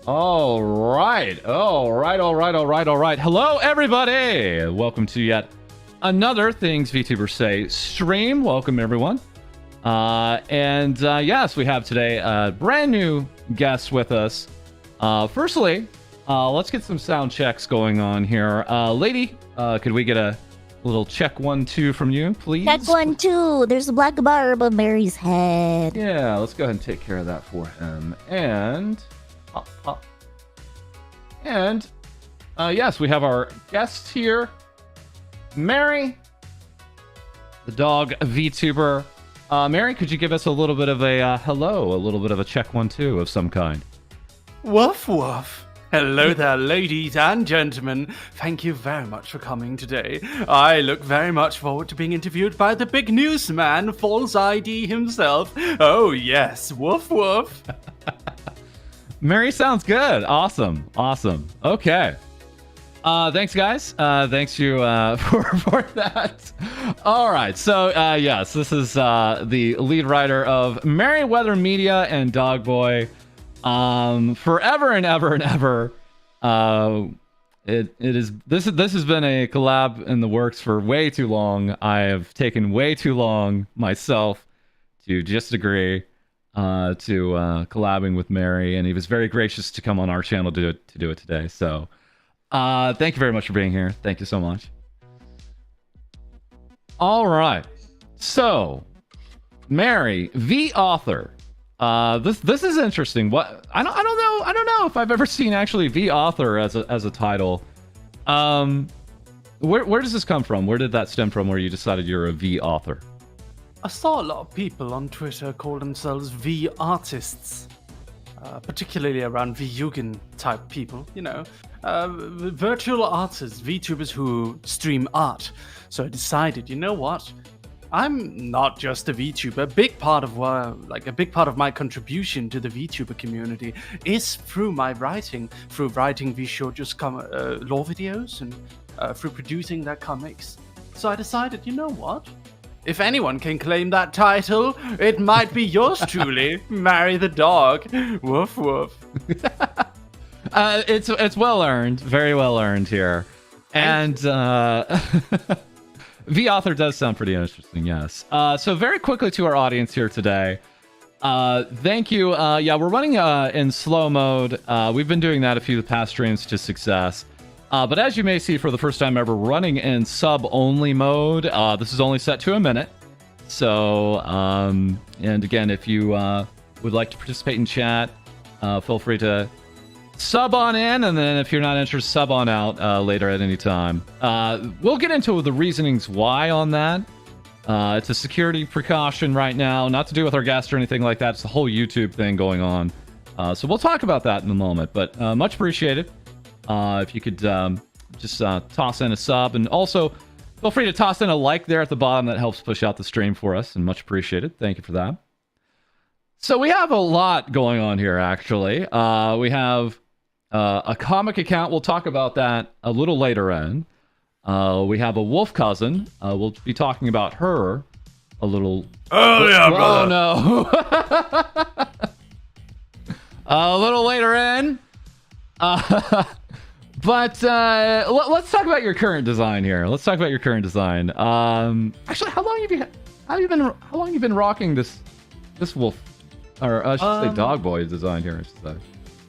All right. All right. Hello, everybody. Welcome to yet another Things VTubers Say stream. Welcome, everyone. Yes, we have today a brand new guest with us. Firstly, let's get some sound checks going on here. Lady, could we get a little check 1, 2 from you, please? Check 1, 2. There's a black bar above Mary's head. Yeah, let's go ahead and take care of that for him. And... yes, we have our guest here, Mary, the dog VTuber. Mary, could you give us a little bit of a hello, a little bit of a check 1, 2 of some kind? Woof woof. Hello there, ladies and gentlemen. Thank you very much for coming today. I look very much forward to being interviewed by the big newsman, FalseEyeD himself. Oh yes, woof woof. Mary sounds good. Awesome. Okay. Thanks, guys. Thanks you for that. All right. So, yes, this is the lead writer of Merryweather Media and Dogboy. Forever and ever. This has been a collab in the works for way too long. I have taken way too long myself to just agree to collabing with Mary, and he was very gracious to come on our channel to do it today. So thank you very much for being here. Thank you so much. All right, so Mary, the author. This is interesting. What I don't know if I've ever seen actually the author as a title. Where does this come from? Where did that stem from? Where you decided you're a V author? I saw a lot of people on Twitter call themselves V artists, particularly around V-Jugend type people, you know, virtual artists, VTubers who stream art. So I decided, you know what? I'm not just a VTuber. A big part of my contribution to the VTuber community is through my writing, V-Shoujo's lore videos and through producing their comics. So I decided, you know what? If anyone can claim that title, it might be yours truly, Mary the dog. Woof woof. It's well earned, very well earned here, and the author does sound pretty interesting. Yes. So very quickly to our audience here today. Thank you. Yeah, we're running in slow mode. We've been doing that a few of the past streams to success. But as you may see for the first time ever, running in sub-only mode. This is only set to a minute. So, and again, if you would like to participate in chat, feel free to sub on in, and then if you're not interested, sub on out later at any time. We'll get into the reasonings why on that. It's a security precaution right now, not to do with our guests or anything like that. It's the whole YouTube thing going on. So we'll talk about that in a moment, but much appreciated. If you could just toss in a sub, and also feel free to toss in a like there at the bottom. That helps push out the stream for us, and much appreciated. Thank you for that. So we have a lot going on here, actually. We have a comic account. We'll talk about that a little later in. We have a wolf cousin. We'll be talking about her a little... Oh, yeah, brother. Oh, no. A little later in. But let's talk about your current design here. Let's talk about your current design. Actually, how long have you been rocking this wolf, or I should say dog boy design here? I should say.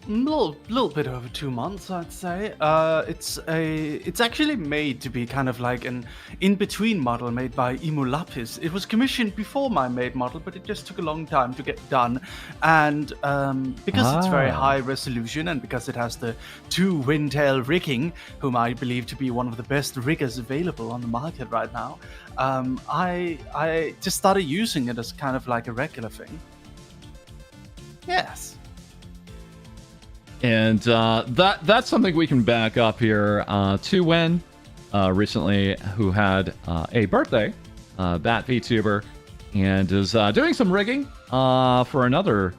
Little bit over 2 months, I'd say. It's actually made to be kind of like an in-between model made by Emu Lapis. It was commissioned before my made model, but it just took a long time to get done. And because it's very high resolution, and because it has the 2 Windtail rigging, whom I believe to be one of the best riggers available on the market right now, I just started using it as kind of like a regular thing. Yes. And that's something we can back up here. To Win recently, who had a birthday, Bat VTuber, and is doing some rigging for another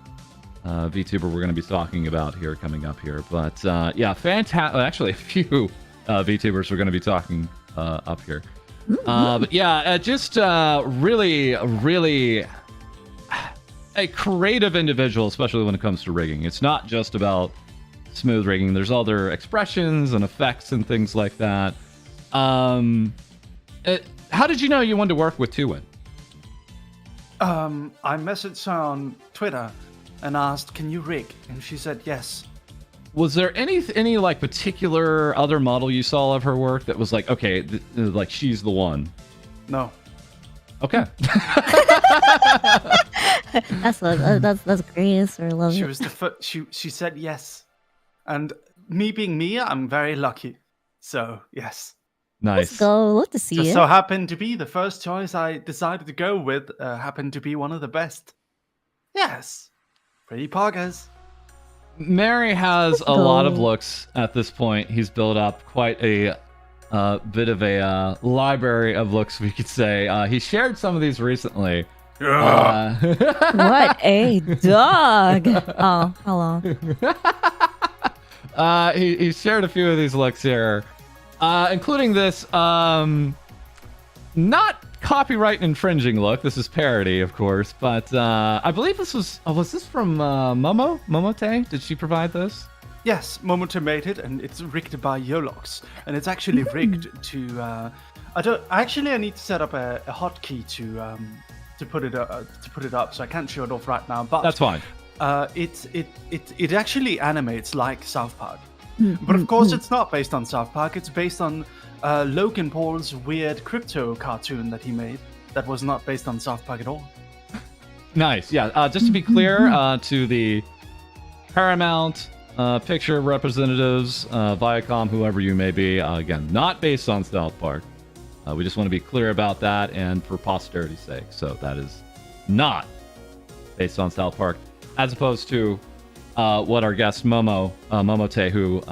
VTuber we're going to be talking about here coming up here. But yeah, fantastic. Actually, a few VTubers we're going to be talking up here. But yeah, just really a creative individual, especially when it comes to rigging. It's not just about smooth rigging. There's other expressions and effects and things like that. How did you know you wanted to work with Tuwin? I messaged her on Twitter and asked, "Can you rig?" And she said yes. Was there any like particular other model you saw of her work that was like, okay, like she's the one? No. Okay. That's great. I love She it. was the first. She said yes, and me being me, I'm very lucky. So yes. Nice. Let's go. Love to see Just it. so happened to be the first choice I decided to go with. Happened to be one of the best. Yes. Pretty poggers. Mary has a go. lot of looks at this point. He's built up quite a bit of a library of looks, we could say. He shared some of these recently. What a dog. Oh, hello. He shared a few of these looks here, including this not copyright infringing look. This is parody, of course, but I believe this was this from Momote? Did she provide this? Yes, Momoto made it, and it's rigged by Yolox, and it's actually rigged to. I need to set up a hotkey to put it up, so I can't show it off right now. But That's fine. It actually animates like South Park, but of course it's not based on South Park. It's based on Logan Paul's weird crypto cartoon that he made. That was not based on South Park at all. Nice. Yeah. Just to be clear, to the Paramount picture representatives, Viacom, whoever you may be, again, not based on South Park. We just want to be clear about that, and for posterity's sake. So that is not based on South Park, as opposed to what our guest Momote, who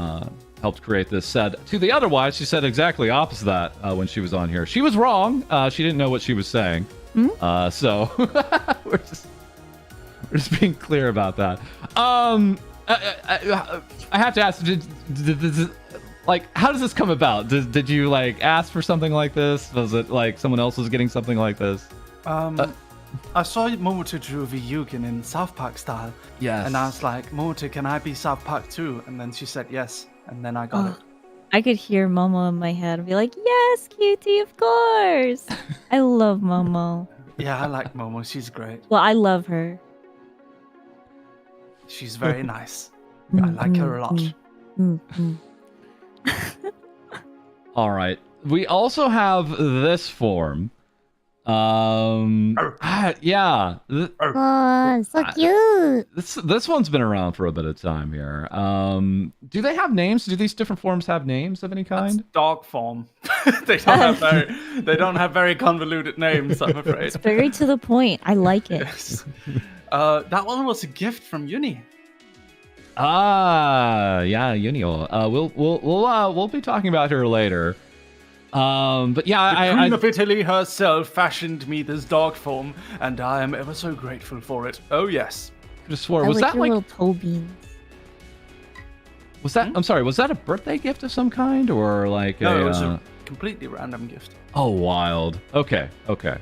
helped create this, said to the otherwise. She said exactly opposite that when she was on here. She was wrong. She didn't know what she was saying. So we're just being clear about that. I have to ask, how does this come about? Did you like ask for something like this? Was it like someone else was getting something like this? I saw Momoto drew Vyukin in South Park style. Yes. And I was like, Momoto, can I be South Park too? And then she said yes, and then I got it. I could hear Momo in my head and be like, yes, cutie, of course. I love Momo. Yeah, I like Momo. She's great. Well, I love her. She's very nice. I like her a lot. All right. We also have this form. Yeah. Oh, so cute. This one's been around for a bit of time here. Do they have names? Do these different forms have names of any kind? That's dog form. They don't have very convoluted names, I'm afraid. It's very to the point. I like it. Yes. That one was a gift from Uni. Yeah, Unio. We'll be talking about her later. But yeah, The Queen of Italy herself fashioned me this dog form, and I am ever so grateful for it. Oh yes. just swore. I Was like that your like? little toe beans. Was that? I'm sorry. Was that a birthday gift of some kind, or like No, a? it was a completely random gift. Oh, wild. Okay. Yeah,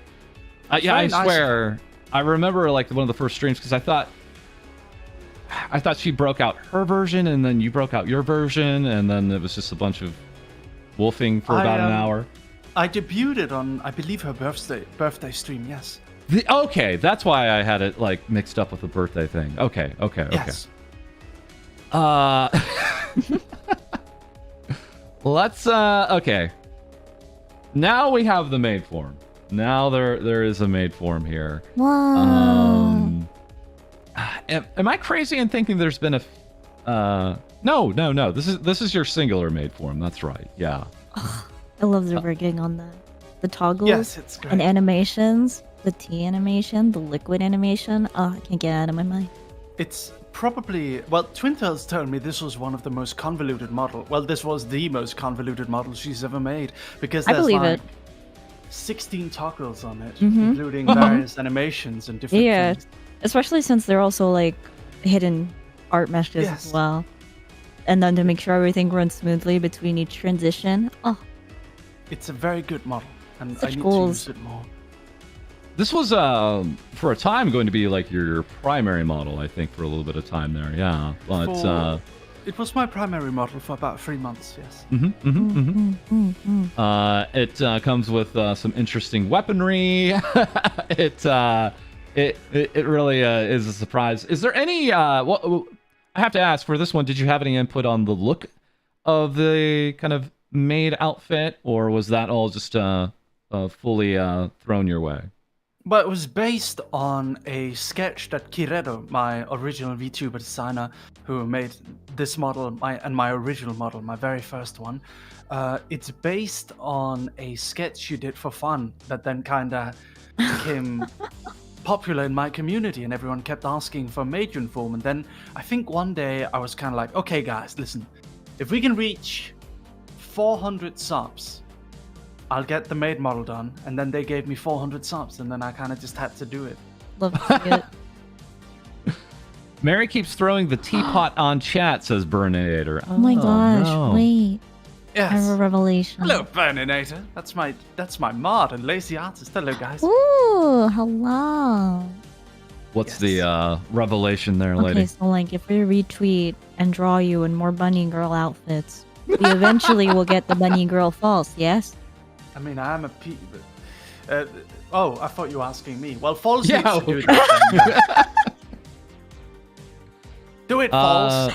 I very nice. swear. I remember like one of the first streams because I thought she broke out her version, and then you broke out your version, and then it was just a bunch of wolfing for about an hour. I debuted it on, I believe, her birthday stream. Yes. Okay, that's why I had it like mixed up with the birthday thing. Okay. Yes. Let's okay. Now we have the maid form. Now there is a maid form here. Wow. Am I crazy in thinking there's been a no. This is your singular maid form. That's right. Yeah. I love the rigging on the toggles Yes, it's great. and animations. The T animation, the liquid animation. Oh, I can't get out of my mind. It's probably, well, Twintails told me this was one of the most convoluted model. Well, this was the most convoluted model she's ever made, because I there's believe like it. 16 toggles on it, including various animations and different Yeah, things. especially since they're also like hidden art meshes Yes. as well. And then to make sure everything runs smoothly between each transition. Oh, It's a very good model, and Such I need goals. to use it more. This was for a time going to be like your primary model, I think, for a little bit of time there. Yeah, but It was my primary model for about 3 months. Yes. It comes with some interesting weaponry. It really is a surprise. Is there any? Well, I have to ask for this one. Did you have any input on the look of the kind of maid outfit, or was that all just fully thrown your way? Well, it was based on a sketch that Kiredo, my original VTuber designer, who made this model, my original model, my very first one. It's based on a sketch you did for fun that then kind of became popular in my community, and everyone kept asking for maid uniform. And then I think one day I was kind of like, okay, guys, listen, if we can reach 400 subs, I'll get the maid model done. And then they gave me 400 subs, and then I kind of just had to do it. Love to see it. Mary keeps throwing the teapot on chat, says Burninator. Oh my gosh, no. wait. Yes. I have a revelation. Hello, Burninator. That's my mod and lazy artist. Hello, guys. Ooh, hello. What's Yes. the revelation there, lady? Okay, so like if we retweet and draw you in more bunny girl outfits, we eventually will get the bunny girl false, yes? I mean, I am a oh, I thought you were asking me. Well, False Yeah. needs to do that. Then, yeah. Do it, False.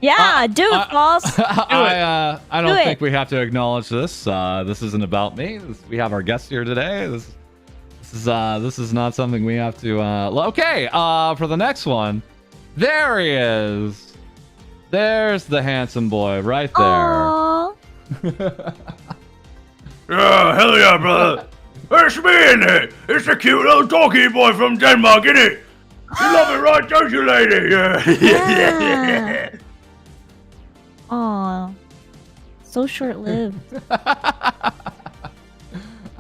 Yeah, do it, false. I don't Do it. think we have to acknowledge this. This isn't about me. We have our guest here today. This is not something we have to. Okay. For the next one, there he is. There's the handsome boy right there. Aww. Yeah, hell yeah, brother. It's me in here. It's the cute little doggy boy from Denmark, innit? You love it, right, don't you, lady? Yeah. Yeah. Aw. So short-lived.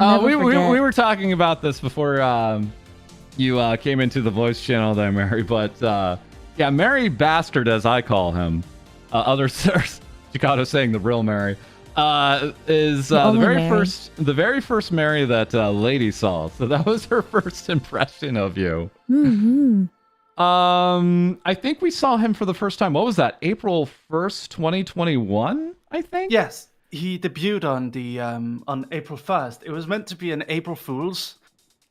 Never We forget. were talking about this before you came into the voice channel there, Mary. But yeah, Mary Bastard, as I call him, others Chicago saying the real Mary, is the only very Mary. first Mary that Lady saw. So that was her first impression of you. Mm-hmm. I think we saw him for the first time. What was that? April 1st, 2021, I think? Yes, he debuted on the on April 1st. It was meant to be an April Fool's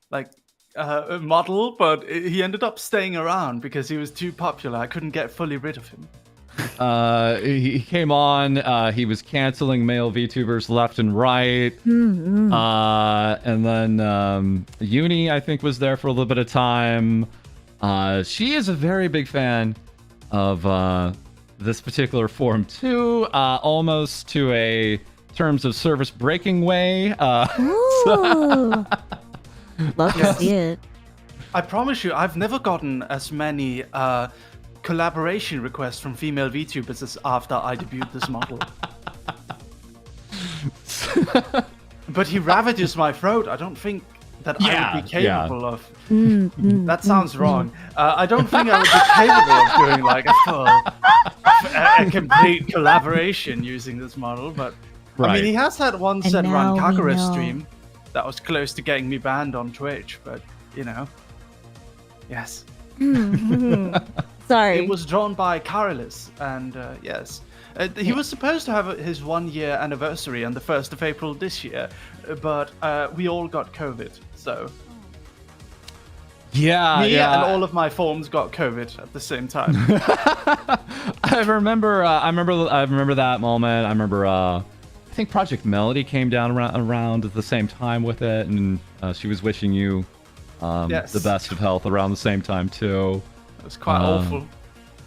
model, but he ended up staying around because he was too popular. I couldn't get fully rid of him. He came on, he was canceling male VTubers left and right. Mm-hmm. And then Uni, I think, was there for a little bit of time. She is a very big fan of this particular form too, almost to a terms of service breaking way. Ooh. Love to Yes. see it. I promise you, I've never gotten as many collaboration requests from female VTubers as after I debuted this model. But he ravages my throat. I don't think that I would be capable of. That sounds wrong. I don't think I would be capable of doing like a complete collaboration using this model. But I Right. mean, he has had one set now run we Kagura know. stream that was close to getting me banned on Twitch. But you know, yes. Sorry. It was drawn by Karalis, and yes. He was supposed to have his 1 year anniversary on the 1st of April this year, but we all got COVID, so Yeah, me yeah. and all of my forms got COVID at the same time. I remember that moment. I remember I think Project Melody came down around at the same time with it, and she was wishing you Yes. the best of health around the same time too. It was quite awful. but-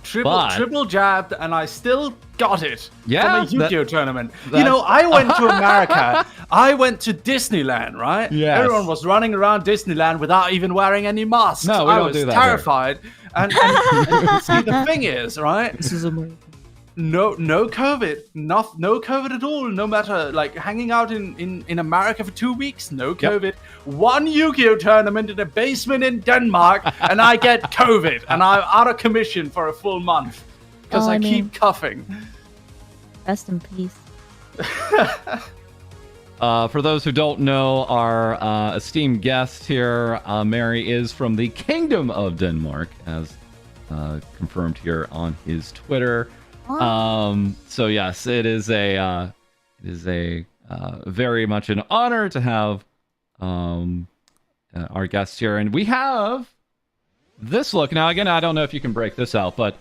Triple jabbed, and I still got it Yeah, from a Yu-Gi-Oh tournament. You that's- know, I went to America. I went to Disneyland, right? Yes. Everyone was running around Disneyland without even wearing any masks. No, we I don't was do that here. terrified. And see, the thing is, right? This is America. No COVID. No COVID at all. No matter, like, hanging out in America for 2 weeks, no COVID. One Yu-Gi-Oh tournament in a basement in Denmark, and I get COVID, and I'm out of commission for a full month because Oh, I I mean- keep coughing. Rest in peace. For those who don't know, our esteemed guest here, Mary, is from the Kingdom of Denmark, as confirmed here on his Twitter. So yes, it is a very much an honor to have our guests here, and we have this look. Now, again, I don't know if you can break this out, but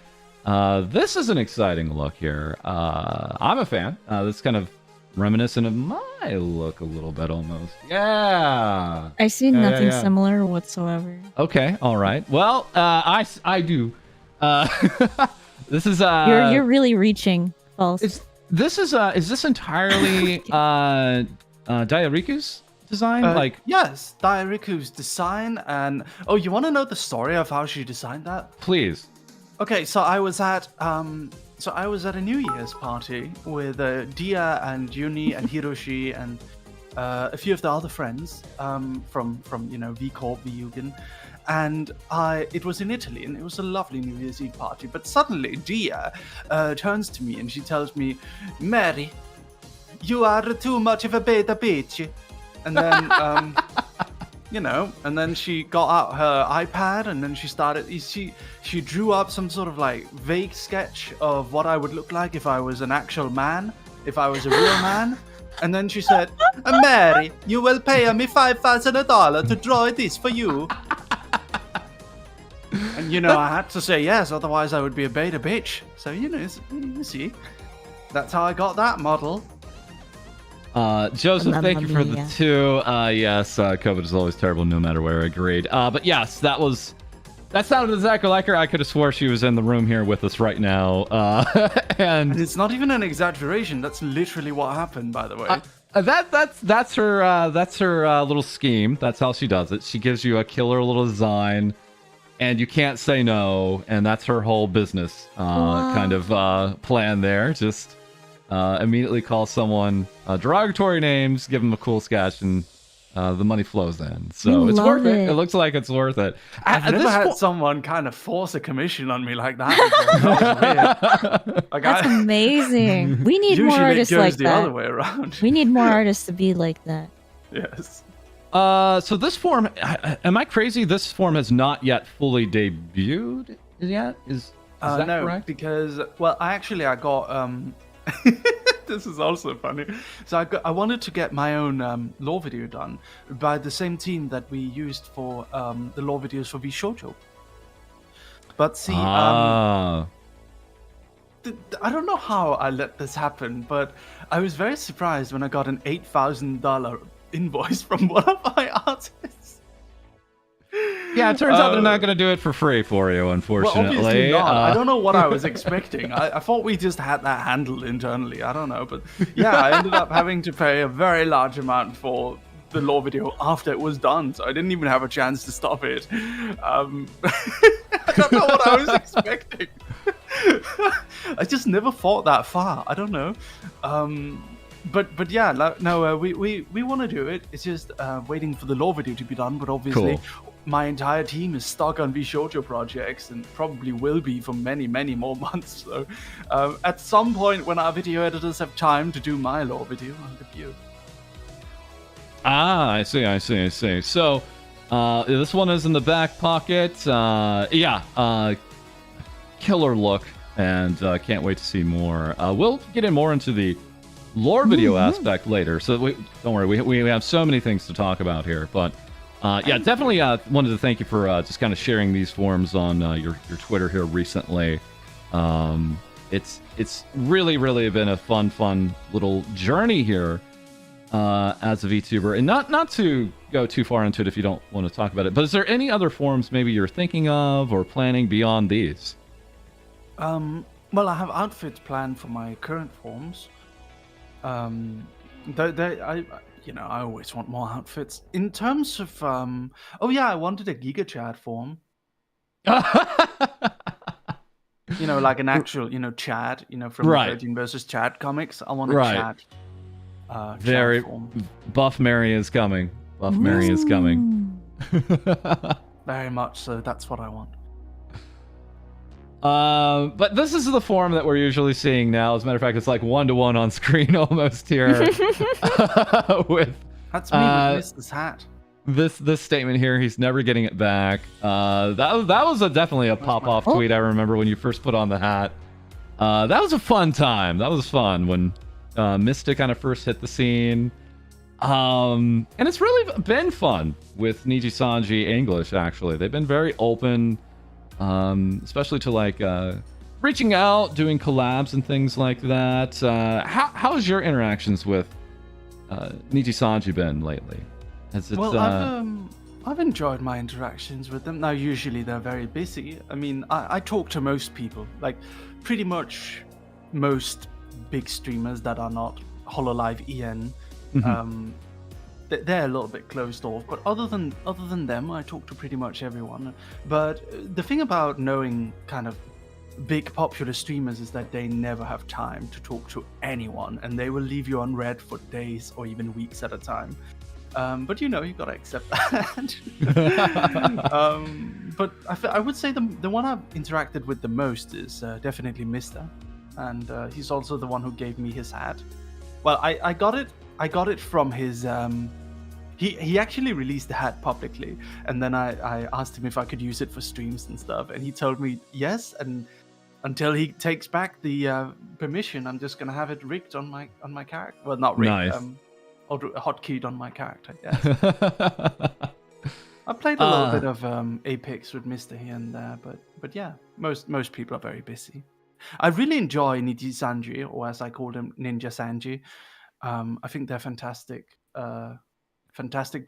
this is an exciting look here. I'm a fan. This is kind of reminiscent of my look a little bit, almost. Yeah. I see nothing similar whatsoever. Okay. All right. Well, I do. This is You're really reaching, False. is this entirely Diariku's design? Yes, Diariku's design, and you want to know the story of how she designed that? Please. Okay, so I was at a New Year's party with Dia and Yuni and Hiroshi and a few of the other friends from V Corp, V Yugen. And it was in Italy, and it was a lovely New Year's Eve party. But suddenly, Dia turns to me and she tells me, "Mary, you are too much of a beta bitch." And then, and then she got out her iPad, and then she started. She drew up some sort of like vague sketch of what I would look like if I was an actual man, if I was a real man. And then she said, "Mary, you will pay me $5,000 to draw this for you." And I had to say yes, otherwise I would be a beta bitch. So you see, that's how I got that model. Joseph, thank you for the 2. Yes, COVID is always terrible, no matter where. Agreed. But yes, that sounded exactly like her. I could have swore she was in the room here with us right now. And it's not even an exaggeration. That's literally what happened, by the way. That's her little scheme. That's how she does it. She gives you a killer little design, and you can't say no, and that's her whole business kind of plan there. Just immediately call someone derogatory names, give them a cool sketch, and the money flows in. So it's worth it. It looks like it's worth it. I've never had someone kind of force a commission on me like that. That's amazing. We need more artists like the that. Other way around. We need more artists to be like that. Yes. So this form, am I crazy? This form has not yet fully debuted yet? Is that correct? Because, I got, this is also funny. So I wanted to get my own lore video done by the same team that we used for the lore videos for VShojo. But see, I don't know how I let this happen, but I was very surprised when I got an $8,000 invoice from one of my artists. Yeah, it turns out they're not going to do it for free for you, unfortunately. Well, obviously not. I don't know what I was expecting. I thought we just had that handled internally. I don't know. But yeah, I ended up having to pay a very large amount for the lore video after it was done. So I didn't even have a chance to stop it. I don't know what I was expecting. I just never thought that far. I don't know. But yeah, no, we want to do it. It's just waiting for the lore video to be done. But obviously, my entire team is stuck on VShojo projects and probably will be for many, many more months. So at some point, when our video editors have time to do my lore video, I'll debut. I see. So this one is in the back pocket. Killer look, and can't wait to see more. We'll get in more into the lore video aspect later, so don't worry, we have so many things to talk about here, but definitely wanted to thank you for just kind of sharing these forms on your Twitter here recently. It's really been a fun little journey here as a VTuber, and not to go too far into it if you don't want to talk about it, but is there any other forms maybe you're thinking of or planning beyond these? I have outfits planned for my current forms. I always want more outfits. In terms of, I wanted a Giga Chad form. Like an actual, Chad, from Virgin versus Chad comics. I want a Chad. Very Chad form. Buff Mary is coming. Mary is coming. Very much so. That's what I want. But this is the form that we're usually seeing now. As a matter of fact, it's like 1-to-1 on screen almost here. With that's me with this hat. This statement here, he's never getting it back. That was definitely a pop-off tweet. I remember when you first put on the hat. That was a fun time. That was fun when Mista kind of first hit the scene. And it's really been fun with Niji Sanji English, actually. They've been very open, especially to like reaching out, doing collabs and things like that. How's your interactions with Niji Sanji been lately? I've enjoyed my interactions with them. Now, usually they're very busy. I mean, I talk to most people, like pretty much most big streamers that are not HoloLive EN. They're a little bit closed off, but other than them, I talk to pretty much everyone. But the thing about knowing kind of big popular streamers is that they never have time to talk to anyone, and they will leave you unread for days or even weeks at a time. But you gotta accept that. But I would say the one I've interacted with the most is definitely Mister, and he's also the one who gave me his hat. Well, I got it from his. He actually released the hat publicly, and then I asked him if I could use it for streams and stuff, and he told me yes. And until he takes back the permission, I'm just gonna have it rigged on my character. Well, not rigged. Nice. Or hotkeyed on my character. Yes. I played a little bit of Apex with Mister here and there, but yeah, most people are very busy. I really enjoy Niji Sanji, or as I call him, Ninja Sanji. I think they're fantastic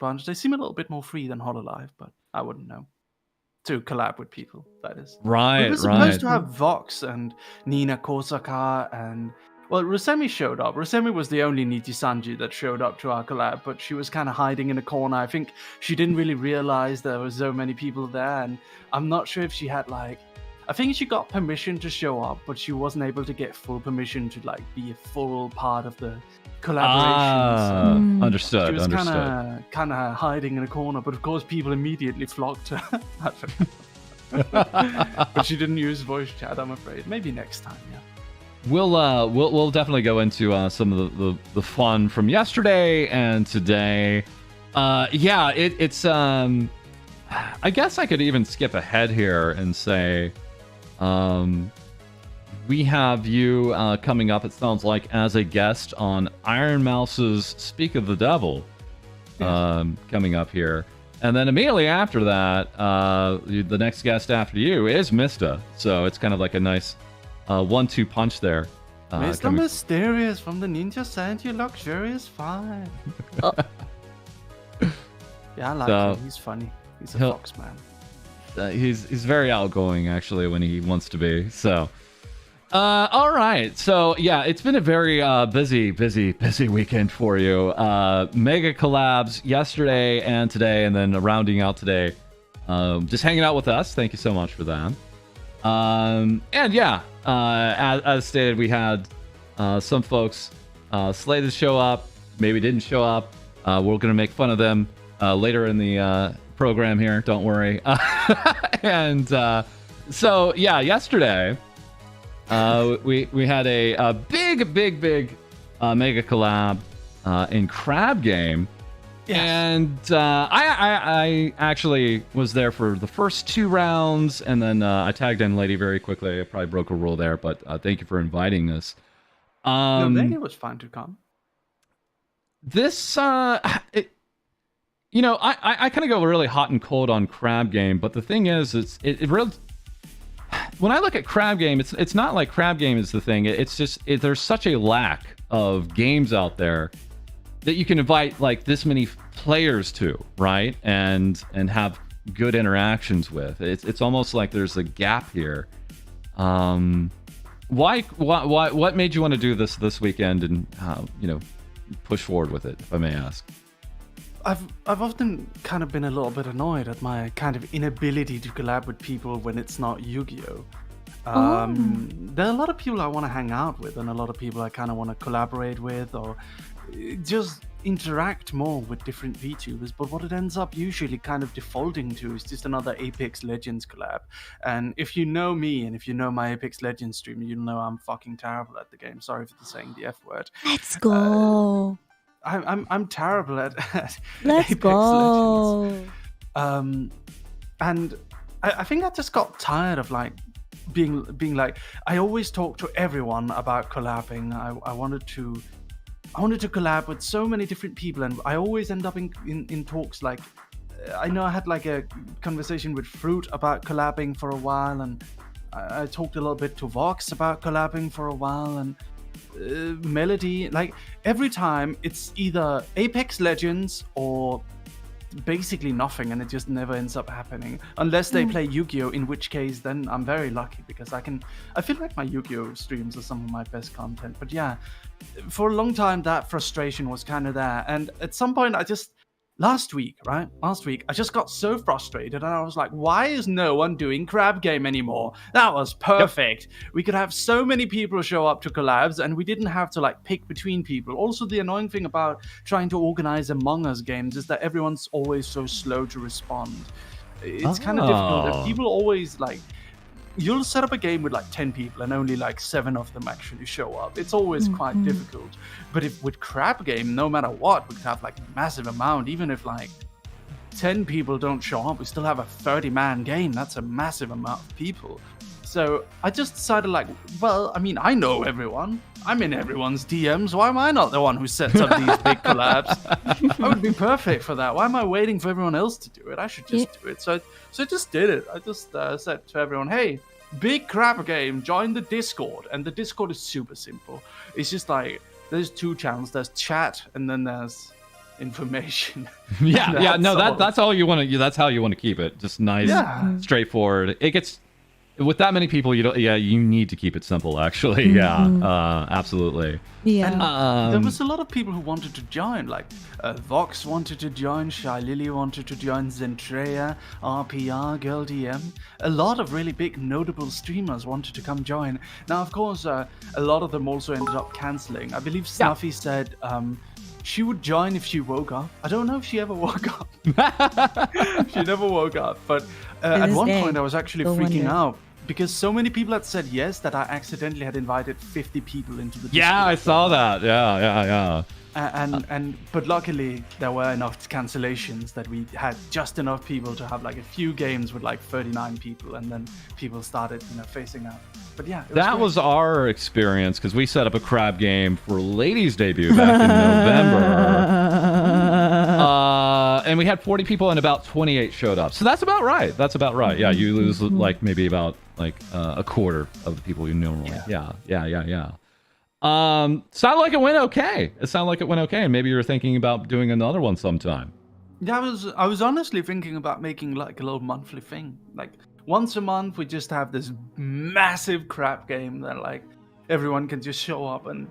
bunch. They seem a little bit more free than HoloLive, but I wouldn't know. To collab with people, that is. Right, we were supposed to have Vox and Nina Kosaka and... Well, Rosemi showed up. Rosemi was the only Niji Sanji that showed up to our collab, but she was kind of hiding in a corner. I think she didn't really realize there were so many people there, and I'm not sure if she had I think she got permission to show up, but she wasn't able to get full permission to be a full part of the collaboration. Understood. She was Understood. kind of hiding in a corner, but of course people immediately flocked to her. I don't know. But she didn't use voice chat, I'm afraid. Maybe next time, yeah. We'll definitely go into some of the fun from yesterday and today. It's I guess I could even skip ahead here and say we have you coming up, it sounds like, as a guest on Iron Mouse's Speak of the Devil, coming up here. And then immediately after that, the next guest after you is Mista. So it's kind of like a nice 1-2 punch there. Mr. Mysterious from the Ninja Sanji Luxurious 5. Yeah, I like him. He's funny. He's a fox man. He's very outgoing, actually, when he wants to be. So, all right. So, yeah, it's been a very busy weekend for you. Mega collabs yesterday and today, and then rounding out today. Just hanging out with us. Thank you so much for that. And yeah, as stated, we had some folks slated to show up, maybe didn't show up. We're going to make fun of them later in the program here. Don't worry. And so, yeah, yesterday we had a big mega collab in Crab Game. Yes. And I actually was there for the first 2 rounds, and then I tagged in Lady very quickly. I probably broke a rule there, but thank you for inviting us. No, Lady was fine to come. This, I kind of go really hot and cold on Crab Game, but the thing is, it really... When I look at Crab Game, it's not like Crab Game is the thing. It's just there's such a lack of games out there that you can invite like this many players to, right? And have good interactions with. It's almost like there's a gap here. What made you want to do this weekend and push forward with it, if I may ask? I've often kind of been a little bit annoyed at my kind of inability to collab with people when it's not Yu-Gi-Oh! There are a lot of people I want to hang out with, and a lot of people I kind of want to collaborate with, or just interact more with different VTubers, but what it ends up usually kind of defaulting to is just another Apex Legends collab. And if you know me, and if you know my Apex Legends stream, you'll know I'm fucking terrible at the game. Sorry for saying the F word. Let's go. I'm terrible at Let's Apex go. Legends. And I think I just got tired of being like, I always talk to everyone about collabing. I wanted to collab with so many different people, and I always end up in talks like, I know I had like a conversation with Fruit about collabing for a while, and I talked a little bit to Vox about collabing for a while, and Melody. Like every time, it's either Apex Legends or basically nothing, and it just never ends up happening unless they play Yu-Gi-Oh, in which case then I'm very lucky because I feel like my Yu-Gi-Oh streams are some of my best content. But yeah, for a long time that frustration was kind of there, and at some point last week I just got so frustrated, and I was like, why is no one doing Crab Game anymore? That was perfect. We could have so many people show up to collabs, and we didn't have to like pick between people. Also, the annoying thing about trying to organize Among Us games is that everyone's always so slow to respond. It's kind of difficult, and people always like, you'll set up a game with like 10 people and only like 7 of them actually show up. It's always quite difficult. But if with Crab Game, no matter what, we could have like a massive amount. Even if like 10 people don't show up, we still have a 30-man game. That's a massive amount of people. So I just decided like, well, I mean, I know everyone. I'm in everyone's DMs. Why am I not the one who sets up these big collabs? I would be perfect for that. Why am I waiting for everyone else to do it? I should just do it. So I just did it. I just said to everyone, hey, big Crab Game, join the Discord. And the Discord is super simple. It's just like, there's 2 channels. There's chat, and then there's information. That's all you want to. That's how you want to keep it. Just nice, straightforward. It gets with that many people. You need to keep it simple. Actually, absolutely. Yeah. And there was a lot of people who wanted to join. Like Vox wanted to join, Shy Lily wanted to join, Zentreya, RPR, Girl DM. A lot of really big notable streamers wanted to come join. Now, of course, a lot of them also ended up canceling. I believe Snuffy said she would join if she woke up. I don't know if she ever woke up. She never woke up. But at one point, I was actually freaking out because so many people had said yes that I accidentally had invited 50 people into the Discord. Yeah, I saw that. Yeah. But luckily there were enough cancellations that we had just enough people to have like a few games with like 39 people, and then people started phasing out. But yeah, that was our experience because we set up a Crab Game for Ladies' Debut back in November, and we had 40 people and about 28 showed up. So that's about right. Yeah, you lose like maybe about like a quarter of the people you normally. Yeah. Sounded like it went okay. And maybe you were thinking about doing another one sometime. Yeah, I was honestly thinking about making like a little monthly thing. Like once a month, we just have this massive Crab Game that like everyone can just show up and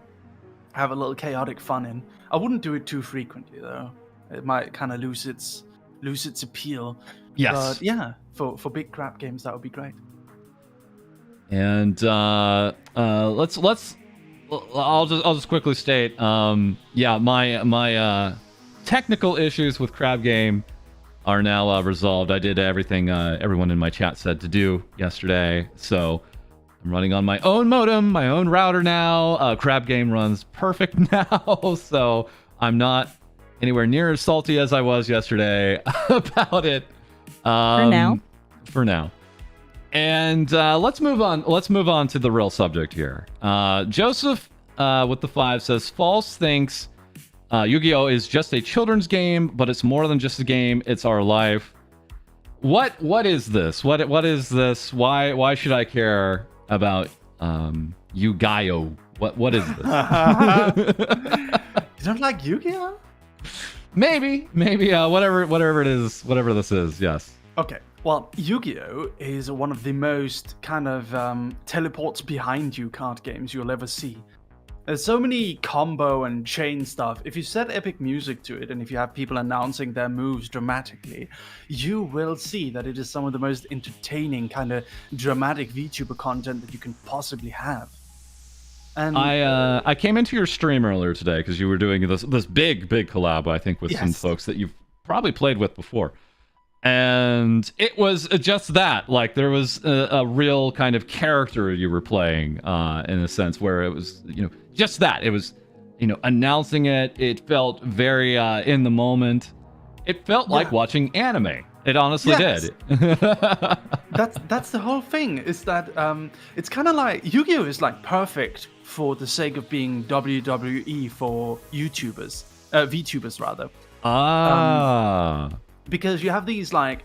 have a little chaotic fun in. I wouldn't do it too frequently though. It might kind of lose its appeal. Yes. But yeah, for big Crab Games, that would be great. And let's. I'll just quickly state. My technical issues with Crab Game are now resolved. I did everything everyone in my chat said to do yesterday, so I'm running on my own modem, my own router now. Crab Game runs perfect now, so I'm not anywhere near as salty as I was yesterday about it. For now. And let's move on. Let's move on to the real subject here. Joseph with the 5 says False thinks Yu-Gi-Oh is just a children's game, but it's more than just a game. It's our life. What is this? What is this? Why should I care about Yu-Gi-Oh? What is this? You don't like Yu-Gi-Oh? Maybe. Whatever it is, whatever this is. Yes. Okay. Well, Yu-Gi-Oh! Is one of the most kind of teleports behind you card games you'll ever see. There's so many combo and chain stuff. If you set epic music to it, and if you have people announcing their moves dramatically, you will see that it is some of the most entertaining kind of dramatic VTuber content that you can possibly have. And I came into your stream earlier today because you were doing this big collab, I think, with some folks that you've probably played with before. And it was just that, like there was a real kind of character you were playing in a sense where it was, just that. It was, announcing it. It felt very in the moment. It felt like watching anime. It honestly Yes. did. That's the whole thing. Is that it's kind of like Yu-Gi-Oh is like perfect for the sake of being WWE for YouTubers, VTubers rather, Ah. because you have these like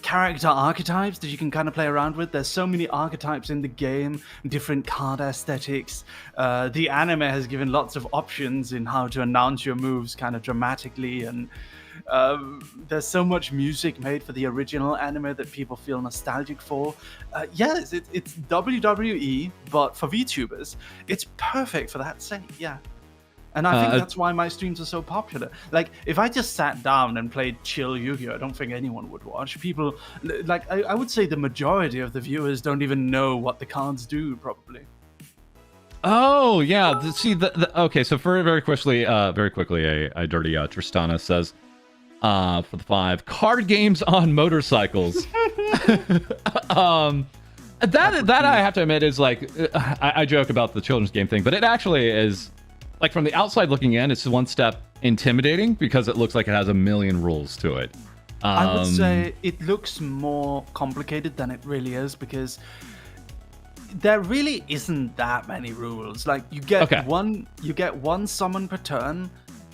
character archetypes that you can kind of play around with. There's so many archetypes in the game, different card aesthetics. The anime has given lots of options in how to announce your moves kind of dramatically, and there's so much music made for the original anime that people feel nostalgic for. Yes, it's WWE, but for VTubers, it's perfect for that sake. Yeah. And I think that's why my streams are so popular. Like, if I just sat down and played chill Yu-Gi-Oh!, I don't think anyone would watch. People, like, I would say the majority of the viewers don't even know what the cards do, probably. Oh yeah. See, okay. So for very quickly, a dirty Tristana says, for the 5 card games on motorcycles. That I have to admit is like, I joke about the children's game thing, but it actually is. Like, from the outside looking in, it's one step intimidating because it looks like it has a million rules to it. I would say it looks more complicated than it really is, because there really isn't that many rules. Like, you get one summon per turn,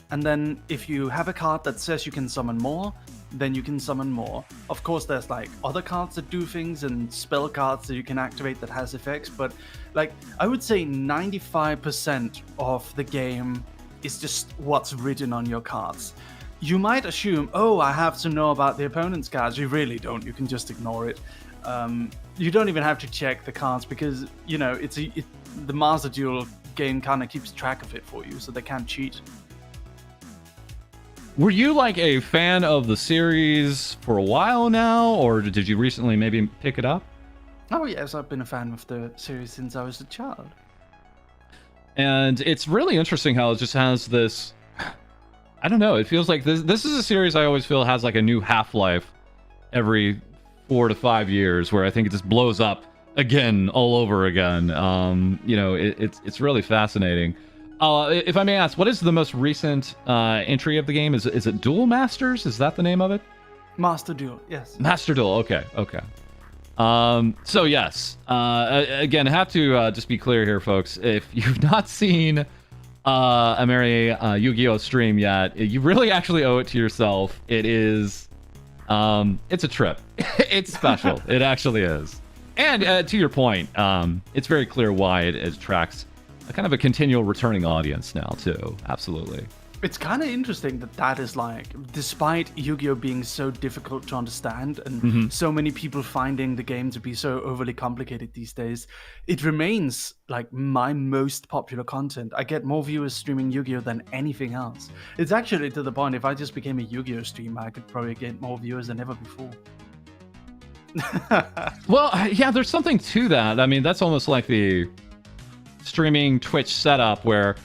and then if you have a card that says you can summon more, then you can summon more. Of course, there's like other cards that do things and spell cards that you can activate that has effects, but like, I would say 95% of the game is just what's written on your cards. You might assume, oh, I have to know about the opponent's cards. You really don't. You can just ignore it. You don't even have to check the cards, because, you know, the Master Duel game kind of keeps track of it for you, so they can't cheat. Were you like a fan of the series for a while now, or did you recently maybe pick it up? Oh yes, I've been a fan of the series since I was a child. And it's really interesting how it just has this, I don't know, it feels like this is a series I always feel has like a new half-life every 4 to 5 years, where I think it just blows up again all over again. You know, it's really fascinating. If I may ask, what is the most recent entry of the game? Is it Duel Masters? Is that the name of it? Master Duel, yes. Master Duel, okay. So yes, again, I have to just be clear here, folks. If you've not seen a Mary Yu-Gi-Oh! Stream yet, you really actually owe it to yourself. It is, it's a trip. It's special. It actually is. And to your point, it's very clear why it attracts a kind of a continual returning audience now too. Absolutely. It's kind of interesting that is like, despite Yu-Gi-Oh! Being so difficult to understand and so many people finding the game to be so overly complicated these days, it remains like my most popular content. I get more viewers streaming Yu-Gi-Oh! Than anything else. It's actually to the point, if I just became a Yu-Gi-Oh! Streamer, I could probably get more viewers than ever before. Well, yeah, there's something to that. I mean, that's almost like the streaming Twitch setup where,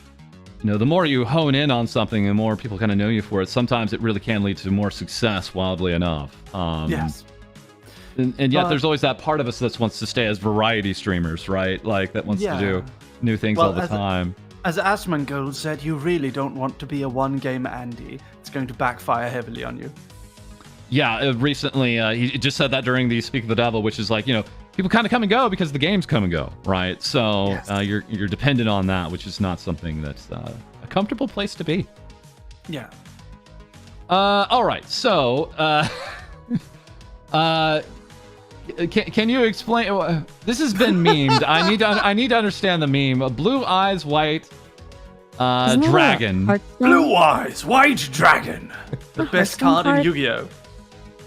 you know, the more you hone in on something, the more people kind of know you for it. Sometimes it really can lead to more success, wildly enough. Yes. And yet there's always that part of us that wants to stay as variety streamers, right? Like, that wants to do new things all the time. As Asmongold said, you really don't want to be a one-game Andy. It's going to backfire heavily on you. Yeah, recently, he just said that during the Speak of the Devil, which is like, you know, people kind of come and go because the games come and go, right? So Yes. You're dependent on that, which is not something that's a comfortable place to be. Yeah. All right. So, can you explain? This has been memed. I need to understand the meme. Blue eyes, white Isn't that a dragon. Hearthstone? Blue eyes, white dragon. The best Hearthstone card in card? Yu-Gi-Oh!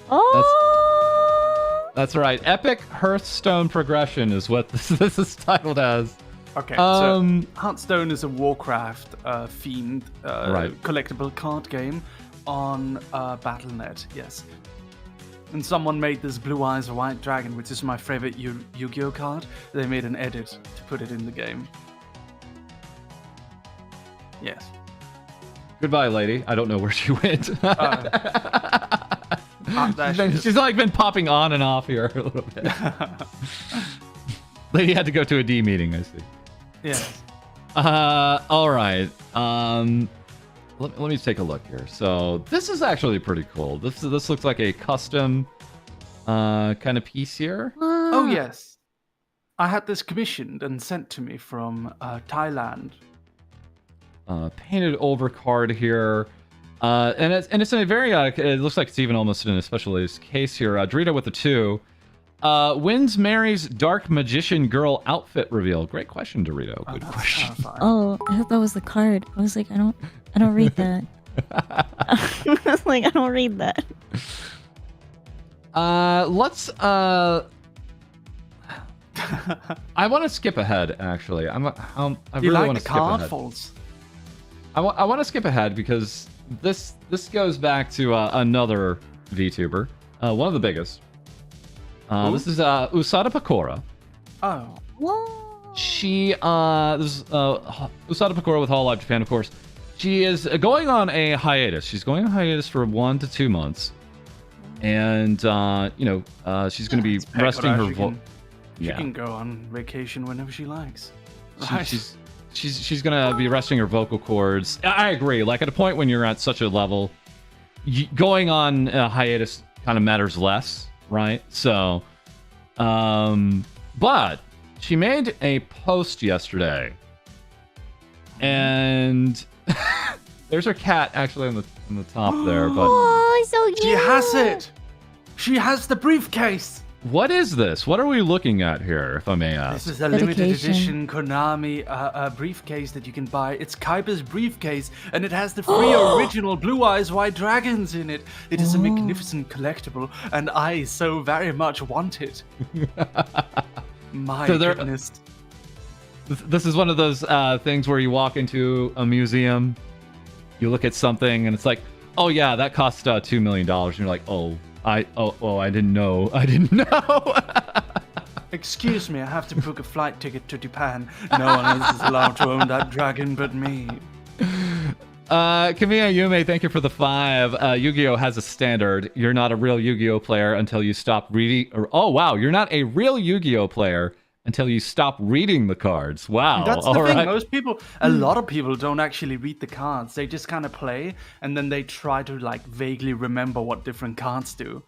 Oh! That's right. Epic Hearthstone progression is what this is titled as. Okay, so Hearthstone is a Warcraft themed Right. collectible card game on Battle.net, yes. And someone made this Blue Eyes White Dragon, which is my favorite Yu-Gi-Oh card. They made an edit to put it in the game. Yes. Goodbye, lady. I don't know where she went. There she is. She's like been popping on and off here a little bit. Lady had to go to a D meeting, I see. Yes. All right. let me take a look here. So this is actually pretty cool. This looks like a custom kind of piece here. Oh yes, I had this commissioned and sent to me from Thailand. Painted over card here. And it's in a very it looks like it's even almost in a specialized case here. Dorito with the 2. Wins Mary's Dark Magician Girl outfit reveal. Great question, Dorito. Good question. Oh, I thought that was the card. I was like, I don't read that. I was like, I don't read that. Let's I want to skip ahead actually. I You really like want the to skip card ahead. folds? I want to skip ahead because this goes back to another VTuber, one of the biggest. This is Usada Pecora. Oh. Whoa. She this is Usada Pecora with Hololive Japan, of course. She is going on a hiatus. She's going on a hiatus for 1 to 2 months, and she's going to be resting her voice. She can go on vacation whenever she likes. Right? She's gonna be resting her vocal cords. I agree. Like at a point when you're at such a level, going on a hiatus kind of matters less, right? So, but she made a post yesterday, and there's her cat actually on the top there. But Oh, so cute. She has it. She has the briefcase. what is this? What are we looking at here, if I may ask? This is a limited Dedication. edition Konami briefcase that you can buy. It's Kaiba's briefcase, and it has the 3 original Blue Eyes White Dragons in it. It is a magnificent collectible, and I so very much want it. My So there- goodness. This is one of those things where you walk into a museum, you look at something, and it's like, oh yeah, that cost $2 million, and you're like, I didn't know. I didn't know. Excuse me, I have to book a flight ticket to Japan. No one else is allowed to own that dragon but me. Kamiya Yume, thank you for the 5. Yu-Gi-Oh has a standard. You're not a real Yu-Gi-Oh player until you stop reading. Oh wow, you're not a real Yu-Gi-Oh player until you stop reading the cards. Wow. That's the all thing. right. Most people, a lot of people don't actually read the cards. They just kind of play, and then they try to like vaguely remember what different cards do.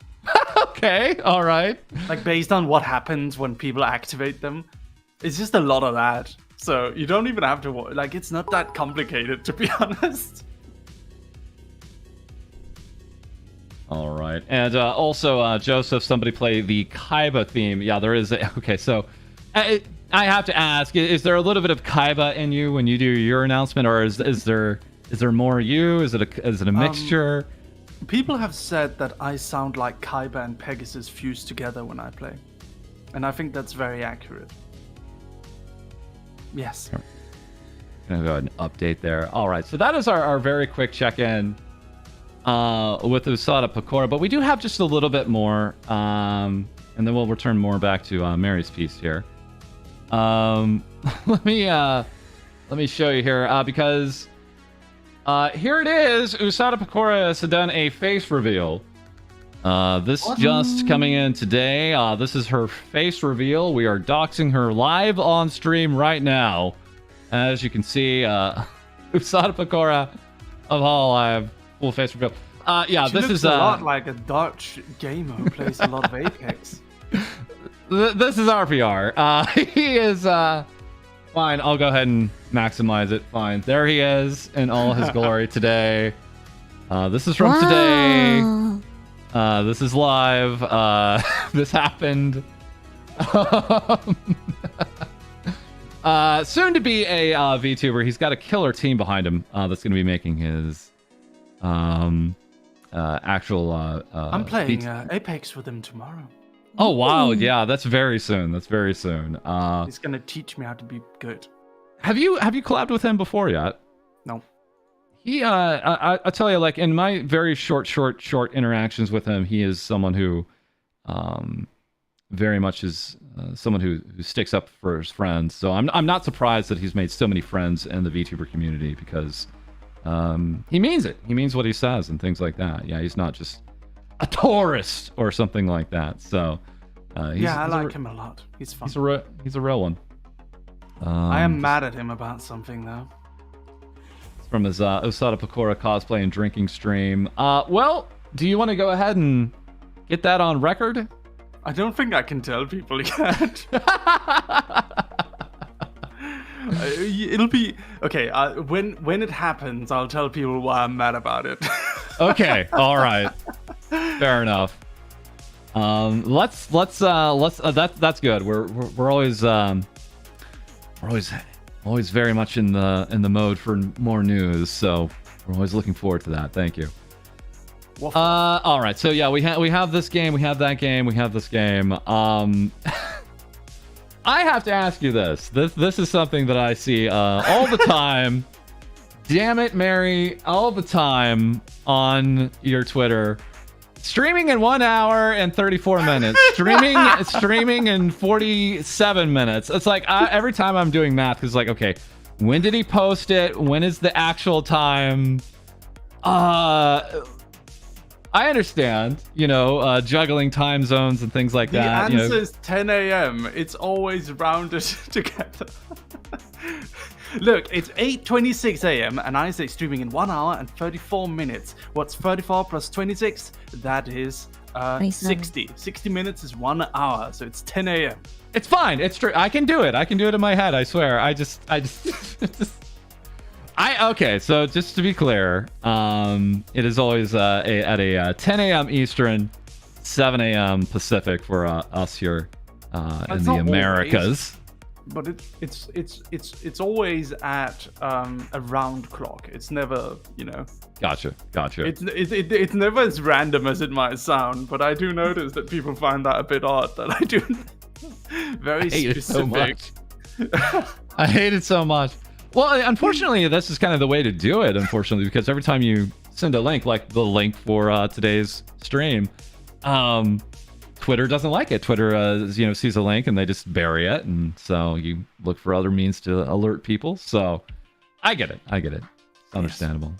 Okay. All right. Like based on what happens when people activate them. It's just a lot of that. So you don't even have to, like, it's not that complicated, to be honest. All right. And also, Joseph, somebody play the Kaiba theme. Yeah, there is. Okay, so I have to ask: is there a little bit of Kaiba in you when you do your announcement, or is there more you? Is it a mixture? People have said that I sound like Kaiba and Pegasus fused together when I play, and I think that's very accurate. Yes. Gonna go ahead and update there. All right, so that is our very quick check-in with Usada Pecora, but we do have just a little bit more, and then we'll return more back to Mary's piece here. Let me show you here because here it is. Usada Pecora has done a face reveal. This just coming in today. This is her face reveal. We are doxing her live on stream right now. As you can see, Usada Pecora of Hololive full face reveal. Yeah, She this looks is a lot like a Dutch gamer who plays a lot of Apex. This is RPR. He is fine. I'll go ahead and maximize it. Fine. There he is in all his glory today. This is from today. This is live. This happened. Soon to be a VTuber. He's got a killer team behind him that's going to be making his actual. I'm playing Apex with him tomorrow. Oh wow! Yeah, that's very soon. That's very soon. He's gonna teach me how to be good. Have you collabed with him before yet? No. He I tell you, like in my very short interactions with him, he is someone who very much is someone who sticks up for his friends. So I'm not surprised that he's made so many friends in the VTuber community because he means it. He means what he says and things like that. Yeah, he's not just a tourist or something like that. So I like him a lot. He's fun. He's a real one. I am mad at him about something though. from his Osada Pokora cosplay and drinking stream. Well, do you want to go ahead and get that on record? I don't think I can tell people yet. It'll be okay. When it happens, I'll tell people why I'm mad about it. Okay, all right, fair enough. Let's that's good. We're always very much in the mode for more news, so we're always looking forward to that. Thank you. All right, so yeah, we have this game, we have that game, we have this game. I have to ask you this. This is something that I see all the time. Damn it, Mary, all the time on your Twitter. Streaming in 1 hour and 34 minutes. Streaming in 47 minutes. It's like every time I'm doing math, it's like, okay, when did he post it? When is the actual time? I understand, juggling time zones and things like that. The answer is 10 a.m. It's always rounded together. Look, it's 8:26 a.m. and I say streaming in 1 hour and 34 minutes. What's 34 plus 26? That is 60. 60 minutes is 1 hour, so it's 10 a.m. It's fine. It's true. I can do it. I can do it in my head. I swear. Okay, so just to be clear, it is always at a 10 a.m. Eastern, 7 a.m. Pacific for us here in the Americas. But it's always at a round clock. It's never, Gotcha. It's never as random as it might sound. But I do notice that people find that a bit odd. That I do very specific. I hate it so much. Well, unfortunately, this is kind of the way to do it. Unfortunately, because every time you send a link, like the link for today's stream, Twitter doesn't like it. Twitter, sees a link and they just bury it, and so you look for other means to alert people. So, I get it. It's understandable.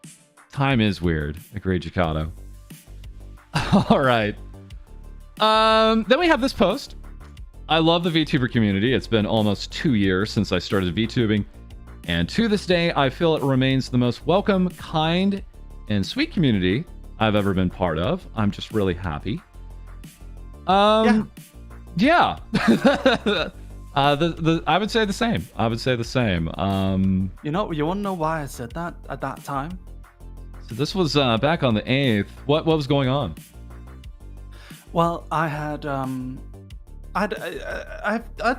Yes. Time is weird. Agreed, Jacato. All right. Then we have this post. I love the VTuber community. It's been almost 2 years since I started VTubing, and to this day, I feel it remains the most welcome, kind, and sweet community I've ever been part of. I'm just really happy. Yeah. I would say the same. You want to know why I said that at that time? So this was back on the 8th. What was going on? Well, I'd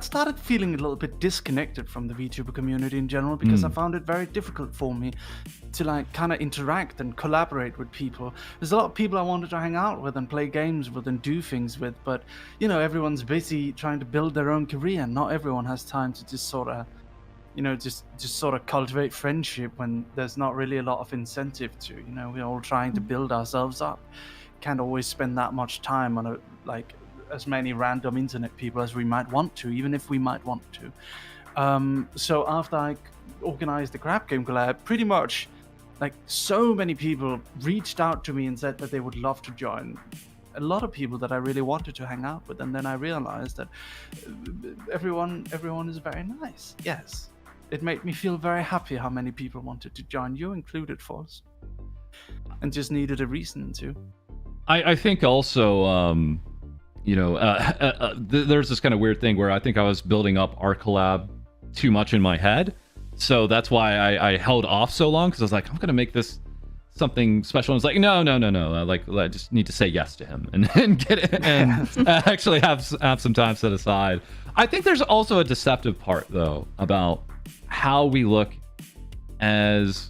started feeling a little bit disconnected from the VTuber community in general because I found it very difficult for me to kind of interact and collaborate with people. There's a lot of people I wanted to hang out with and play games with and do things with, but everyone's busy trying to build their own career, and not everyone has time to just sort of cultivate friendship when there's not really a lot of incentive to. We're all trying to build ourselves up. Can't always spend that much time on as many random internet people as we might want to, even if we might want to. So after I organized the Crap Game Collab, pretty much so many people reached out to me and said that they would love to join. A lot of people that I really wanted to hang out with, and then I realized that everyone is very nice. Yes, it made me feel very happy how many people wanted to join, you included, False, and just needed a reason to. I think also there's this kind of weird thing where I think I was building up our collab too much in my head. So that's why I held off so long, because I was like, I'm going to make this something special. And it's like, no. I just need to say yes to him and get it and actually have some time set aside. I think there's also a deceptive part, though, about how we look as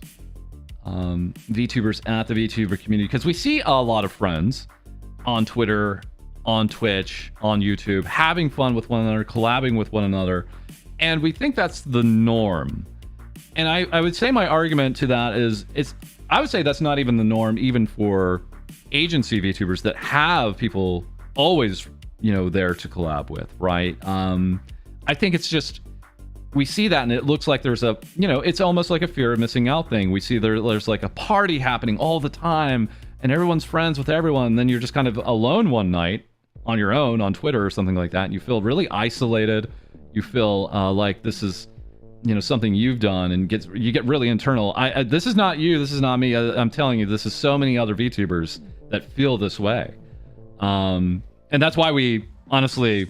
VTubers at the VTuber community, because we see a lot of friends on Twitter, on Twitch, on YouTube, having fun with one another, collabing with one another, and we think that's the norm. And I would say my argument to that is I would say that's not even the norm, even for agency VTubers that have people always there to collab with, right? I think it's just, we see that and it looks like there's a, it's almost like a fear of missing out thing. We see there's like a party happening all the time and everyone's friends with everyone, and then you're just kind of alone one night on your own on Twitter or something like that, and you feel really isolated. You feel like this is something you've done and you get really internal. This is not you, this is not me. I'm telling you, this is so many other VTubers that feel this way. And that's why we honestly,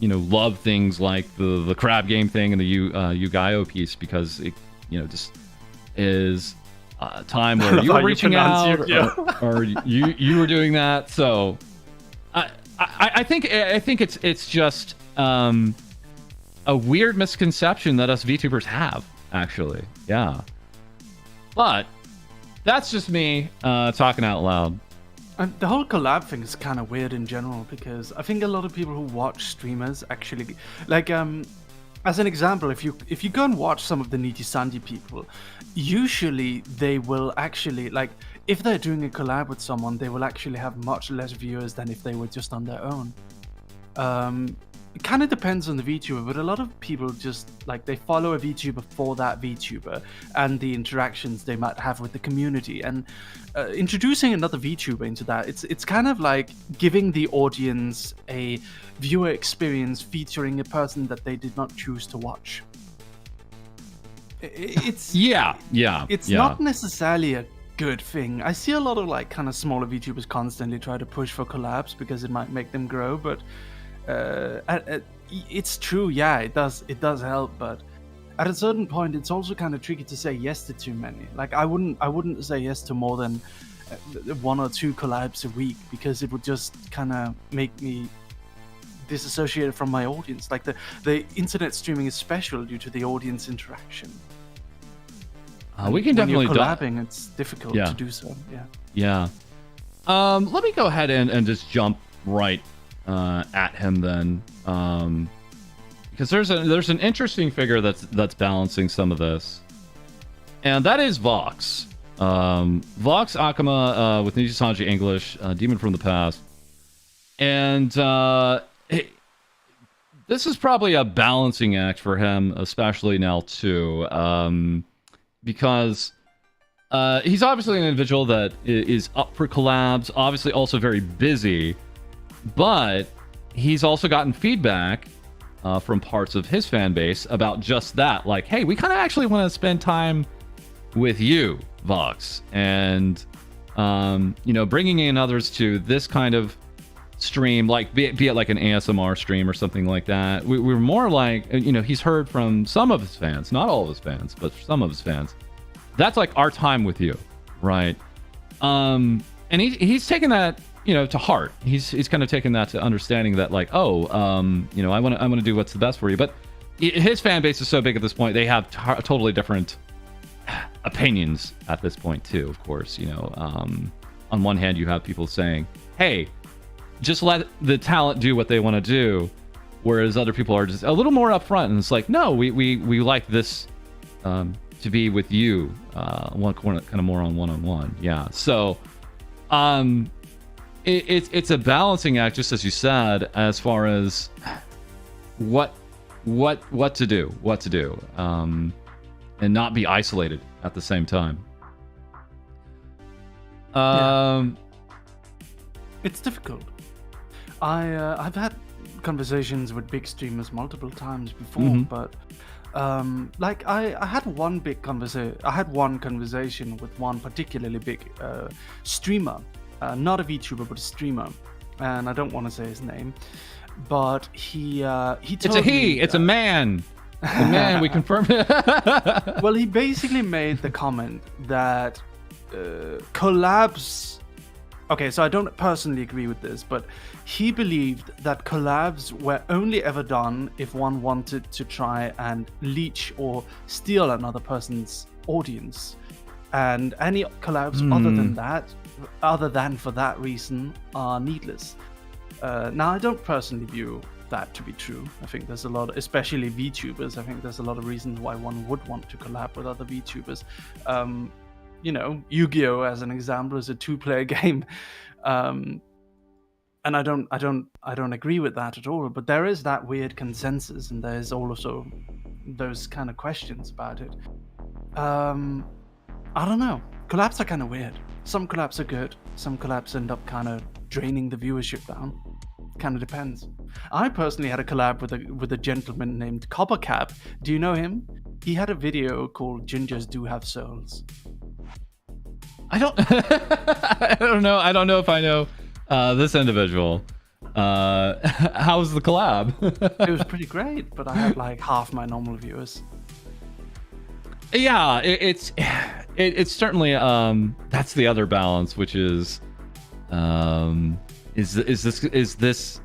love things like the crab game thing and the Yu-Gi-Oh piece, because it, just is a time where you were reaching out, or you were doing that. So I think it's just a weird misconception that us VTubers have, actually. Yeah. But that's just me talking out loud. And the whole collab thing is kind of weird in general, because I think a lot of people who watch streamers actually, like, as an example, if you go and watch some of the Needy Sandy people, usually they will actually, like, if they're doing a collab with someone, they will actually have much less viewers than if they were just on their own. It kind of depends on the VTuber, but a lot of people just, like, they follow a VTuber for that VTuber and the interactions they might have with the community. And introducing another VTuber into that, it's kind of like giving the audience a viewer experience featuring a person that they did not choose to watch. It's It's not necessarily a good thing. I see a lot of, like, kind of smaller VTubers constantly try to push for collabs because it might make them grow, but it's true, yeah, it does help, but at a certain point it's also kind of tricky to say yes to too many. Like, I wouldn't say yes to more than 1 or 2 collabs a week, because it would just kind of make me disassociated from my audience. Like, the internet streaming is special due to the audience interaction. We can definitely when you're collabing, it's difficult to do so. Yeah. Let me go ahead and just jump right at him then, because there's an interesting figure that's balancing some of this, and that is Vox. Vox Akama with Nijisanji English, Demon from the Past, and this is probably a balancing act for him, especially now too, because he's obviously an individual that is up for collabs, obviously also very busy. But he's also gotten feedback from parts of his fan base about just that. Like, hey, we kind of actually want to spend time with you, Vox. And, bringing in others to this kind of stream, like be it like an ASMR stream or something like that. We're more like, he's heard from some of his fans, not all of his fans, but some of his fans. That's like our time with you, right? And he's taken that to heart. He's kind of taken that to understanding that, like, I want to do what's the best for you. But his fan base is so big at this point, they have totally different opinions at this point too. Of course, on one hand you have people saying, hey, just let the talent do what they want to do, whereas other people are just a little more upfront, and it's like, no, we like this to be with you, one kind of more on one-on-one. Yeah. So it's a balancing act, just as you said, as far as what to do, and not be isolated at the same time. It's difficult. I've had conversations with big streamers multiple times before, but like I had one conversation with one particularly big streamer. Not a VTuber, but a streamer, and I don't want to say his name, but he told me it's a man. A man, we confirmed. Well, he basically made the comment that collabs. Okay, so I don't personally agree with this, but he believed that collabs were only ever done if one wanted to try and leech or steal another person's audience, and any collabs other than for that reason are needless. Now, I don't personally view that to be true. I think there's a lot, especially VTubers, I think there's a lot of reasons why one would want to collab with other VTubers. Yu-Gi-Oh! As an example is a 2-player game. And I don't agree with that at all, but there is that weird consensus, and there's also those kind of questions about it. I don't know. Collabs are kind of weird. Some collabs are good. Some collabs end up kind of draining the viewership down. Kind of depends. I personally had a collab with a gentleman named Coppercap. Do you know him? He had a video called "Gingers Do Have Souls." I don't. I don't know. I don't know if I know this individual. How's the collab? It was pretty great, but I had like half my normal viewers. Yeah, it's certainly that's the other balance, which is this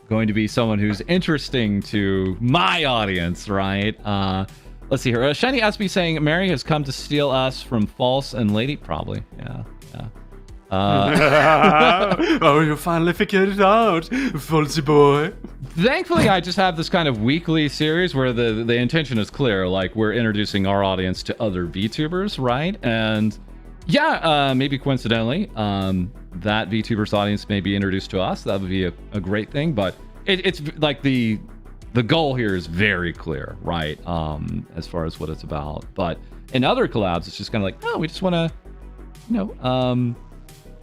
going to be someone who's interesting to my audience, right? Let's see here. Shiny SB saying Mary has come to steal us from False and Lady. Probably, yeah. Oh, you finally figured it out, Falsey boy. Thankfully, I just have this kind of weekly series where the intention is clear. Like, we're introducing our audience to other VTubers, right? And yeah, maybe coincidentally, that VTubers audience may be introduced to us. That would be a great thing. But it's like the goal here is very clear, right? As far as what it's about. But in other collabs, it's just kind of like, oh, we just want to,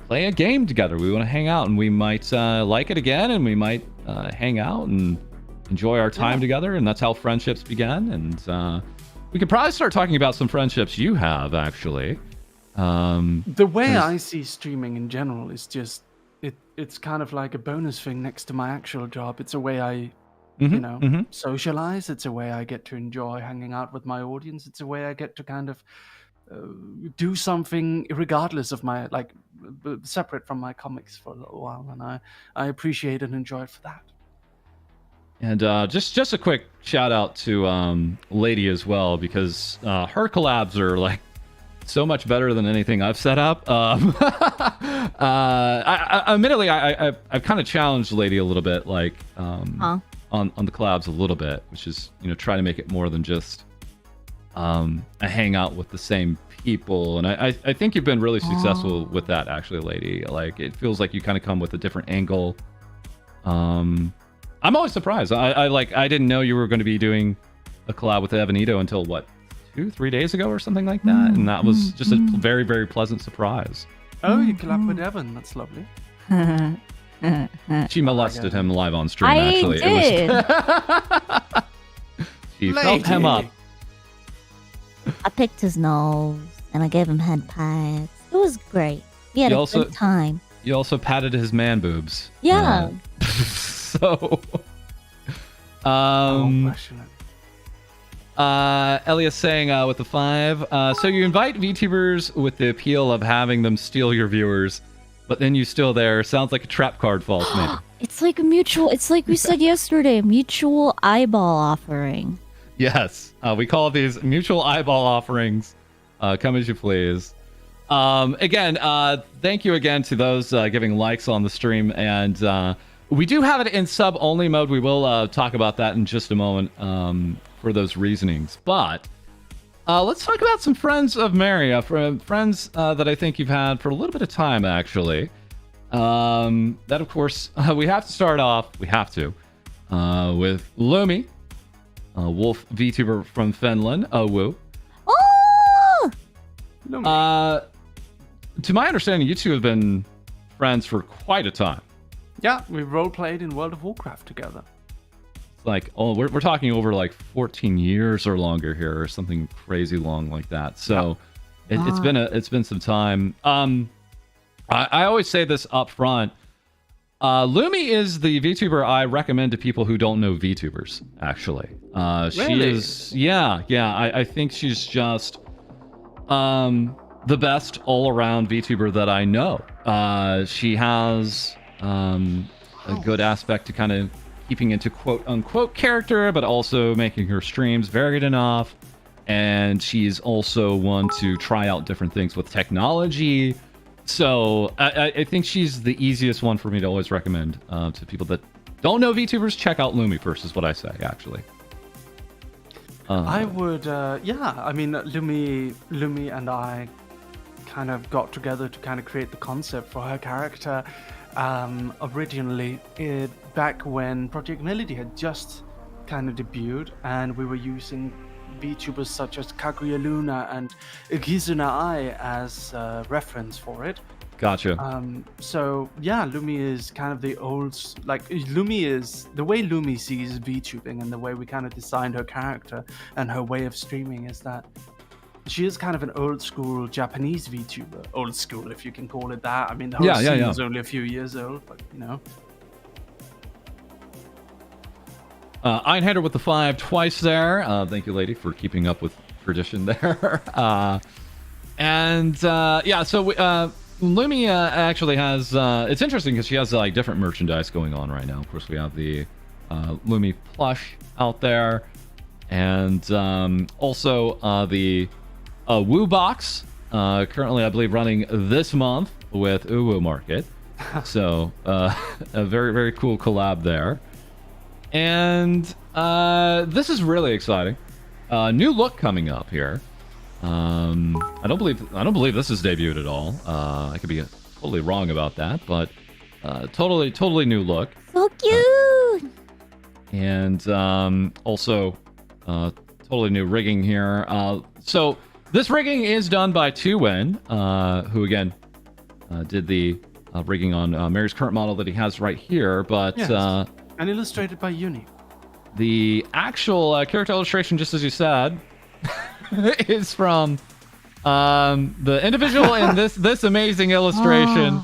play a game together. We want to hang out, and we might like it again, and we might hang out and enjoy our time together, and that's how friendships began. And we could probably start talking about some friendships you have, actually. The way I see streaming in general is just it's kind of like a bonus thing next to my actual job. It's a way I socialize. It's a way I get to enjoy hanging out with my audience. It's a way I get to kind of do something regardless of my separate from my comics for a little while, and I appreciate and enjoy it for that. And just a quick shout out to Lady as well, because her collabs are like so much better than anything I've set up. Admittedly, I've kind of challenged Lady a little bit, like on the collabs a little bit, which is try to make it more than just a hangout with the same people. And I think you've been really successful with that, actually, Lady. Like, it feels like you kind of come with a different angle. I'm always surprised. I didn't know you were going to be doing a collab with Evanito until 2-3 days ago or something like that, and that was just a very, very pleasant surprise. Oh, you collab with Evan. That's lovely. She molested him live on stream, I actually. did. She felt him up. I picked his nose and I gave him head pats. It was great. We had a good time. You also patted his man boobs. Yeah. So, Elias saying with the 5. So you invite VTubers with the appeal of having them steal your viewers, but then you still there. Sounds like a trap card, False man. It's like a mutual. It's like we said yesterday. Mutual eyeball offering. Yes, we call these mutual eyeball offerings. Come as you please. Again, thank you again to those giving likes on the stream, and we do have it in sub-only mode. We will talk about that in just a moment for those reasonings. But let's talk about some friends of Mary, friends that I think you've had for a little bit of time, actually. That, of course, we have to start off. We have to with Lumi. Wolf VTuber from Finland. Woo. Oh! To my understanding, you two have been friends for quite a time. Yeah, we role-played in World of Warcraft together. Like, we're talking over like 14 years or longer here, or something crazy long like that. So it's been some time. I always say this up front. Lumi is the VTuber I recommend to people who don't know VTubers, actually. Really? She is, yeah. I think she's just the best all-around VTuber that I know. She has a good aspect to kind of keeping into quote-unquote character, but also making her streams varied enough. And she's also one to try out different things with technology. So I think she's the easiest one for me to always recommend to people that don't know VTubers. Check out Lumi first, is what I say, actually. I would, I mean, Lumi and I kind of got together to kind of create the concept for her character originally back when Project Melody had just kind of debuted, and we were using VTubers such as Kaguya Luna and Gizuna Ai as reference for it. Gotcha. So yeah, Lumi is kind of the Lumi is the way Lumi sees VTubing, and the way we kind of designed her character and her way of streaming is that she is kind of an old school Japanese VTuber. Old school, if you can call it that. I mean, the whole scene is only a few years old, but you know. Einhander with the 5 twice there. Thank you, lady, for keeping up with tradition there. So Lumi actually has. It's interesting because she has like different merchandise going on right now. Of course, we have the Lumi plush out there, and also the Woo box. Currently, I believe running this month with Uwu Market. So a very, very cool collab there. And this is really exciting. New look coming up here. I don't believe this is debuted at all. I could be totally wrong about that, but totally new look. So cute. And also totally new rigging here. So this rigging is done by Tuwen, who again did the rigging on Mary's current model that he has right here, but Yes. And illustrated by Uni. the actual character illustration, just as you said, is from the individual in this amazing illustration.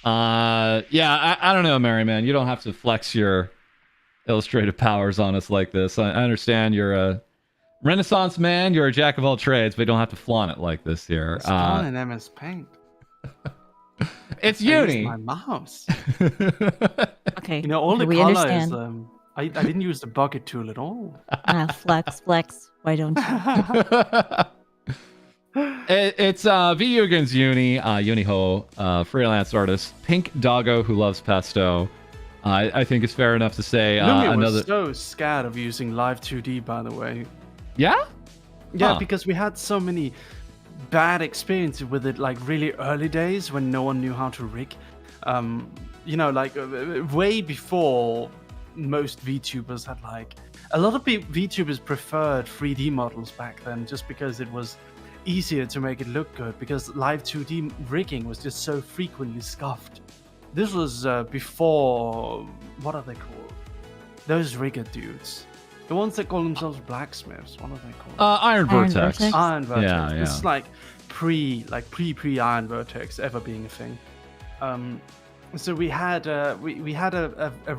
I don't know, Mary, man. You don't have to flex your illustrative powers on us like this. I understand you're a Renaissance man. You're a jack of all trades, but you don't have to flaunt it like this here. It's done in MS Paint. It's I used Uni. my mouse. Okay. You know, all the we colors. understand. I didn't use the bucket tool at all. Flex. Why don't you? It's Vyugin's Uni, Uniho, freelance artist, Pink Doggo who loves pesto. I think it's fair enough to say Lumi another. was so scared of using live 2D, by the way. Yeah. Yeah, Huh. because we had so many bad experiences with it, like really early days when no one knew how to rig. You know, like way before most VTubers had like a lot of VTubers preferred 3D models back then, just because it was easier to make it look good, because live 2D rigging was just so frequently scuffed. This was before, what are they called? Those rigger dudes. The ones that call themselves blacksmiths. What are they called? Iron Vortex. Vortex. Iron Vertex. Yeah, This is yeah. like pre Iron Vertex ever being a thing. So we had a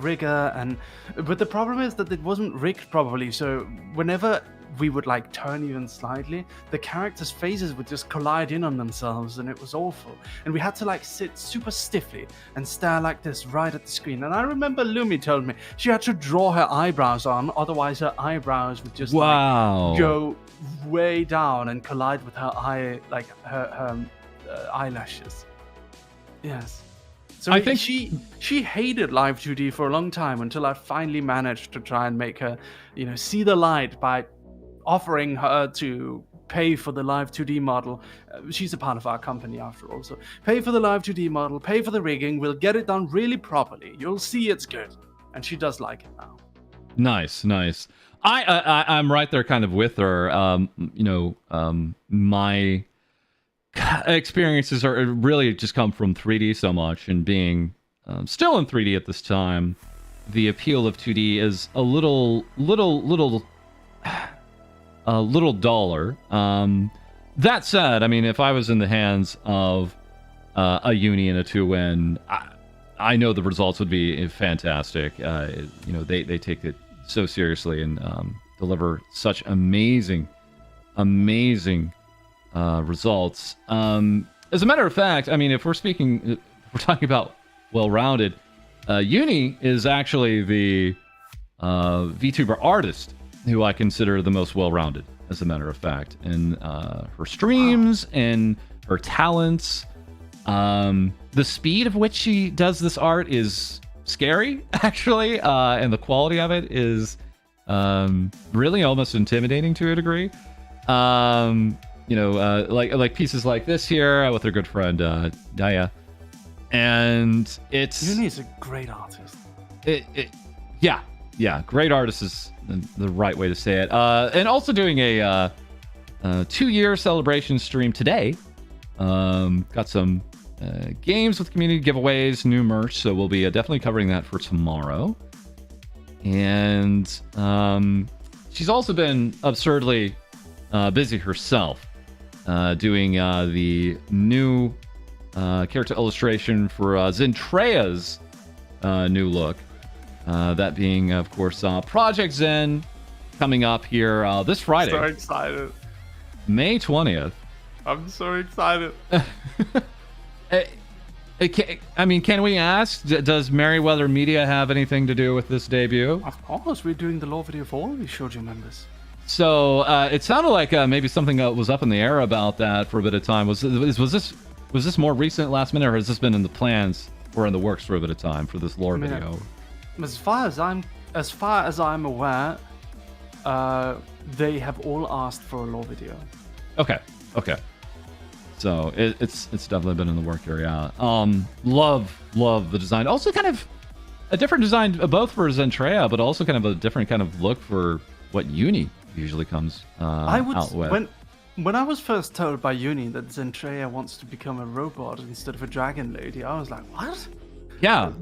rigger, but the problem is that it wasn't rigged properly. So whenever we would like turn even slightly, the characters' faces would just collide in on themselves, and it was awful. And we had to like sit super stiffly and stare like this right at the screen. And I remember Lumi told me she had to draw her eyebrows on, otherwise her eyebrows would just Wow. like, go way down and collide with her her eyelashes. Yes. So I think- she hated live 2D for a long time, until I finally managed to try and make her, you know, see the light by offering her to pay for the live 2D model. She's a part of our company after all, so pay for the live 2D model, pay for the rigging, we'll get it done really properly. You'll see it's good. And she does like it now. Nice. I'm right there kind of with her. My experiences are really just come from 3D so much, and being still in 3D at this time, the appeal of 2D is a little duller. That said, I mean, if I was in the hands of a Uni and a 2-win, I know the results would be fantastic. They take it so seriously and deliver such amazing results. As a matter of fact, I mean, if we're talking about well-rounded, Uni is actually the VTuber artist who I consider the most well-rounded, as a matter of fact, in her streams and her talents. The speed of which she does this art is scary, actually, and the quality of it is really almost intimidating to a degree. Like pieces like this here with her good friend Daya, and it's Uni is a great artist. great artist is the right way to say it. And also doing a 2-year celebration stream today. Got some games with community giveaways, new merch. So we'll be definitely covering that for tomorrow. And she's also been absurdly busy herself doing the new character illustration for Zentrea's new look. That being, of course, Project Zen coming up here this Friday. So excited. May 20th. I'm so excited. I mean, can we ask, does Merryweather Media have anything to do with this debut? Of course, we're doing the lore video for all the shoujo members. So it sounded like maybe something was up in the air about that for a bit of time. Was this more recent, last minute, or has this been in the plans or in the works for a bit of time for this lore video? As far as I'm aware, they have all asked for a lore video. Okay. So it's definitely been in the work area. Love the design. Also, kind of a different design, both for Zentrea, but also kind of a different kind of look for what Uni usually comes out with. When I was first told by Uni that Zentrea wants to become a robot instead of a dragon lady, I was like, what? Yeah.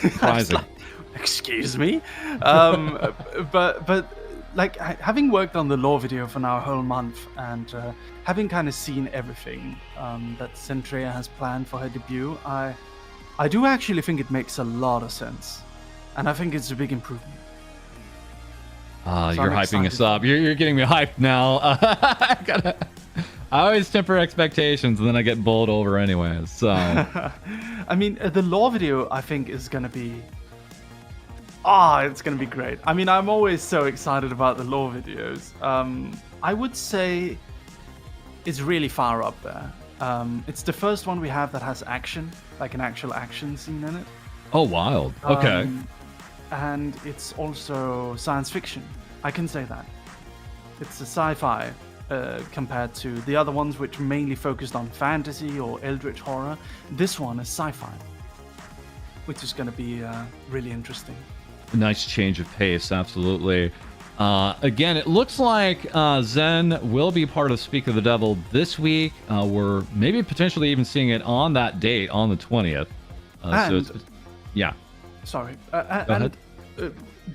Surprising. Like, excuse me, but like having worked on the lore video for now a whole month and having kind of seen everything that Zentrea has planned for her debut, I do actually think it makes a lot of sense, and I think it's a big improvement. So you're hyping us up. You're getting me hyped now. I always temper expectations, and then I get bowled over anyways. So, I mean, the lore video I think is gonna be. It's gonna be great. I mean, I'm always so excited about the lore videos. I would say it's really far up there. It's the first one we have that has action, like an actual action scene in it. Oh, wild. Okay. And it's also science fiction. I can say that. It's a sci-fi compared to the other ones, which mainly focused on fantasy or eldritch horror. This one is sci-fi, which is going to be really interesting. A nice change of pace, absolutely. Again, it looks like Zen will be part of Speak of the Devil this week. We're maybe potentially even seeing it on that date, on the 20th. Yeah. Sorry. Go ahead.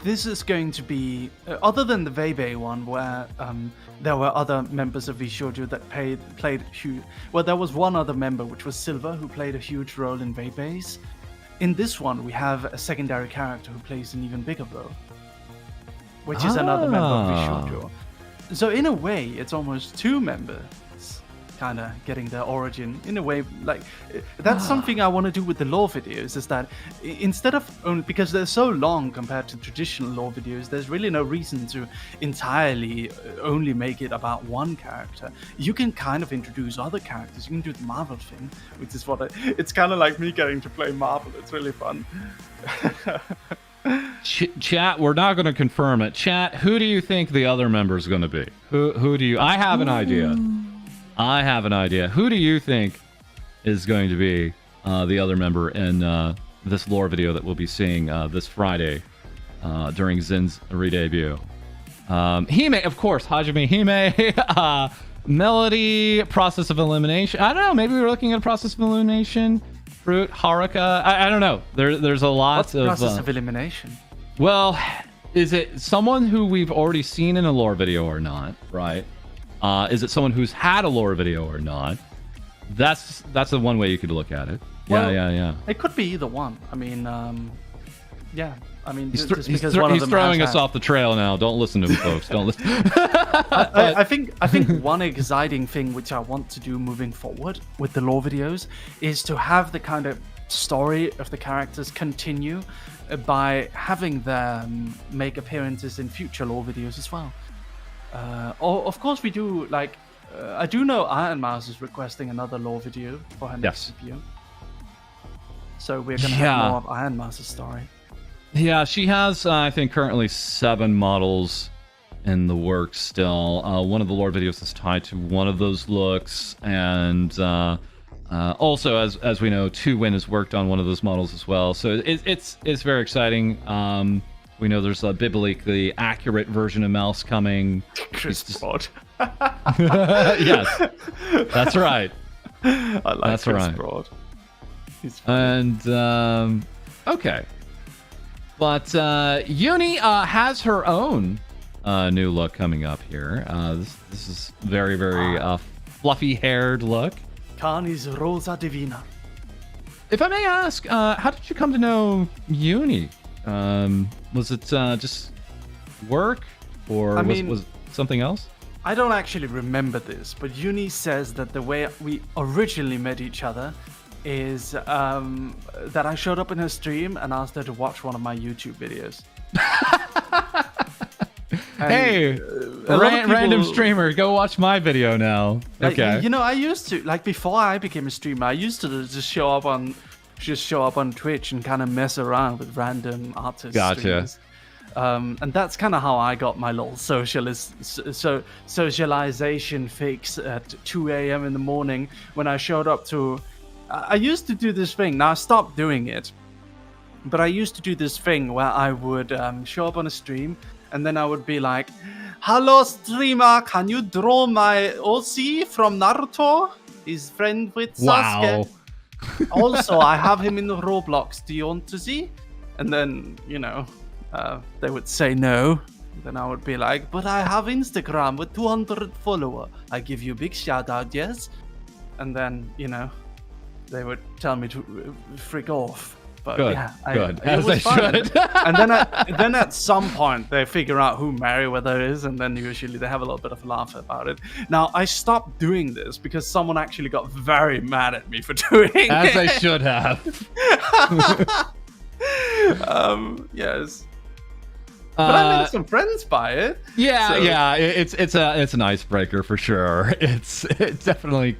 This is going to be, other than the Veibai one, where there were other members of Vshoujo that played huge. Well, there was one other member, which was Silver, who played a huge role in Veibai's. In this one, we have a secondary character who plays an even bigger role, which is another member of Vshoujo. So in a way, it's almost two members kind of getting their origin in a way. Like that's something I want to do with the lore videos, is that instead of only, because they're so long compared to traditional lore videos, there's really no reason to entirely only make it about one character. You can kind of introduce other characters. You can do the Marvel thing, which is it's kind of like me getting to play Marvel. It's really fun. Chat, we're not going to confirm it. Chat, who do you think the other member is going to be? Who do you? I have an idea. Who do you think is going to be the other member in this lore video that we'll be seeing this Friday during Zen's re-debut? Hime, of course, Hajime Hime. Melody, Process of Elimination. I don't know, maybe we're looking at a Process of Elimination. Fruit, Haruka. I don't know. There's a lot What's of... Process of Elimination? Well, is it someone who we've already seen in a lore video or not, right? Is it someone who's had a lore video or not? That's the one way you could look at it. Yeah. It could be either one. I mean, yeah. I mean, he's throwing us off the trail now. Don't listen to him, folks. Don't listen. I think one exciting thing which I want to do moving forward with the lore videos is to have the kind of story of the characters continue by having them make appearances in future lore videos as well. Of course, we do, like, I do know Iron Mouse is requesting another lore video for her next review. So we're going to have more of Iron Mouse's story. Yeah, she has, I think, currently 7 models in the works still. One of the lore videos is tied to one of those looks, and also, as we know, 2Win has worked on one of those models as well. So it's very exciting. We know there's a biblically accurate version of Mouse coming. Chris Bod. Yes, that's right. I like That's Chris right. Broad. He's funny. And okay, but Uni has her own new look coming up here. This is very fluffy haired look. Carni's Rosa Divina. If I may ask, how did you come to know Uni? Was it just work, or was it something else? I don't actually remember this, but Uni says that the way we originally met each other is that I showed up in her stream and asked her to watch one of my YouTube videos. Hey, random streamer, go watch my video now. Like, Okay. you know, I used to, like, before I became a streamer, I used to just show up on Twitch and kind of mess around with random artists. Gotcha. Streamers. And that's kind of how I got my little socialization fix at 2 a.m. in the morning when I showed up to... I used to do this thing. Now I stopped doing it. But I used to do this thing where I would show up on a stream and then I would be like, "Hello streamer, can you draw my OC from Naruto? He's friend with Sasuke. Wow. Also, I have him in Roblox. Do you want to see?" And then, you know, they would say no. Then I would be like, "But I have Instagram with 200 followers. I give you a big shout out, yes?" And then, you know, they would tell me to freak off. But Good, yeah, good. it As was they fun. should. And then at some point they figure out who Meriwether is, and then usually they have a little bit of a laugh about it. Now I stopped doing this because someone actually got very mad at me for doing As it. they should have. Yes. But I made some friends by it. Yeah, So- yeah. It's an icebreaker for sure. It definitely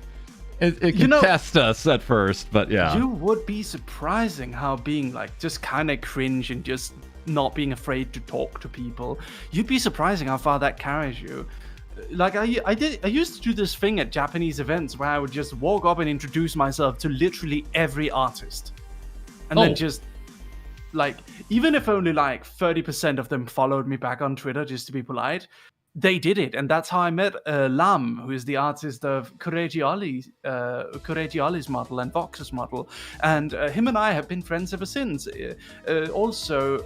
it can You know- test us at first, but yeah. You would be surprising how being like just kind of cringe and just not being afraid to talk to people. You'd be surprising how far that carries you. Like I used to do this thing at Japanese events where I would just walk up and introduce myself to literally every artist, and Oh. then just like, even if only like 30% of them followed me back on Twitter just to be polite, they did it. And that's how I met Lam, who is the artist of Kureji Ali's model and Vox's model. And him and I have been friends ever since. Also,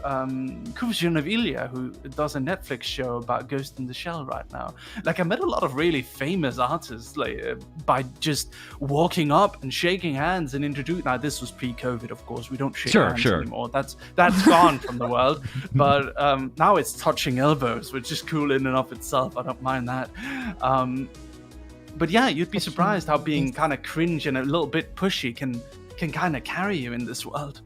Kuvsion of Ilya, who does a Netflix show about Ghost in the Shell right now. Like, I met a lot of really famous artists like by just walking up and shaking hands and introducing. Now, this was pre-COVID, of course. We don't shake hands anymore. That's gone from the world. But now it's touching elbows, which is cool in and of itself. I don't mind that. But yeah, you'd be surprised how being kind of cringe and a little bit pushy can kind of carry you in this world.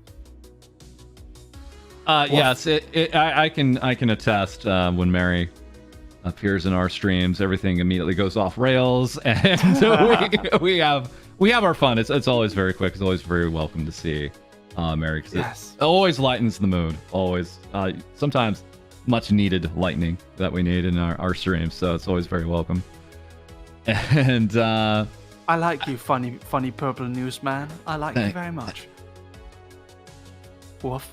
Yes, I can attest when Mary appears in our streams, everything immediately goes off rails, and we have our fun. It's always very quick. It's always very welcome to see Mary, because Yes. it always lightens the mood. Always, sometimes much needed lightning that we need in our streams. So it's always very welcome. And I like you, funny purple newsman. I like you very much. Woof.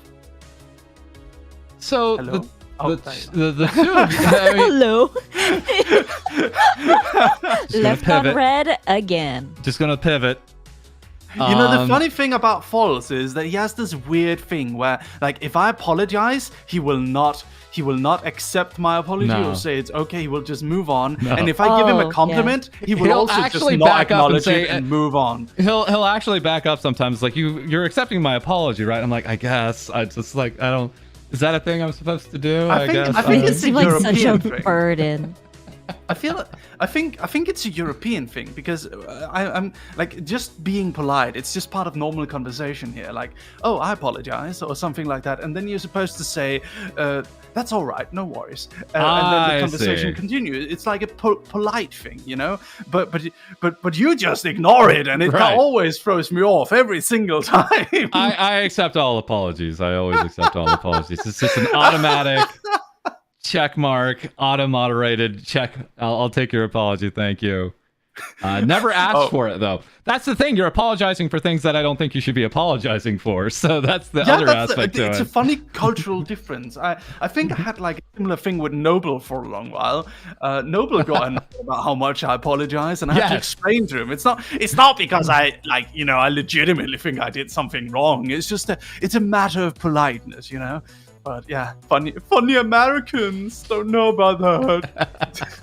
so Hello? the two of you, I mean, Hello. gonna Left on pivot. red again. just gonna pivot. You know, the funny thing about False is that he has this weird thing where, like, if I apologize, he will not accept my apology No. or say it's okay. He will just move on. No. And if I give him Oh, a compliment, he will He'll also just actually not back up and acknowledge say, it and move on. He'll actually back up sometimes. Like, you're accepting my apology, right? I'm like, I guess. I just like, I don't. Is that a thing I'm supposed to do? I think You it's a seem like such a European thing. burden. I think it's a European thing because I'm like, just being polite. It's just part of normal conversation here. Like, oh, I apologize or something like that, and then you're supposed to say, "That's all right, no worries," and then I the conversation see. continues. It's like a polite thing, you know. But you just ignore it, and it Right. always throws me off every single time. I accept all apologies. I always accept all apologies. It's just an automatic check mark, auto-moderated check. I'll take your apology. Thank you. Never asked for it, though. That's the thing. You're apologizing for things that I don't think you should be apologizing for. So that's the other aspect to it's it. a funny cultural difference. I think I had like similar thing with Noble for a long while. Noble got annoyed about how much I apologize, and I had to explain to him. It's not because I legitimately think I did something wrong. It's just it's a matter of politeness, you know. But yeah, funny Americans don't know about that.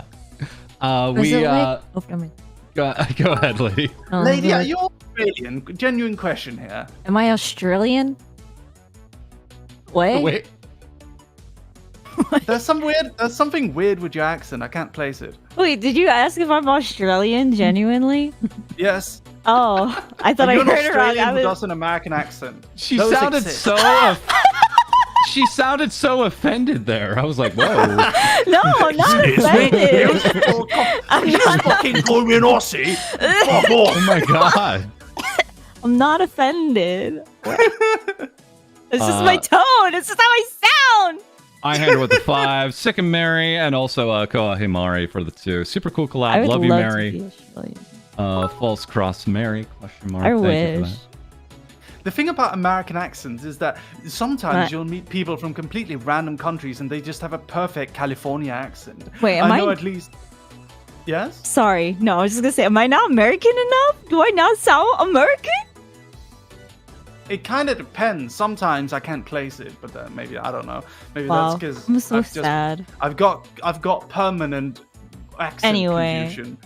Go ahead, lady. Lady, are you Australian? Genuine question here. Am I Australian? Wait. There's something weird with your accent. I can't place it. Wait, did you ask if I'm Australian? Genuinely? Yes. Oh, I thought I You're heard an it wrong. Australian who does an American accent. She Those sounded exist. so. She sounded so offended there. I was like, whoa. No, I'm not offended. I'm not. Fucking call me an Aussie. Fuck off. Oh my god. I'm not offended. This is my tone. This is how I sound. I hand her with the 5. Sick and Mary, and also Koa Himari for the 2. Super cool collab. I would Love you, love Mary. to be Australian. False cross Mary? Question mark. I Thank you wish. for that. The thing about American accents is that sometimes you'll meet people from completely random countries and they just have a perfect California accent. Wait, I know at least. Yes? Sorry. No, I was just gonna say, am I not American enough? Do I not sound American? It kind of depends. Sometimes I can't place it, but maybe I don't know. Maybe Wow, that's because I'm so sad. I've got permanent accent Anyway. confusion.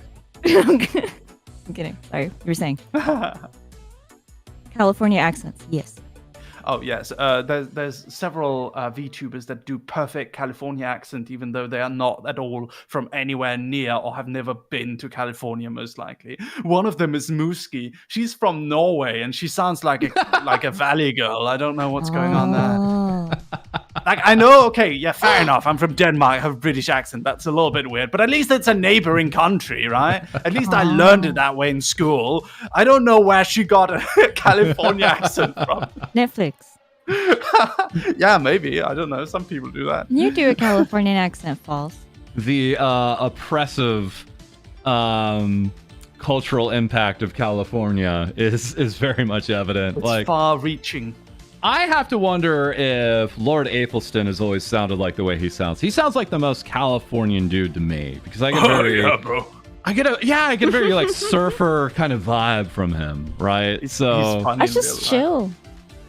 I'm kidding. Sorry, you were saying California accents. Yes. Oh yes, there's several VTubers that do perfect California accent, even though they are not at all from anywhere near or have never been to California, most likely. One of them is Mooski. She's from Norway, and she sounds like a valley girl. I don't know what's going on there. Like, I know, okay, yeah, fair enough. I'm from Denmark, I have a British accent. That's a little bit weird, but at least it's a neighboring country, right? At least I learned it that way in school. I don't know where she got a California accent from. Netflix. Yeah, maybe. I don't know. Some people do that. You do a Californian accent, False. The oppressive cultural impact of California is very much evident. It's like, far-reaching. I have to wonder if Lord Athelstan has always sounded like the way he sounds. He sounds like the most Californian dude to me because I get very, yeah, bro. I get a very like surfer kind of vibe from him, right? He's So funny I in just real chill.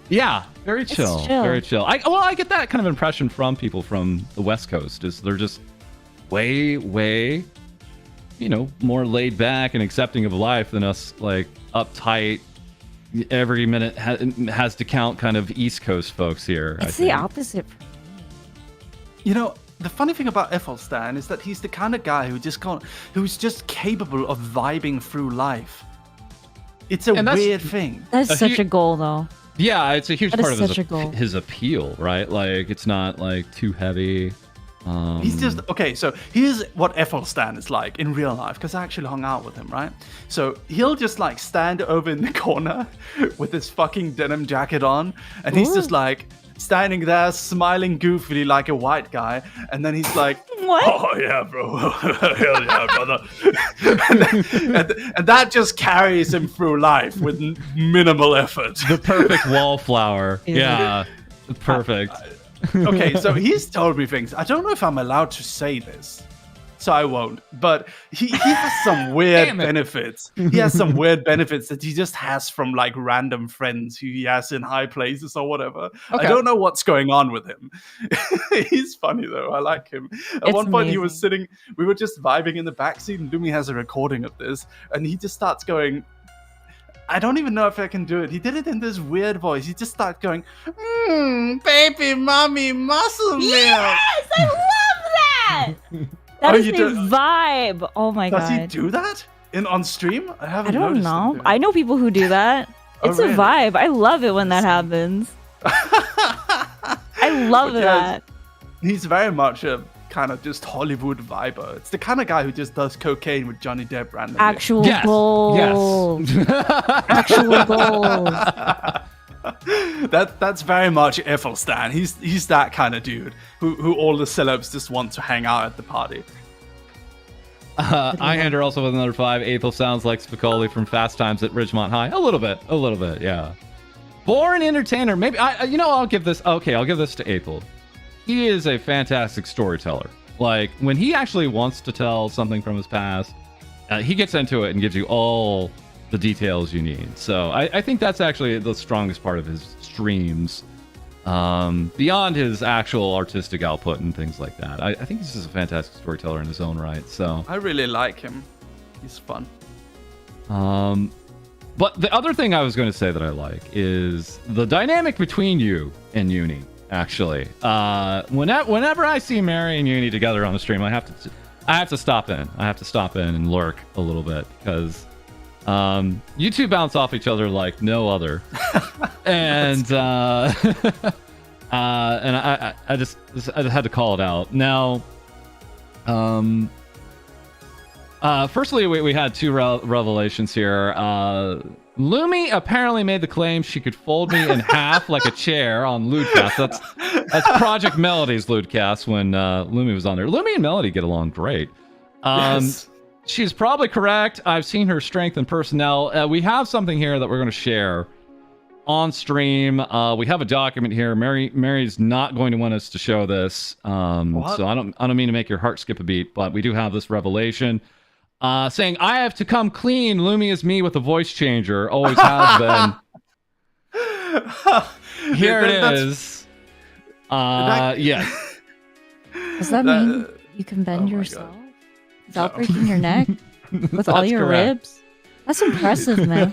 yeah, very chill, chill. very chill. I get that kind of impression from people from the West Coast. Is they're just way, more laid back and accepting of life than us, like uptight. Every minute has to count kind of East Coast folks here. It's the opposite. You know, the funny thing about Ethelstan is that he's the kind of guy who's just capable of vibing through life. It's a weird thing. That's such a goal, though. Yeah, it's a huge That part is of such a goal. his appeal, right? Like, it's not like too heavy. He's just okay. So here's what Ethelstan is like in real life, because I actually hung out with him, right? So he'll just like stand over in the corner with his fucking denim jacket on, and he's just like standing there smiling goofily like a white guy, and then he's like, What? Oh yeah, bro. Hell yeah, brother. and that just carries him through life with minimal effort. The perfect wallflower. Yeah, perfect. Okay, so he's told me things. I don't know if I'm allowed to say this, so I won't. But he has some weird benefits. He has some weird benefits that he just has from like random friends who he has in high places or whatever. Okay. I don't know what's going on with him. He's funny though. I like him. At one point he was sitting, we were just vibing in the backseat, and Lumi has a recording of this, and he just starts going, I don't even know if I can do it. He did it in this weird voice. He just started going, baby, mommy, muscle milk. Yes, I love that. That is a vibe. Oh my god. Does he do that on stream? I don't know. I know people who do that. It's a vibe. I love it when that happens. I love that. He's very much a kind of just Hollywood viber. It's the kind of guy who just does cocaine with Johnny Depp randomly. Actual goals. Yes. Actual goals. That's very much Ethelstan. He's that kind of dude who all the celebs just want to hang out at the party. I hand her also with another 5. Athel sounds like Spicoli from Fast Times at Ridgemont High. A little bit, yeah. Born entertainer. Maybe I'll give this. Okay, I'll give this to Athel. he is a fantastic storyteller. Like, when he actually wants to tell something from his past, he gets into it and gives you all the details you need. So I think that's actually the strongest part of his streams. Beyond his actual artistic output and things like that. I think he's just a fantastic storyteller in his own right. So I really like him. He's fun. But the other thing I was going to say that I like is the dynamic between you and Uni. Actually, whenever I see Mary and Uni together on the stream, I have to stop in. I have to stop in and lurk a little bit because you two bounce off each other like no other, and I just had to call it out. Now, firstly, we had two revelations here. Lumi apparently made the claim she could fold me in half like a chair on Ludcast. That's Project Melody's Ludcast when Lumi was on there. Lumi and Melody get along great. Yes. She's probably correct. I've seen her strength and personnel. We have something here that we're going to share on stream. We have a document here. Mary's not going to want us to show this. So I don't mean to make your heart skip a beat, but we do have this revelation. Saying, I have to come clean. Lumi is me with a voice changer. Always has been. Here it is. Yes. Does that mean you can bend yourself without breaking your neck? With all your ribs? That's impressive, man.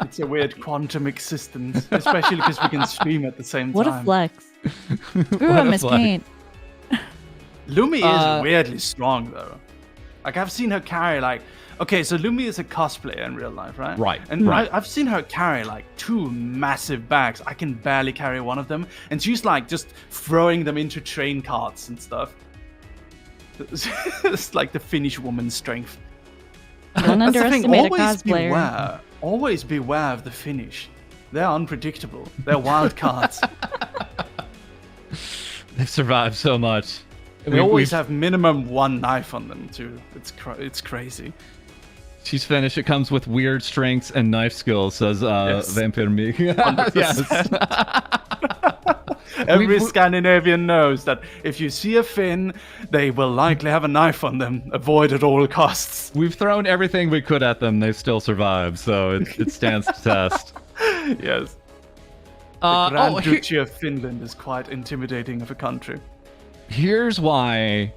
It's a weird quantum existence, especially because we can stream at the same time. What a flex. Screw him, Miss Paint. Lumi is weirdly strong, though. Like, I've seen her carry, like... Okay, so Lumi is a cosplayer in real life, right? Right. And I've seen her carry, like, 2 massive bags. I can barely carry one of them. And she's, like, just throwing them into train carts and stuff. It's like the Finnish woman's strength. Don't That's the thing. underestimate a cosplayer. Always beware of the Finnish. They're unpredictable. They're wild cards. They've survived so much. We always have minimum 1 knife on them, too. It's crazy. She's Finnish. It comes with weird strengths and knife skills, says Vampire Meek. Yes. Every Scandinavian knows that if you see a Finn, they will likely have a knife on them. Avoid at all costs. We've thrown everything we could at them. They've still survived, so it stands to test. Yes. The Grand Duchy of Finland is quite intimidating of a country. Here's why,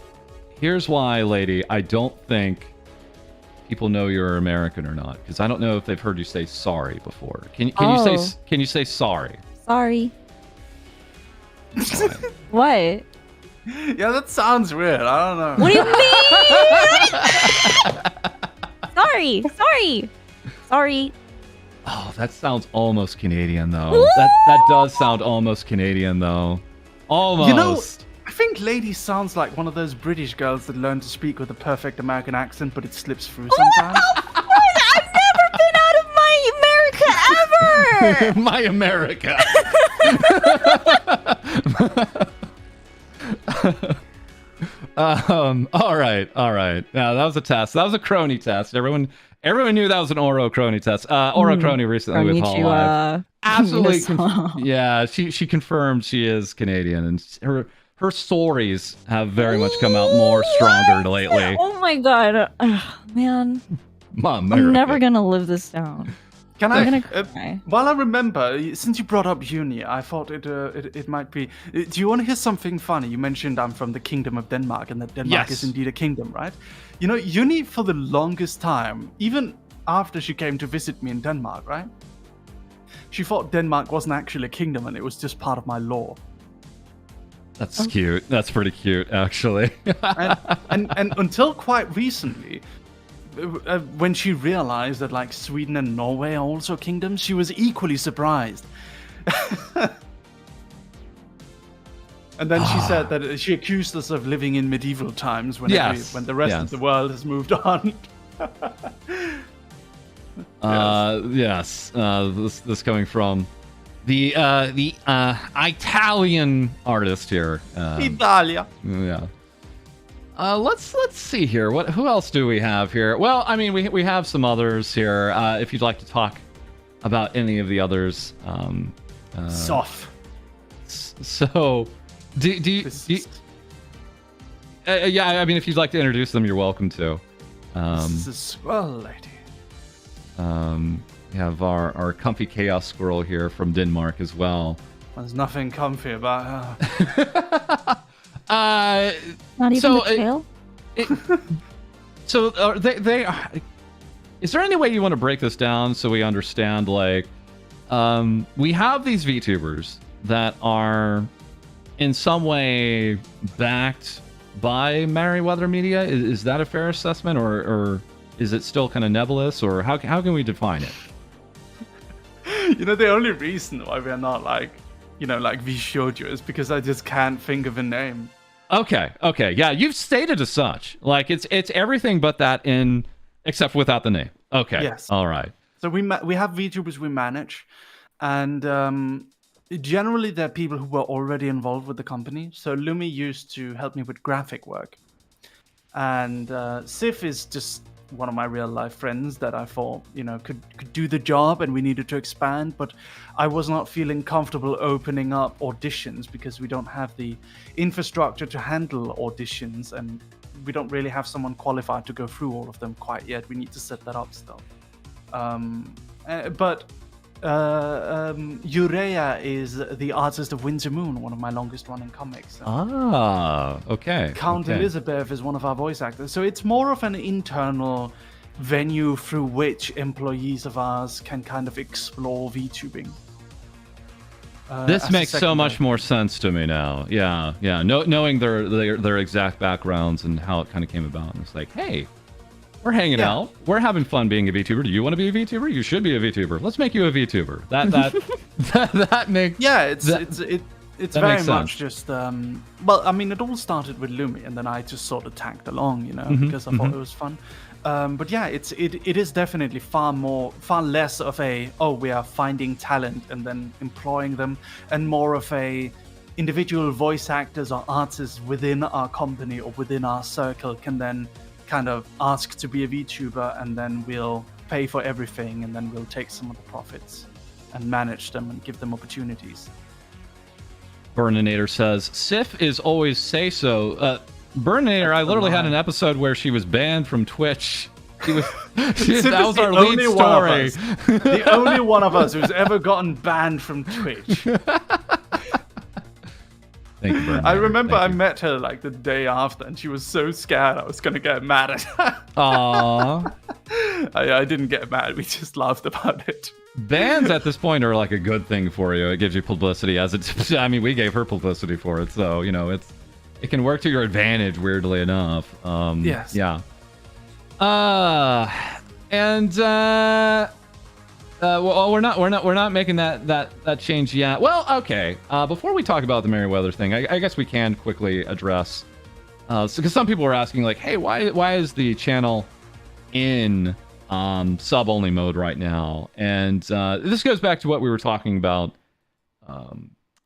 lady, I don't think people know you're American or not, because I don't know if they've heard you say sorry before. Can you say sorry? Sorry. What? Yeah, that sounds weird. I don't know. What do you mean? Sorry. Oh, that sounds almost Canadian though. That does sound almost Canadian though. Almost. You know, I think lady sounds like one of those British girls that learn to speak with a perfect American accent, but it slips through sometimes. I've never been out of my America ever. My America. All right. Now that was a test. That was a crony test. Everyone knew that was an Oro crony test. Oro crony recently with Hall Live. Absolutely. Yeah, she confirmed she is Canadian, and her stories have very much come out more stronger lately. Oh my god, man! Mom, I'm never gonna live this down. I'm gonna cry. While I remember, since you brought up uni, I thought it might be. Do you want to hear something funny? You mentioned I'm from the Kingdom of Denmark, and that Denmark is indeed a kingdom, right? You know, uni for the longest time, even after she came to visit me in Denmark, right? She thought Denmark wasn't actually a kingdom, and it was just part of my law. That's cute. That's pretty cute, actually. and until quite recently, when she realized that like Sweden and Norway are also kingdoms, she was equally surprised. And then she said that she accused us of living in medieval times when the rest of the world has moved on. This coming from the Italian artist here. Italia. Yeah. Let's see here. Who else do we have here? Well, I mean, we have some others here. If you'd like to talk about any of the others. Soft. So do you, yeah, I mean, if you'd like to introduce them, you're welcome to. This is a squirrel lady. We have our comfy chaos squirrel here from Denmark as well. There's nothing comfy about her. Not even so, the tail? So they is there any way you want to break this down so we understand, like, we have these VTubers that are in some way backed by Merryweather Media? Is that a fair assessment, or is it still kind of nebulous, or how can we define it? You know, the only reason why we're not like, you know, like we showed you is because I just can't think of a name. Okay, yeah, you've stated as such. Like it's everything but that except without the name. Okay, yes, all right. So we have VTubers we manage, and generally they're people who were already involved with the company. So Lumi used to help me with graphic work, and Sif is just one of my real life friends that I thought, you know, could do the job, and we needed to expand, but I was not feeling comfortable opening up auditions because we don't have the infrastructure to handle auditions, and we don't really have someone qualified to go through all of them quite yet. We need to set that up still. But Urea is the artist of Winter Moon, one of my longest running comics. Okay. Count Elizabeth is one of our voice actors. So it's more of an internal venue through which employees of ours can kind of explore VTubing. This makes so much more sense to me now. Yeah. Knowing their exact backgrounds and how it kind of came about. And it's like, hey, we're hanging out. We're having fun being a VTuber. Do you want to be a VTuber? You should be a VTuber. Let's make you a VTuber. That makes it's very much just well, I mean, it all started with Lumi, and then I just sort of tagged along, you know, because I thought it was fun. But yeah, it is definitely far less of a, oh, we are finding talent and then employing them, and more of a individual voice actors or artists within our company or within our circle can then kind of ask to be a VTuber, and then we'll pay for everything, and then we'll take some of the profits and manage them and give them opportunities. Burninator says, Sif is always say so. Burninator, I literally had an episode where she was banned from Twitch. That was our lead story. The only one of us who's ever gotten banned from Twitch. Thank you, Burninator. I remember I met her like the day after, and she was so scared I was going to get mad at her. Aww. I didn't get mad. We just laughed about it. Bans at this point are like a good thing for you. It gives you publicity. I mean, we gave her publicity for it, so you know it can work to your advantage. Weirdly enough. Yes. Yeah. Well, we're not making that change yet. Well, okay. Before we talk about the Merryweather thing, I guess we can quickly address because some people are asking, like, hey, why is the channel in sub only mode right now? And this goes back to what we were talking about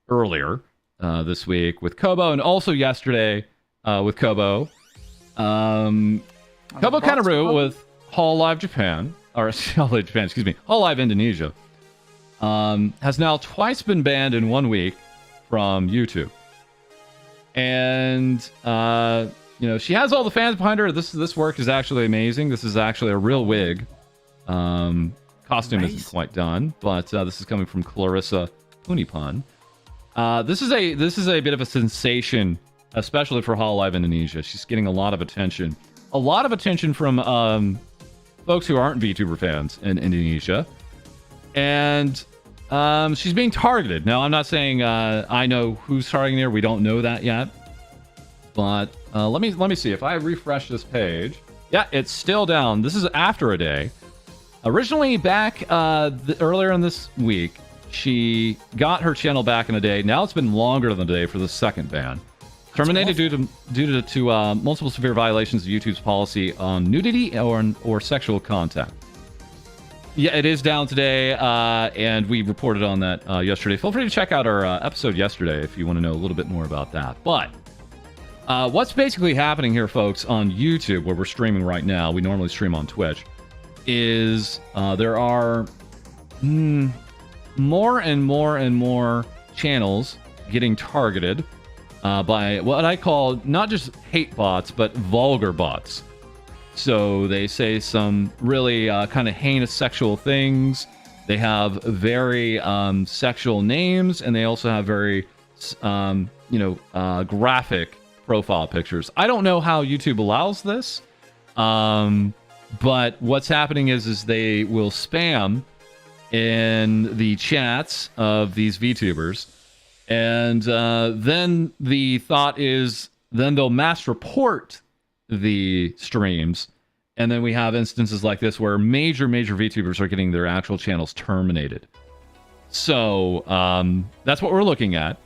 earlier this week with Kobo, and also yesterday with Kobo. Kobo Kanaru with Hall Live Japan. Or Hall Live Japan, excuse me. Hall Live Indonesia has now twice been banned in 1 week from YouTube, and you know, she has all the fans behind her. This work is actually amazing. This is actually a real wig. Costume isn't quite done, but this is coming from Clarissa Unipun. This is a bit of a sensation, especially for Hall Live Indonesia. She's getting a lot of attention from folks who aren't VTuber fans in Indonesia, and she's being targeted. Now, I'm not saying I know who's targeting her. We don't know that yet, but let me see if I refresh this page. Yeah, it's still down. This is after a day. Originally, back earlier in this week, she got her channel back in a day. Now it's been longer than a day for the second ban. Terminated due to multiple severe violations of YouTube's policy on nudity or sexual content. Yeah, it is down today, and we reported on that yesterday. Feel free to check out our episode yesterday if you want to know a little bit more about that. But what's basically happening here, folks, on YouTube, where we're streaming right now, we normally stream on Twitch, is there are more and more channels getting targeted by what I call not just hate bots, but vulgar bots. So they say some really kind of heinous sexual things. They have very sexual names, and they also have very, graphic profile pictures. I don't know how YouTube allows this, but what's happening is they will spam in the chats of these VTubers, and then the thought is then they'll mass report the streams, and then we have instances like this where major VTubers are getting their actual channels terminated. So that's what we're looking at.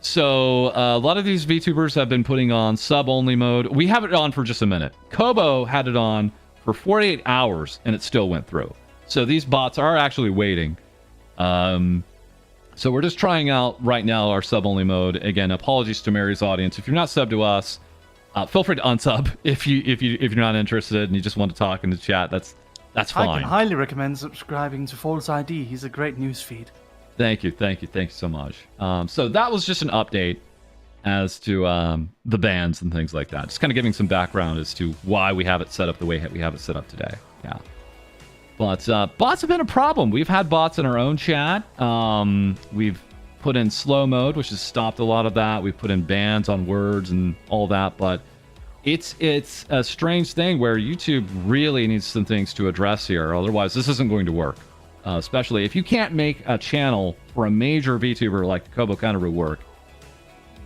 So a lot of these VTubers have been putting on sub-only mode. We have it on for just a minute. Kobo had it on for 48 hours, and it still went through. So these bots are actually waiting. So we're just trying out right now our sub-only mode. Again, apologies to Mary's audience. If you're not subbed to us, feel free to unsub if you're not interested and you just want to talk in the chat. That's fine. I can highly recommend subscribing to FalseEyeD. He's a great newsfeed. Thank you so much. So that was just an update as to the bans and things like that. Just kind of giving some background as to why we have it set up the way we have it set up today. Yeah. But bots have been a problem. We've had bots in our own chat. We've put in slow mode, which has stopped a lot of that. We've put in bans on words and all that. But it's a strange thing where YouTube really needs some things to address here. Otherwise, this isn't going to work. Especially if you can't make a channel for a major VTuber like the Kobo Kangaroo work,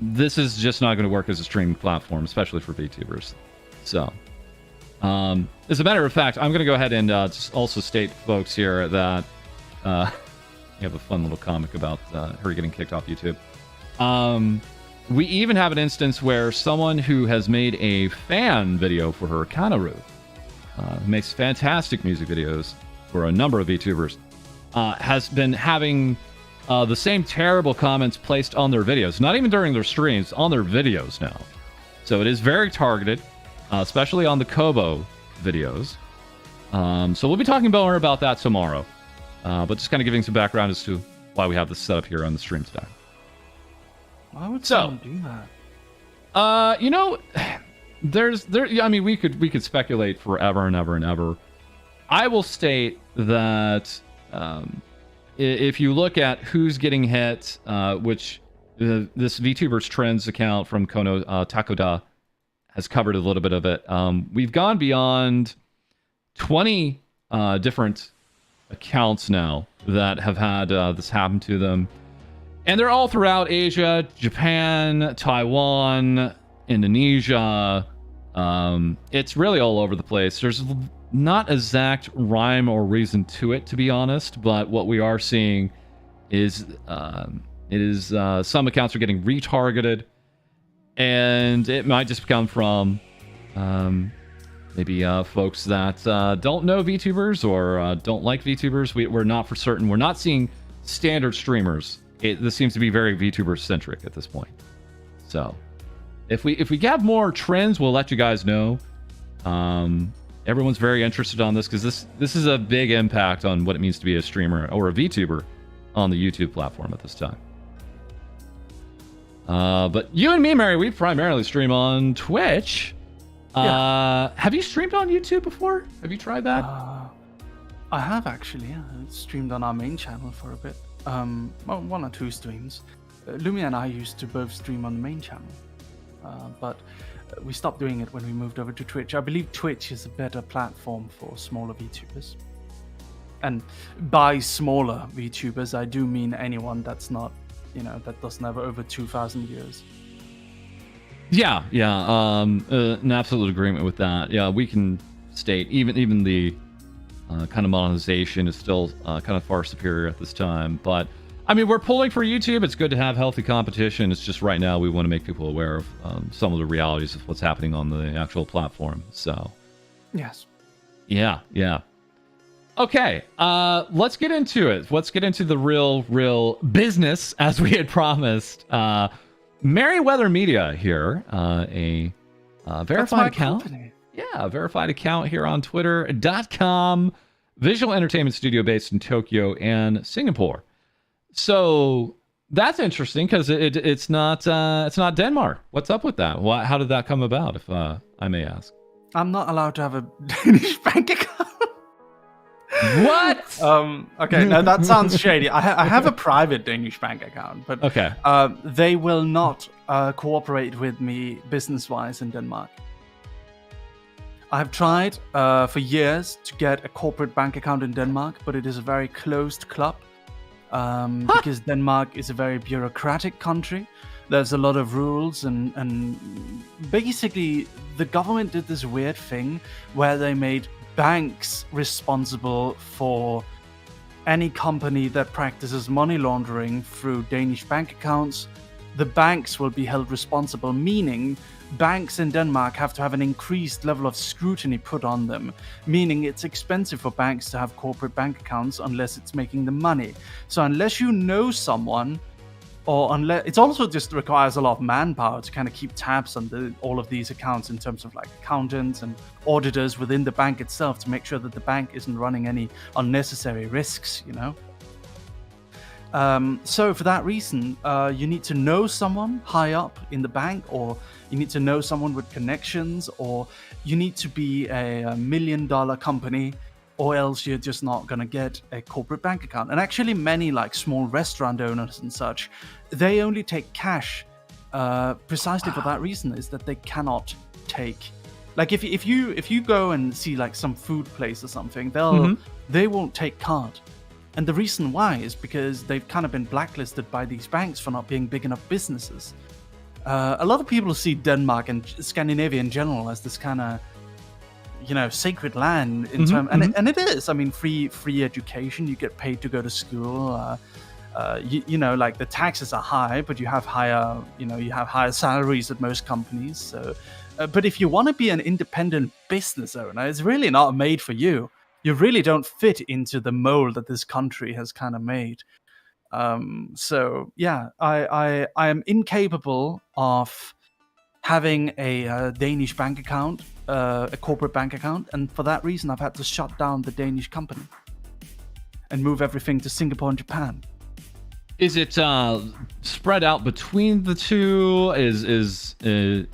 this is just not going to work as a streaming platform, especially for VTubers. So, as a matter of fact, I'm going to go ahead and just also state, folks, here that you have a fun little comic about her getting kicked off YouTube. We even have an instance where someone who has made a fan video for her, Kangaroo, who makes fantastic music videos for a number of VTubers, has been having the same terrible comments placed on their videos, not even during their streams, on their videos now. So it is very targeted, especially on the Kobo videos. So we'll be talking more about that tomorrow, but just kind of giving some background as to why we have this set up here on the stream today. Why would someone do that? I mean, we could speculate forever and ever and ever. I will state that if you look at who's getting hit, which this VTubers Trends account from Kono Takoda has covered a little bit of it, we've gone beyond 20 different accounts now that have had this happen to them. And they're all throughout Asia, Japan, Taiwan, Indonesia. It's really all over the place. There's not exact rhyme or reason to it, to be honest, but what we are seeing is some accounts are getting retargeted, and it might just come from maybe folks that don't know VTubers or don't like VTubers. We're not for certain. We're not seeing standard streamers. This seems to be very VTuber centric at this point. So if we have more trends, we'll let you guys know. Everyone's very interested on this because this is a big impact on what it means to be a streamer or a VTuber on the YouTube platform at this time. But you and me, Mary, we primarily stream on Twitch. Yeah. Have you streamed on YouTube before? Have you tried that? I have actually. Yeah, I streamed on our main channel for a bit. Well, 1 or 2 streams. Lumia and I used to both stream on the main channel, but we stopped doing it when we moved over to Twitch. I believe Twitch is a better platform for smaller VTubers. And by smaller VTubers, I do mean anyone that's not, that doesn't have over 2,000 viewers. Yeah, an absolute agreement with that. Yeah, we can state even the kind of monetization is still kind of far superior at this time. But I mean, we're pulling for YouTube. It's good to have healthy competition. It's just right now we want to make people aware of some of the realities of what's happening on the actual platform. So, yes, yeah. Okay, let's get into it. Let's get into the real business as we had promised. Merryweather Media here, a verified account. Company. Yeah, a verified account here on Twitter.com. Visual entertainment studio based in Tokyo and Singapore. So That's interesting because it's not Denmark. What's up with that? How did that come about, if I may ask? I'm not allowed to have a Danish bank account. What? Okay, no, that sounds shady. I have a private Danish bank account, but Okay. They will not cooperate with me business-wise in Denmark. I have tried for years to get a corporate bank account in Denmark, but it is a very closed club because Denmark is a very bureaucratic country. There's a lot of rules and basically the government did this weird thing where they made banks responsible for any company that practices money laundering through Danish bank accounts. The banks will be held responsible, meaning banks in Denmark have to have an increased level of scrutiny put on them, meaning it's expensive for banks to have corporate bank accounts unless it's making them money. So unless you know someone, or unless it also just requires a lot of manpower to kind of keep tabs on all of these accounts in terms of like accountants and auditors within the bank itself to make sure that the bank isn't running any unnecessary risks, you know. So for that reason, you need to know someone high up in the bank, or you need to know someone with connections, or you need to be a $1 million company, or else you're just not going to get a corporate bank account. And actually many like small restaurant owners and such, they only take cash precisely for that reason, is that they cannot take, like if you go and see like some food place or something, they won't take card. And the reason why is because they've kind of been blacklisted by these banks for not being big enough businesses. A lot of people see Denmark and Scandinavia in general as this kind of, you know, sacred land in and it is. I mean, free education. You get paid to go to school. You know, like the taxes are high, but you have higher salaries at most companies. So, but if you want to be an independent business owner, it's really not made for you. You really don't fit into the mold that this country has kind of made. So yeah, I am incapable of having a Danish bank account, a corporate bank account, and for that reason, I've had to shut down the Danish company and move everything to Singapore and Japan. Is it spread out between the two?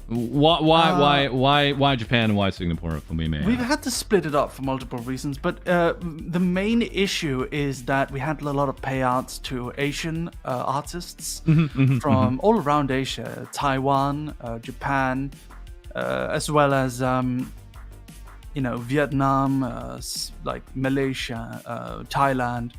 Why Japan and why Singapore? If we may. We've had to split it up for multiple reasons, but the main issue is that we handle a lot of payouts to Asian artists from all around Asia, Taiwan, Japan, as well as Vietnam, like Malaysia, Thailand.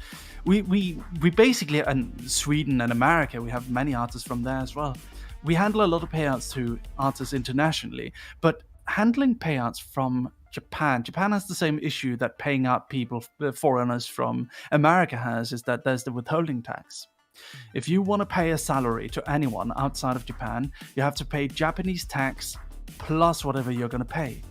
We basically, and Sweden and America, we have many artists from there as well. We handle a lot of payouts to artists internationally, but handling payouts from Japan has the same issue that paying out people, foreigners from America has, is that there's the withholding tax. If you want to pay a salary to anyone outside of Japan, you have to pay Japanese tax plus whatever you're going to pay.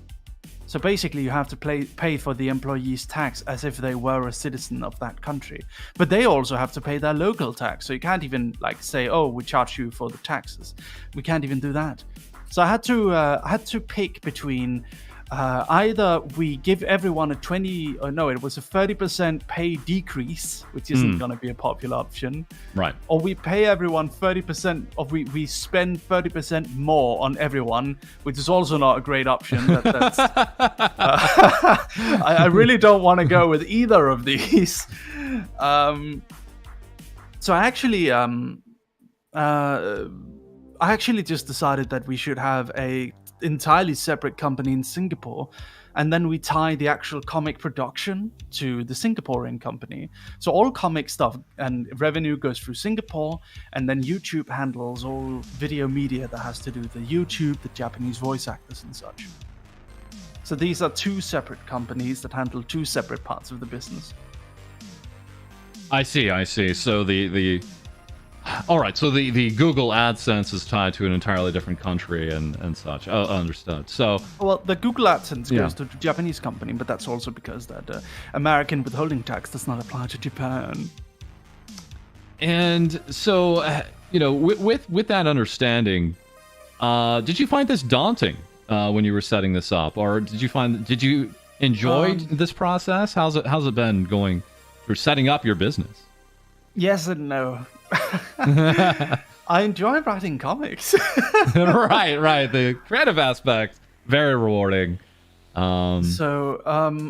So basically, you have to pay for the employee's tax as if they were a citizen of that country. But they also have to pay their local tax. So you can't even like say, "Oh, we charge you for the taxes." We can't even do that. So I had to pick between either we give everyone a 30% pay decrease, which isn't going to be a popular option, right? Or we pay everyone 30%, or we spend 30% more on everyone, which is also not a great option. I really don't want to go with either of these. So I actually just decided that we should have a entirely separate company in Singapore, and then we tie the actual comic production to the Singaporean company. So all comic stuff and revenue goes through Singapore, and then YouTube handles all video media that has to do with the YouTube, the Japanese voice actors and such. So these are two separate companies that handle two separate parts of the business. I see. So all right, so the Google AdSense is tied to an entirely different country and such. Oh, understood. So, well, the Google AdSense goes to the Japanese company, but that's also because that American withholding tax does not apply to Japan. And so, with that understanding, did you find this daunting when you were setting this up, or did you enjoy this process? How's it been going through setting up your business? Yes and no. I enjoy writing comics. Right. The creative aspect, very rewarding. So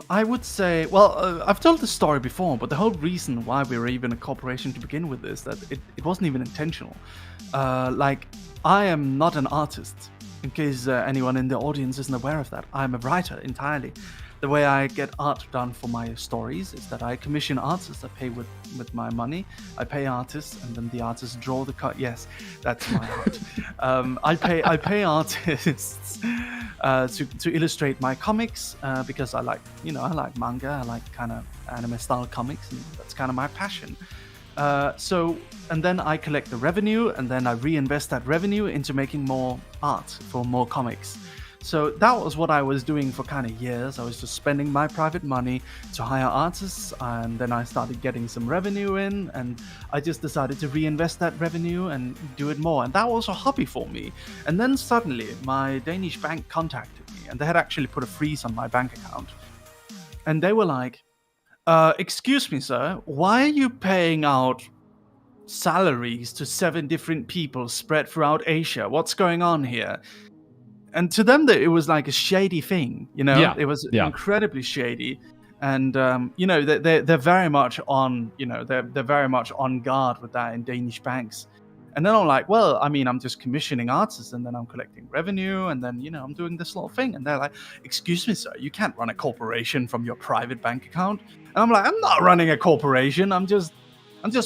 I would say, well, I've told this story before, but the whole reason why we were even a corporation to begin with is that it wasn't even intentional. Like, I am not an artist, in case anyone in the audience isn't aware of that. I'm a writer entirely. The way I get art done for my stories is that I commission artists. I pay with my money. I pay artists, and then the artists draw the cut. Yes, that's my art. I pay artists to illustrate my comics because I like manga. I like kind of anime style comics, and that's kind of my passion. And then I collect the revenue, and then I reinvest that revenue into making more art for more comics. So that was what I was doing for kind of years. I was just spending my private money to hire artists, and then I started getting some revenue in, and I just decided to reinvest that revenue and do it more. And that was a hobby for me. And then suddenly my Danish bank contacted me, and they had actually put a freeze on my bank account. And they were like, excuse me, sir, why are you paying out salaries to 7 different people spread throughout Asia? What's going on here? And to them, it was like a shady thing, you know. Yeah, it was yeah. incredibly shady, and you know, they're very much on, you know, they're very much on guard with that in Danish banks. And then I'm like, well, I mean, I'm just commissioning artists, and then I'm collecting revenue, and then, you know, I'm doing this little thing. And they're like, excuse me, sir, you can't run a corporation from your private bank account. And I'm like, I'm not running a corporation. I'm just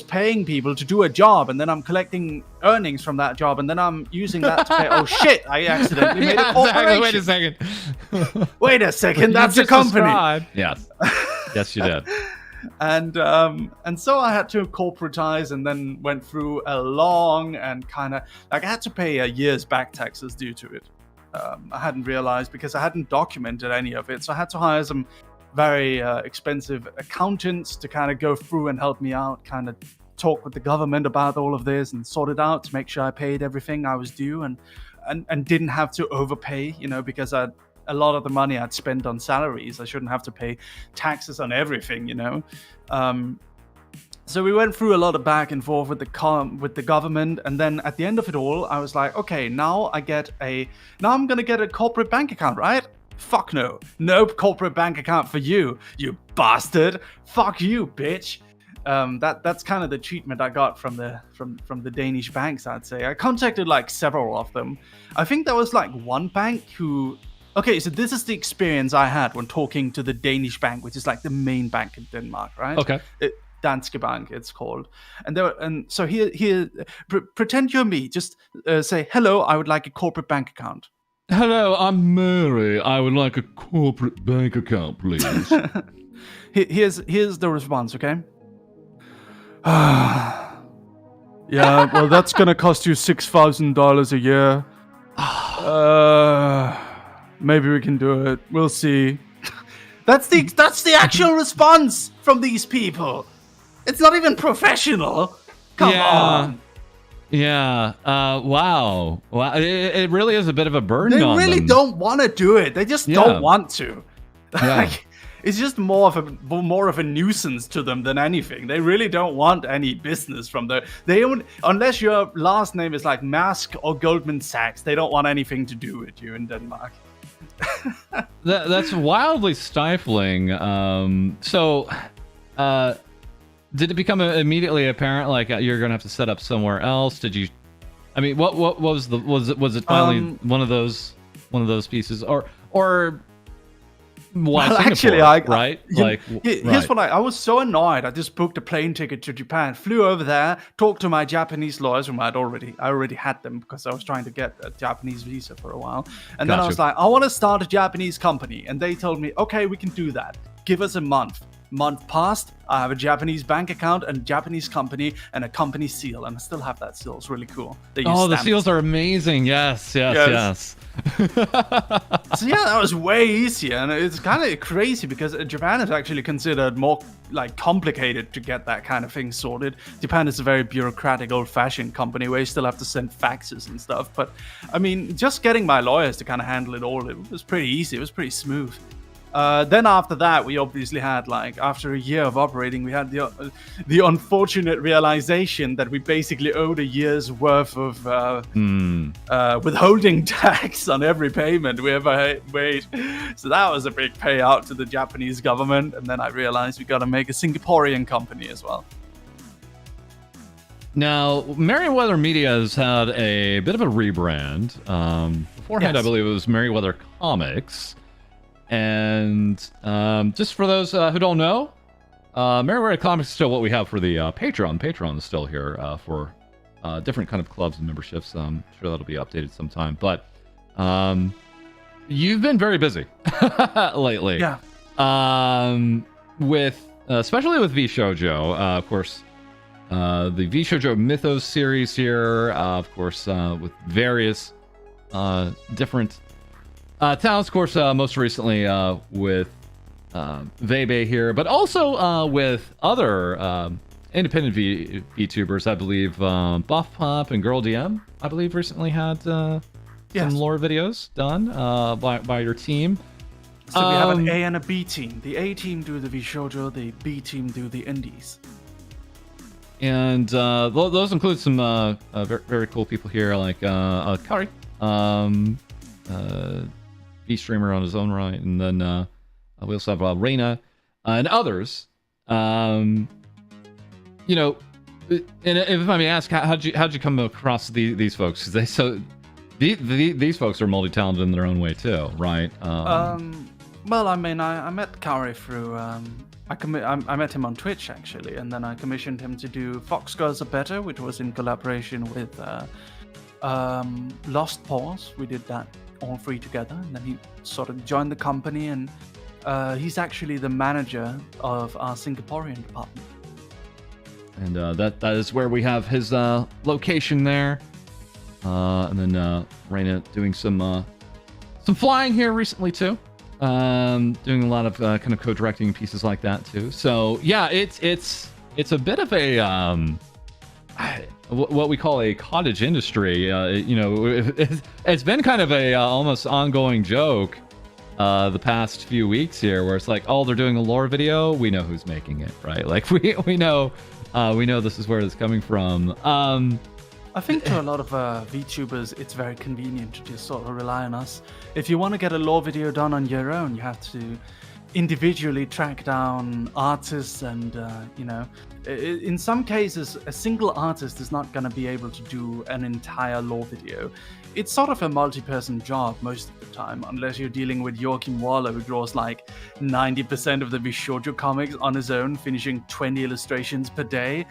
paying people to do a job, and then I'm collecting earnings from that job, and then I'm using that to pay. Oh shit! I accidentally made a corporation. Exactly. Wait a second. That's a company. Yes, you did. And so I had to corporatize, and then went through a long and kind of like I had to pay a year's back taxes due to it. I hadn't realized because I hadn't documented any of it, so I had to hire some very expensive accountants to kind of go through and help me out, kind of talk with the government about all of this and sort it out to make sure I paid everything I was due and didn't have to overpay, you know, because a lot of the money I'd spent on salaries, I shouldn't have to pay taxes on everything, you know. So we went through a lot of back and forth with the government, and then at the end of it all, I was like, okay, now I'm gonna get a corporate bank account, right? Fuck no. No corporate bank account for you, you bastard. Fuck you, bitch. That's kind of the treatment I got from the Danish banks, I'd say. I contacted like several of them. I think there was like one bank who... Okay, so this is the experience I had when talking to the Danish bank, which is like the main bank in Denmark, right? Okay. Danske Bank, it's called. So here, pretend you're me. Just say, hello, I would like a corporate bank account. Hello, I'm Mary. I would like a corporate bank account, please. Here's the response, okay? Yeah, well, that's gonna cost you $6,000 a year. Maybe we can do it. We'll see. That's the actual response from these people. It's not even professional. Come on. Yeah. Wow. It really is a bit of a burden on them. They really don't want to do it. They just don't want to. Yeah. Like, it's just more of a nuisance to them than anything. They really don't want any business from there. They don't, unless your last name is like Maersk or Goldman Sachs. They don't want anything to do with you in Denmark. That's wildly stifling. Did it become immediately apparent like you're gonna have to set up somewhere else? Did you? I mean, what was it finally one of those pieces or? Why well, actually, right? Here's what I was so annoyed. I just booked a plane ticket to Japan, flew over there, talked to my Japanese lawyers, whom I already had them because I was trying to get a Japanese visa for a while. And then I was like, I want to start a Japanese company, and they told me, okay, we can do that. Give us a month. Month passed, I have a Japanese bank account and a Japanese company and a company seal, and I still have that seal. It's really cool. The seals are amazing. Yes. So yeah, that was way easier, and it's kind of crazy because Japan is actually considered more like complicated to get that kind of thing sorted. Japan is a very bureaucratic, old-fashioned company where you still have to send faxes and stuff. But I mean, just getting my lawyers to kind of handle it all, it was pretty easy. It was pretty smooth. Then after that, we obviously had, like, after a year of operating, we had the unfortunate realization that we basically owed a year's worth of withholding tax on every payment we ever made. So that was a big payout to the Japanese government. And then I realized we got to make a Singaporean company as well. Now, Merriweather Media has had a bit of a rebrand. Beforehand, Yes. I believe it was Merriweather Comics. And just for those who don't know, Merriweather Comics is still what we have for the Patreon. Patreon is still here for different kind of clubs and memberships. I'm sure that'll be updated sometime. But you've been very busy lately. Yeah. With especially with V Shoujo, of course. The V Shoujo Mythos series here, of course, with various different talents, of course, most recently with Vebe here, but also with other independent VTubers, I believe Buff Pop and Girl DM, I believe, recently had some lore videos done by your team. So we have an A and a B team. The A team do the Vshoujo, the B team do the indies. And those include some very, very cool people here, like Kari, V streamer on his own right, and then we also have Reina and others. You know, and if I may ask, how'd you come across these folks? Because these folks are multi-talented in their own way too, right? Well, I mean, I met Kari through. I met him on Twitch actually, and then I commissioned him to do Fox Girls Are Better, which was in collaboration with Lost Paws. We did that all three together, and then he sort of joined the company, and he's actually the manager of our Singaporean department. And that is where we have his location there. And then Reina doing some flying here recently too. Doing a lot of kind of co-directing pieces like that too. So yeah, it's a bit of a what we call a cottage industry. You know, it's been kind of a almost ongoing joke the past few weeks here, where it's like, oh, they're doing a lore video, we know who's making it, right? Like we know this is where it's coming from. I think to a lot of VTubers, it's very convenient to just sort of rely on us. If you want to get a lore video done on your own, you have to individually track down artists, and you know, in some cases, a single artist is not going to be able to do an entire lore video. It's sort of a multi-person job most of the time, unless you're dealing with Joachim Waller, who draws like 90% of the Vshoujo comics on his own, finishing 20 illustrations per day,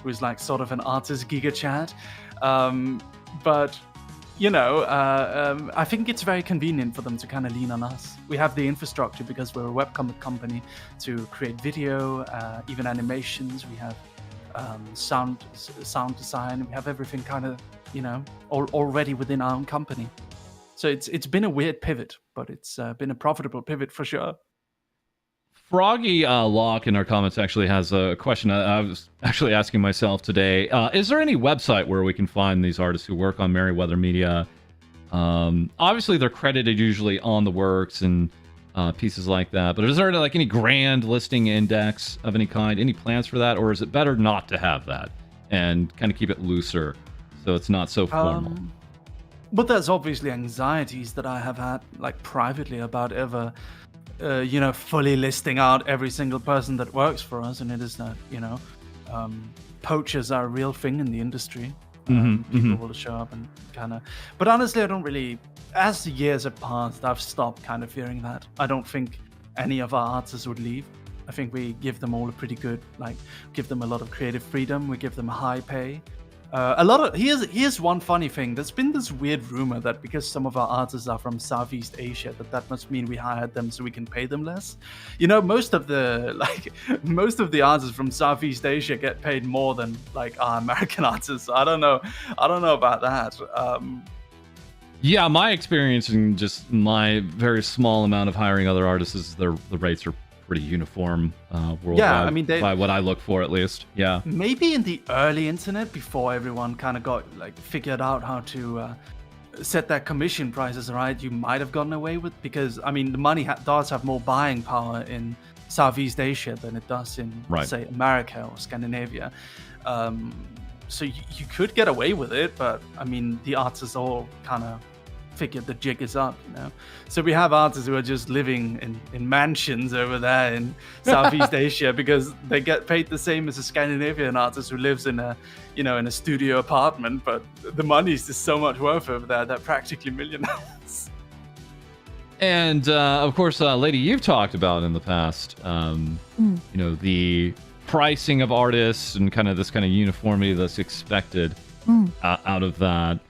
who's like sort of an artist giga chat. But you know, I think it's very convenient for them to kind of lean on us. We have the infrastructure because we're a webcomic company to create video, even animations. We have sound design. We have everything kind of, you know, already within our own company. So it's been a weird pivot, but it's been a profitable pivot for sure. Froggy Locke in our comments actually has a question I was actually asking myself today. Is there any website where we can find these artists who work on Merriweather Media? Obviously, they're credited usually on the works and pieces like that. But is there like any grand listing index of any kind? Any plans for that? Or is it better not to have that and kind of keep it looser so it's not so formal? But there's obviously anxieties that I have had, like privately, about ever... you know, fully listing out every single person that works for us, and it is that, you know, poachers are a real thing in the industry. People will show up and kind of... But honestly, I don't really... As the years have passed, I've stopped kind of fearing that. I don't think any of our artists would leave. I think we give them all a pretty good, like, give them a lot of creative freedom. We give them high pay. Here's one funny thing. There's been this weird rumor that because some of our artists are from Southeast Asia, that must mean we hired them so we can pay them less. You know, most of the artists from Southeast Asia get paid more than like our American artists. I don't know about that. Yeah, my experience and just my very small amount of hiring other artists is the rates are pretty uniform worldwide. Yeah, I mean, by what I look for, at least. Yeah. Maybe in the early internet, before everyone kind of got like figured out how to set their commission prices right, you might have gotten away with, because I mean the money does have more buying power in Southeast Asia than it does in say America or Scandinavia. So you could get away with it, but I mean the artists all kind of figured the jig is up, you know. So we have artists who are just living in mansions over there in Southeast Asia because they get paid the same as a Scandinavian artist who lives in a, you know, in a studio apartment, but the money is just so much worth over there. They're practically millionaires. And of course, Lady, you've talked about in the past, you know, the pricing of artists and kind of this kind of uniformity that's expected out of that.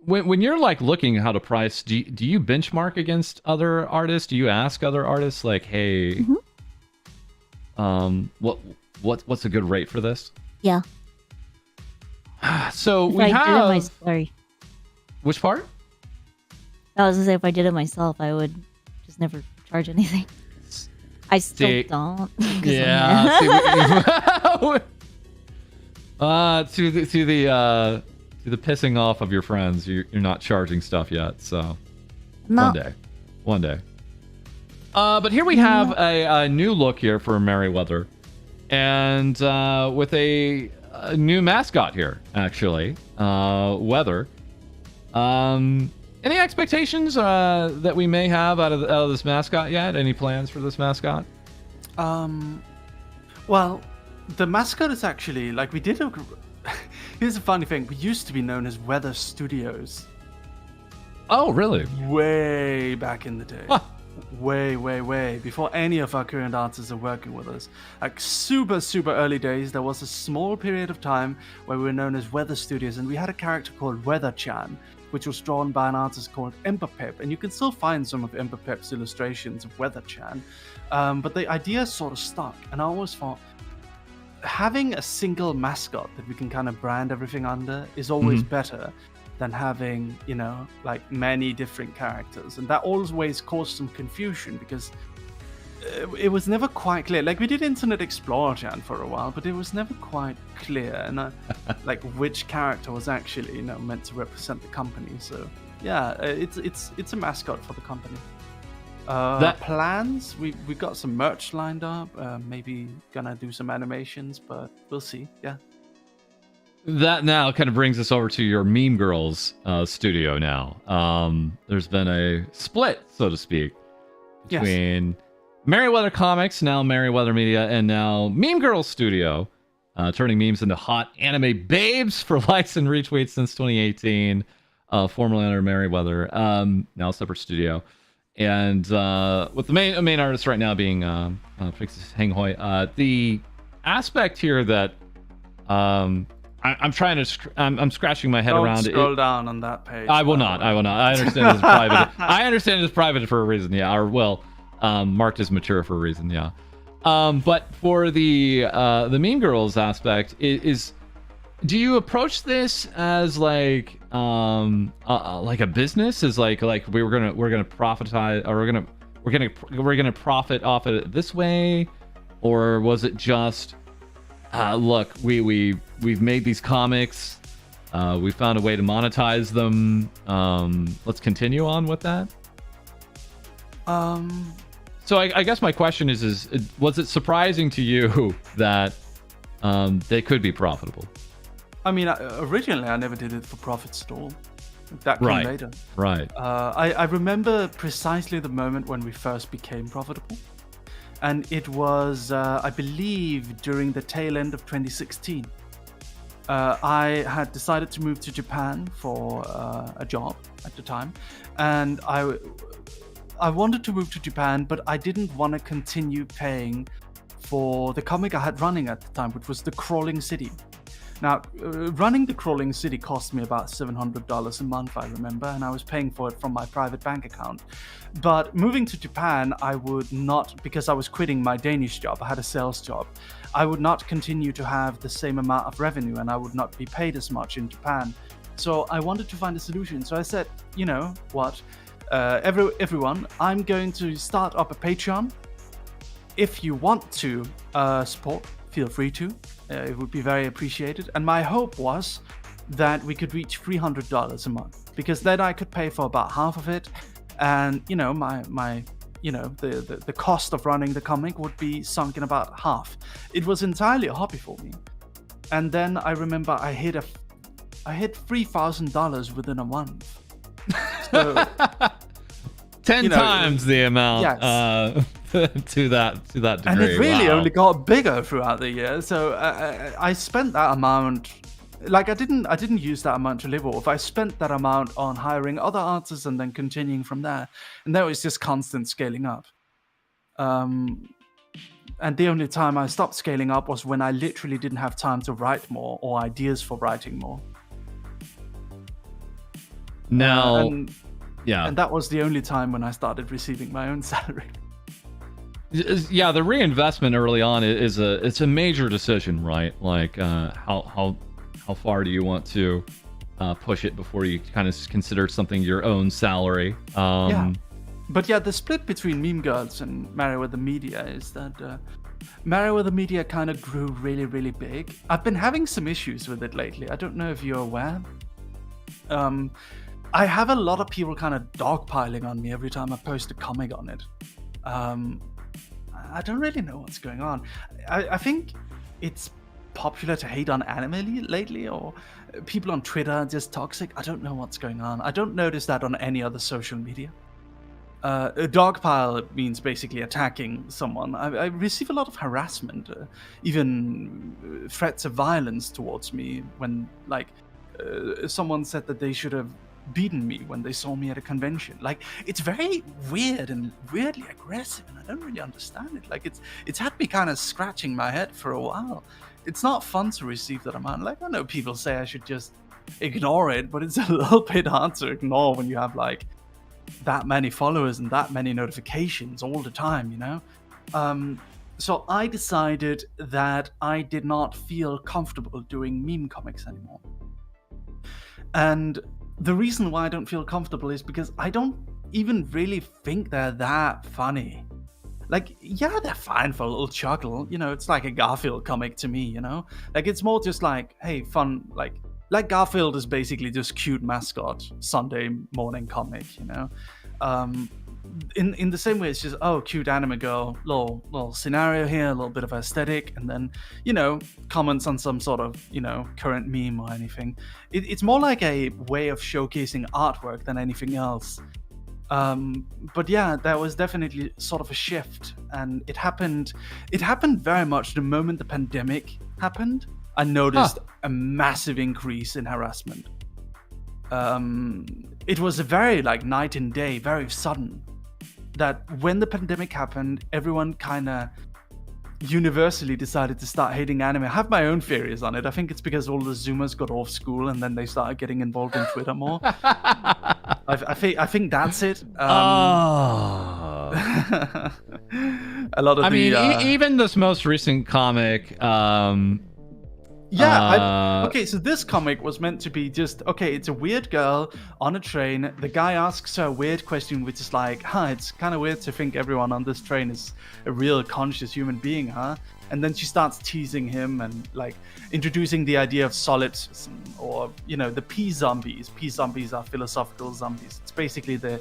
When you're like looking how to price, do you benchmark against other artists? Do you ask other artists like, hey, what's a good rate for this? Yeah. So if we I have. Did it sorry. Which part? I was gonna say if I did it myself, I would just never charge anything. I still don't. Yeah. To the pissing off of your friends, you're not charging stuff yet. So one day. But here we have a new look here for Merryweather, and with a new mascot here, actually, Weather. Any expectations that we may have out of this mascot yet? Any plans for this mascot? Well, the mascot is actually like we did. Here's a funny thing: we used to be known as Weather Studios. Oh, really? Way back in the day. Huh. Way before any of our current artists are working with us. Like super early days, there was a small period of time where we were known as Weather Studios, and we had a character called Weather-chan, which was drawn by an artist called Emperpep, and you can still find some of Emperpep's illustrations of Weather-chan. But the idea sort of stuck, and I always thought having a single mascot that we can kind of brand everything under is always better than having, you know, like many different characters. And that always caused some confusion because it was never quite clear. Like we did Internet Explorer Chan for a while, but it was never quite clear and like which character was actually, you know, meant to represent the company. So yeah, it's a mascot for the company. Plans, we got some merch lined up, maybe gonna do some animations, but we'll see. Yeah. That now kind of brings us over to your Meme Girls studio now. There's been a split, so to speak, between Merryweather Comics, now Merryweather Media, and now Meme Girls Studio, turning memes into hot anime babes for likes and retweets since 2018, formerly under Merryweather, now separate studio. And with the main artist right now being Fixes Hang Hoi, the aspect here that I'm trying to I'm scratching my head around it. Don't scroll down on that page. I will not. I understand it's private. I understand it's private for a reason. Yeah, or well, marked as mature for a reason. Yeah. But for the Meme Girls aspect is do you approach this as like a business? Is like we're gonna profitize, or we're gonna profit off of it this way, or was it just look, we've made these comics, we found a way to monetize them, let's continue on with that? So I guess my question is was it surprising to you that they could be profitable? I mean, originally I never did it for profits at all. That came later. Right. I remember precisely the moment when we first became profitable. And it was, I believe, during the tail end of 2016. I had decided to move to Japan for a job at the time. And I wanted to move to Japan, but I didn't want to continue paying for the comic I had running at the time, which was The Crawling City. Now, running The Crawling City cost me about $700 a month, I remember, and I was paying for it from my private bank account. But moving to Japan, I would not, because I was quitting my Danish job, I had a sales job, I would not continue to have the same amount of revenue, and I would not be paid as much in Japan. So I wanted to find a solution. So I said, you know what, everyone, I'm going to start up a Patreon. If you want to support, feel free to. It would be very appreciated. And my hope was that we could reach $300 a month, because then I could pay for about half of it, and my the cost of running the comic would be sunk in about half. It was entirely a hobby for me. And then I remember I hit $3,000 within a month. So 10 times the amount yes. to that degree. And it really Wow. only got bigger throughout the year. So I spent that amount. Like I didn't use that amount to live off. I spent that amount on hiring other artists and then continuing from there. And that was just constant scaling up. And the only time I stopped scaling up was when I literally didn't have time to write more or ideas for writing more. Now, And yeah. that was the only time when I started receiving my own salary. Yeah, the reinvestment early on it's a major decision, right? Like how far do you want to push it before you kind of consider something your own salary? Yeah. But yeah, the split between Meme Girls and Meriwether Media is that Meriwether Media kind of grew really, really big. I've been having some issues with it lately. I don't know if you're aware. I have a lot of people kind of dogpiling on me every time I post a comic on it. I don't really know what's going on. I think it's popular to hate on anime lately, or people on Twitter are just toxic. I don't know what's going on. I don't notice that on any other social media. A dogpile means basically attacking someone. I receive a lot of harassment, even threats of violence towards me when, like, someone said that they should have beaten me when they saw me at a convention. Like, it's very weird and weirdly aggressive, and I don't really understand it. Like, it's had me kind of scratching my head for a while. It's not fun to receive that amount. Like, I know people say I should just ignore it, but it's a little bit hard to ignore when you have, like, that many followers and that many notifications all the time, you know? So I decided that I did not feel comfortable doing meme comics anymore. And the reason why I don't feel comfortable is because I don't even really think they're that funny. Like, yeah, they're fine for a little chuckle. You know, it's like a Garfield comic to me, you know? Like, it's more just like, hey, fun, like Garfield is basically just cute mascot Sunday morning comic, you know? In the same way, it's just, oh, cute anime girl, little scenario here, a little bit of aesthetic, and then, you know, comments on some sort of, you know, current meme or anything. It's more like a way of showcasing artwork than anything else. But yeah, there was definitely sort of a shift, and it happened very much the moment the pandemic happened. I noticed a massive increase in harassment. It was a very, like, night and day, very sudden, that when the pandemic happened, everyone kind of universally decided to start hating anime. I have my own theories on it. I think it's because all the Zoomers got off school and then they started getting involved in Twitter more. I think that's it. A lot of even this most recent comic. Okay, so this comic was meant to be just, okay, it's a weird girl on a train. The guy asks her a weird question, which is like, it's kind of weird to think everyone on this train is a real conscious human being, huh? And then she starts teasing him and, like, introducing the idea of solipsism, or, you know, the P-zombies. P-zombies are philosophical zombies. It's basically the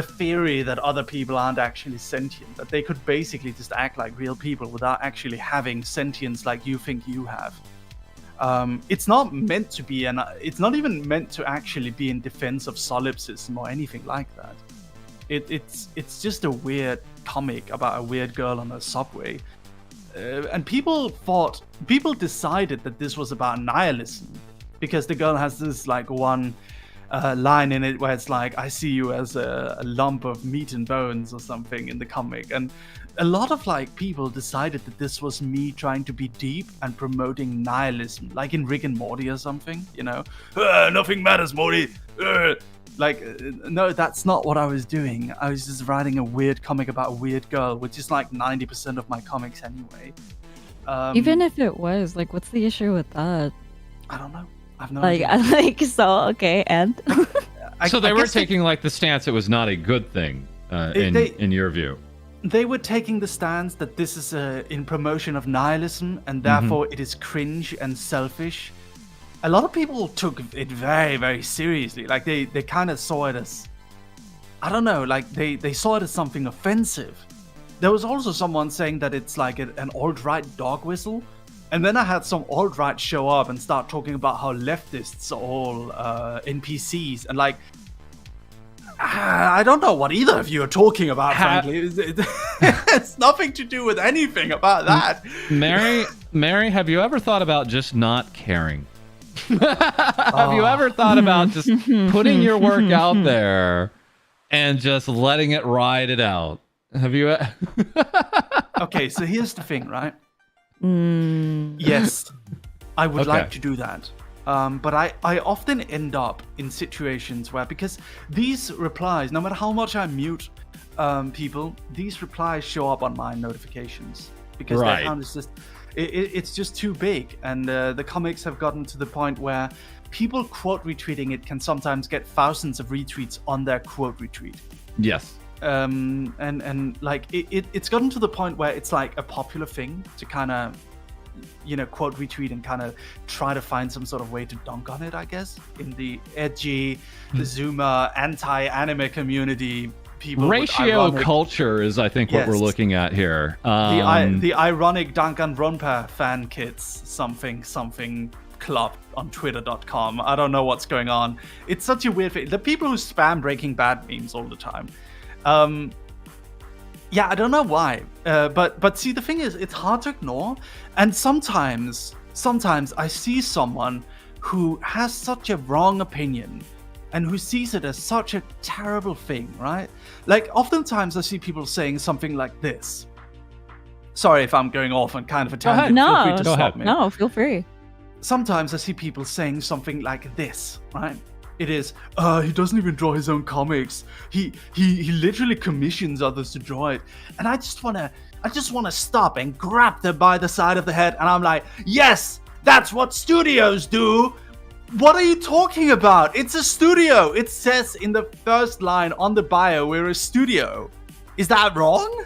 theory that other people aren't actually sentient, that they could basically just act like real people without actually having sentience like you think you have. It's not meant to be, and it's not even meant to actually be in defense of solipsism or anything like that. It's just a weird comic about a weird girl on a subway, and people decided that this was about nihilism because the girl has this, like, one line in it where it's like, I see you as a lump of meat and bones or something in the comic, and a lot of, like, people decided that this was me trying to be deep and promoting nihilism, like in Rick and Morty or something, you know? Nothing matters, Morty. No, that's not what I was doing. I was just writing a weird comic about a weird girl, which is like 90% of my comics anyway. Even if it was, like, what's the issue with that? I don't know. I've no Like, idea. so, okay, and? So they were taking, like, the stance it was not a good thing, in your view. They were taking the stance that this is in promotion of nihilism, and therefore it is cringe and selfish a lot of people took it very, very seriously. Like they kind of saw it as, I don't know, like they saw it as something offensive. There was also someone saying that it's like an alt-right dog whistle. And then I had some alt-right show up and start talking about how leftists are all NPCs. And like, I don't know what either of you are talking about, frankly. It's nothing to do with anything about that. Mary, have you ever thought about just not caring? Have you ever thought about just putting your work out there and just letting it ride it out? Have you? Okay, so here's the thing, right? Yes, I would like to do that. But I often end up in situations where, because these replies, no matter how much I mute people, these replies show up on my notifications because their account is just, it's just too big. And the comics have gotten to the point where people quote retweeting it can sometimes get thousands of retweets on their quote retweet. Yes. And like it's gotten to the point where it's like a popular thing to kind of, you know, quote retweet and kind of try to find some sort of way to dunk on it, I guess, in the edgy Zoomer anti-anime community. People ratio culture is, I think, what we're looking at here. The ironic Danganronpa fan kits something club on twitter.com. I don't know what's going on. It's such a weird thing. The people who spam Breaking Bad memes all the time. Yeah, I don't know why, but see, the thing is, it's hard to ignore. And sometimes I see someone who has such a wrong opinion and who sees it as such a terrible thing, right? Like, oftentimes I see people saying something like this. Sorry if I'm going off on kind of a tangent. No, feel free to stop me. No, feel free. Sometimes I see people saying something like this, right? It is, he doesn't even draw his own comics. He literally commissions others to draw it. And I just wanna stop and grab them by the side of the head. And I'm like, yes, that's what studios do. What are you talking about? It's a studio. It says in the first line on the bio, we're a studio. Is that wrong?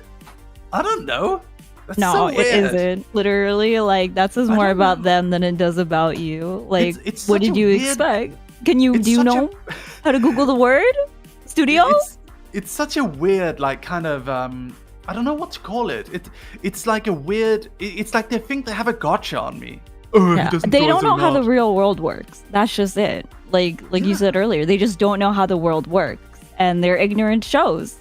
I don't know. That's no, so it weird. isn't. Literally, like, that says more about them than it does about you. Like, it's what such did a you weird- expect? Do you such know how to Google the word? Studio? It's such a weird, like, kind of, I don't know what to call it. It's like a weird, it's like they think they have a gotcha on me. Oh, Yeah. They don't know how the real world works. That's just it. Like you said earlier, they just don't know how the world works. And their ignorance shows.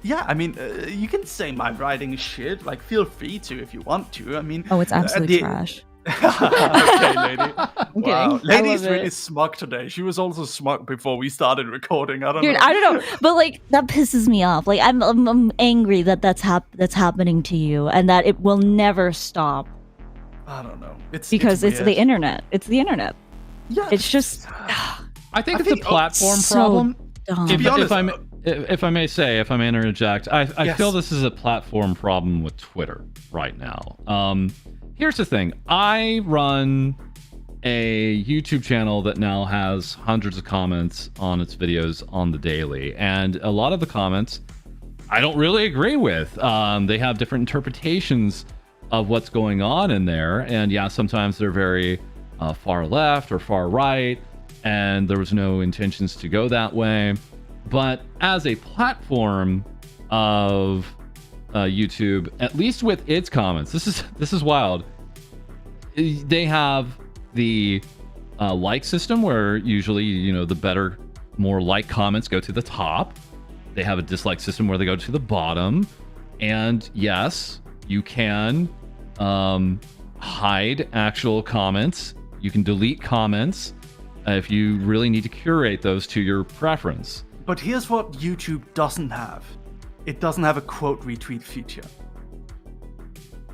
Yeah, I mean, you can say my writing is shit. Like, feel free to if you want to. I mean... Oh, it's absolutely trash. Okay, lady. Wow. Kidding. Lady's I love really it. smug today. She was also smug before we started recording. I don't Dude, know. I don't know, but like that pisses me off. Like I'm angry that that's happening to you, and that it will never stop I don't know. It's because it's the weird. internet. It's the internet. Yeah, It's just I think it's a platform so problem. dumb. To be honest, If I may interject, I Yes. feel this is a platform problem with Twitter right now. Here's the thing. I run a YouTube channel that now has hundreds of comments on its videos on the daily, and a lot of the comments I don't really agree with. They have different interpretations of what's going on in there, and yeah, sometimes they're very far left or far right, and there was no intentions to go that way. But as a platform of YouTube, at least with its comments, this is wild. They have the like system where usually, you know, the better, more like comments go to the top. They have a dislike system where they go to the bottom. And yes, you can hide actual comments. You can delete comments if you really need to curate those to your preference. But here's what YouTube doesn't have. It doesn't have a quote retweet feature.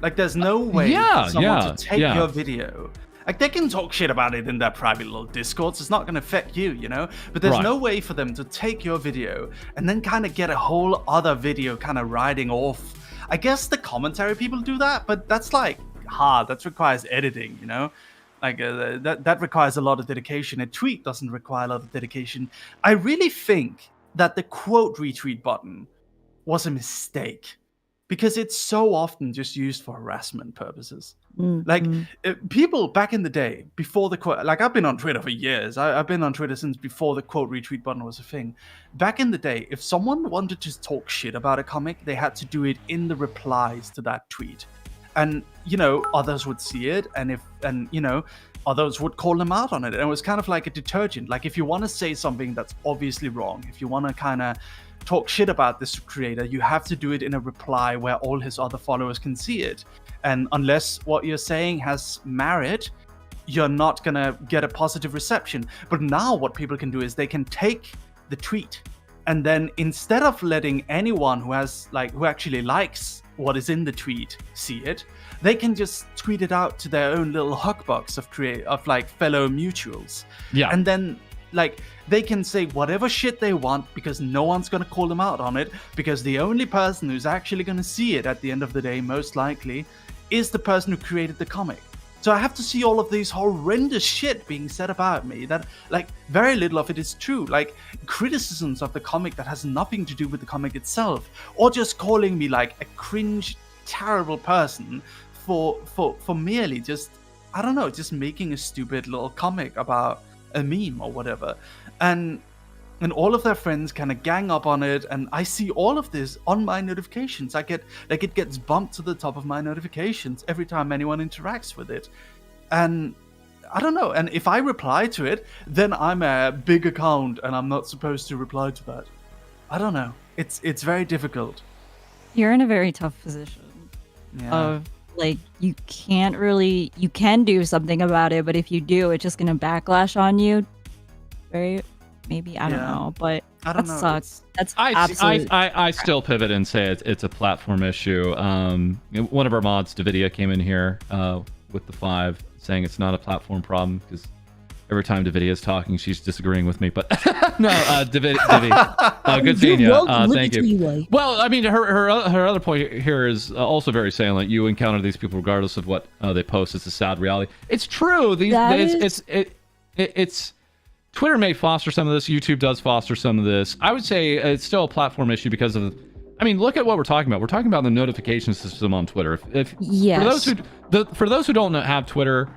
Like, there's no way for someone to take your video. Like, they can talk shit about it in their private little discords. It's not going to affect you, you know? But there's no way for them to take your video and then kind of get a whole other video kind of riding off. I guess the commentary people do that, but that's, like, hard. That requires editing, you know? Like, that requires a lot of dedication. A tweet doesn't require a lot of dedication. I really think that the quote retweet button was a mistake. because it's so often just used for harassment purposes. Mm, Like mm. people back in the day, before the quote, like I've been on Twitter for years. I've been on Twitter since before the quote retweet button was a thing. Back in the day, if someone wanted to talk shit about a comic, they had to do it in the replies to that tweet, and others would see it, and others would call them out on it. And it was kind of like a detergent. Like if you want to say something that's obviously wrong, if you want to kind of talk shit about this creator, you have to do it in a reply where all his other followers can see it. And unless what you're saying has merit, you're not gonna get a positive reception. But now what people can do is they can take the tweet, and then instead of letting anyone who actually likes what is in the tweet see it, they can just tweet it out to their own little huckbox of fellow mutuals. Yeah. And then they can say whatever shit they want because no one's going to call them out on it, because the only person who's actually going to see it at the end of the day, most likely, is the person who created the comic. So I have to see all of these horrendous shit being said about me that, very little of it is true. Like, criticisms of the comic that has nothing to do with the comic itself, or just calling me, a cringe, terrible person for merely just, I don't know, just making a stupid little comic about a meme or whatever. And all of their friends kind of gang up on it, and I see all of this on my notifications. It gets bumped to the top of my notifications every time anyone interacts with it. And I don't know, and if I reply to it, then I'm a big account and I'm not supposed to reply to that. I don't know. It's very difficult. You're in a very tough position. Yeah. Of you can do something about it, but if you do, it's just gonna backlash on you. Maybe I don't know, but I don't that know. sucks. That's I absolutely. still pivot and say it's a platform issue. One of our mods, Davidia, came in here with the 5 saying it's not a platform problem because every time Davidia is talking, she's disagreeing with me. But no, Divi, good seeing you. Thank you. Well, I mean, her other point here is also very salient. You encounter these people regardless of what they post. It's a sad reality. It's true. It's Twitter may foster some of this. YouTube does foster some of this. I would say it's still a platform issue because of, I mean, look at what we're talking about. We're talking about the notification system on Twitter. Yes. For those who don't have Twitter,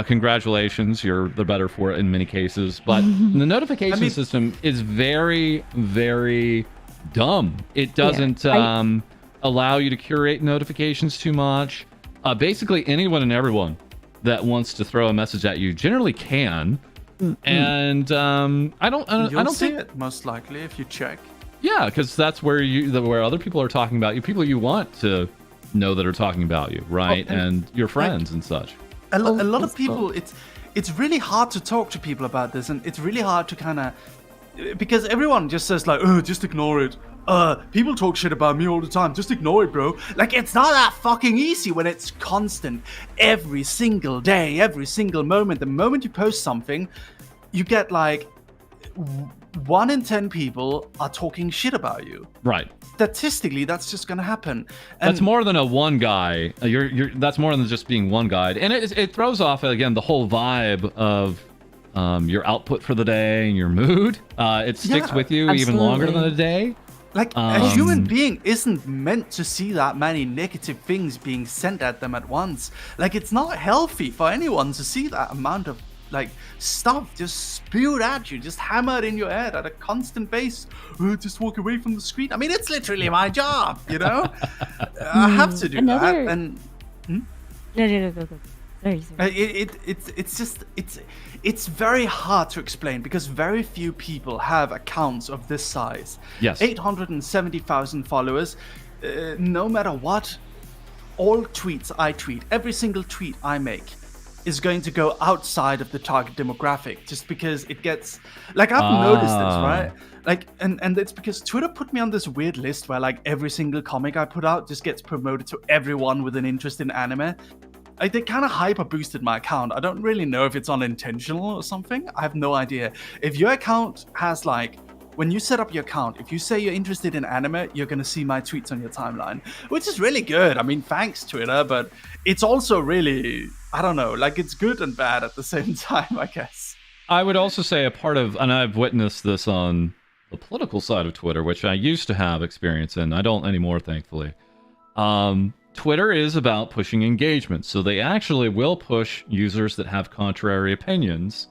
congratulations, you're the better for it in many cases. But the notification system is very, very dumb. It doesn't allow you to curate notifications too much. Basically, anyone and everyone that wants to throw a message at you generally can. And I don't see think it most likely if you check. Yeah, because that's where other people are talking about you, people you want to know that are talking about you, right? And your friends and such. A lot of people, it's really hard to talk to people about this, and it's really hard to kind of, because everyone just says just ignore it. People talk shit about me all the time. Just ignore it, bro. It's not that fucking easy when it's constant. Every single day, every single moment. The moment you post something, you get 1 in 10 people are talking shit about you. Right. Statistically, that's just gonna happen. And that's more than a one guy. That's more than just being one guy, and it throws off again the whole vibe of your output for the day and your mood. It sticks with you even longer than a day. A human being isn't meant to see that many negative things being sent at them at once. It's not healthy for anyone to see that amount of stuff just spewed at you, just hammered in your head at a constant pace. Just walk away from the screen. I mean, it's literally my job, I have to do that. And No. Sorry. It's very hard to explain because very few people have accounts of this size. Yes. 870,000 followers. No matter what, all tweets I tweet, every single tweet I make is going to go outside of the target demographic just because it gets I've noticed this, right? And it's because Twitter put me on this weird list where every single comic I put out just gets promoted to everyone with an interest in anime. They kind of hyper boosted my account. I don't really know if it's unintentional or something. I have no idea. If your account has when you set up your account, if you say you're interested in anime, you're going to see my tweets on your timeline, which is really good. I mean, thanks, Twitter, but it's also really, I don't know, it's good and bad at the same time, I guess. I would also say a part of, and I've witnessed this on the political side of Twitter, which I used to have experience in. I don't anymore, thankfully. Twitter is about pushing engagement, so they actually will push users that have contrary opinions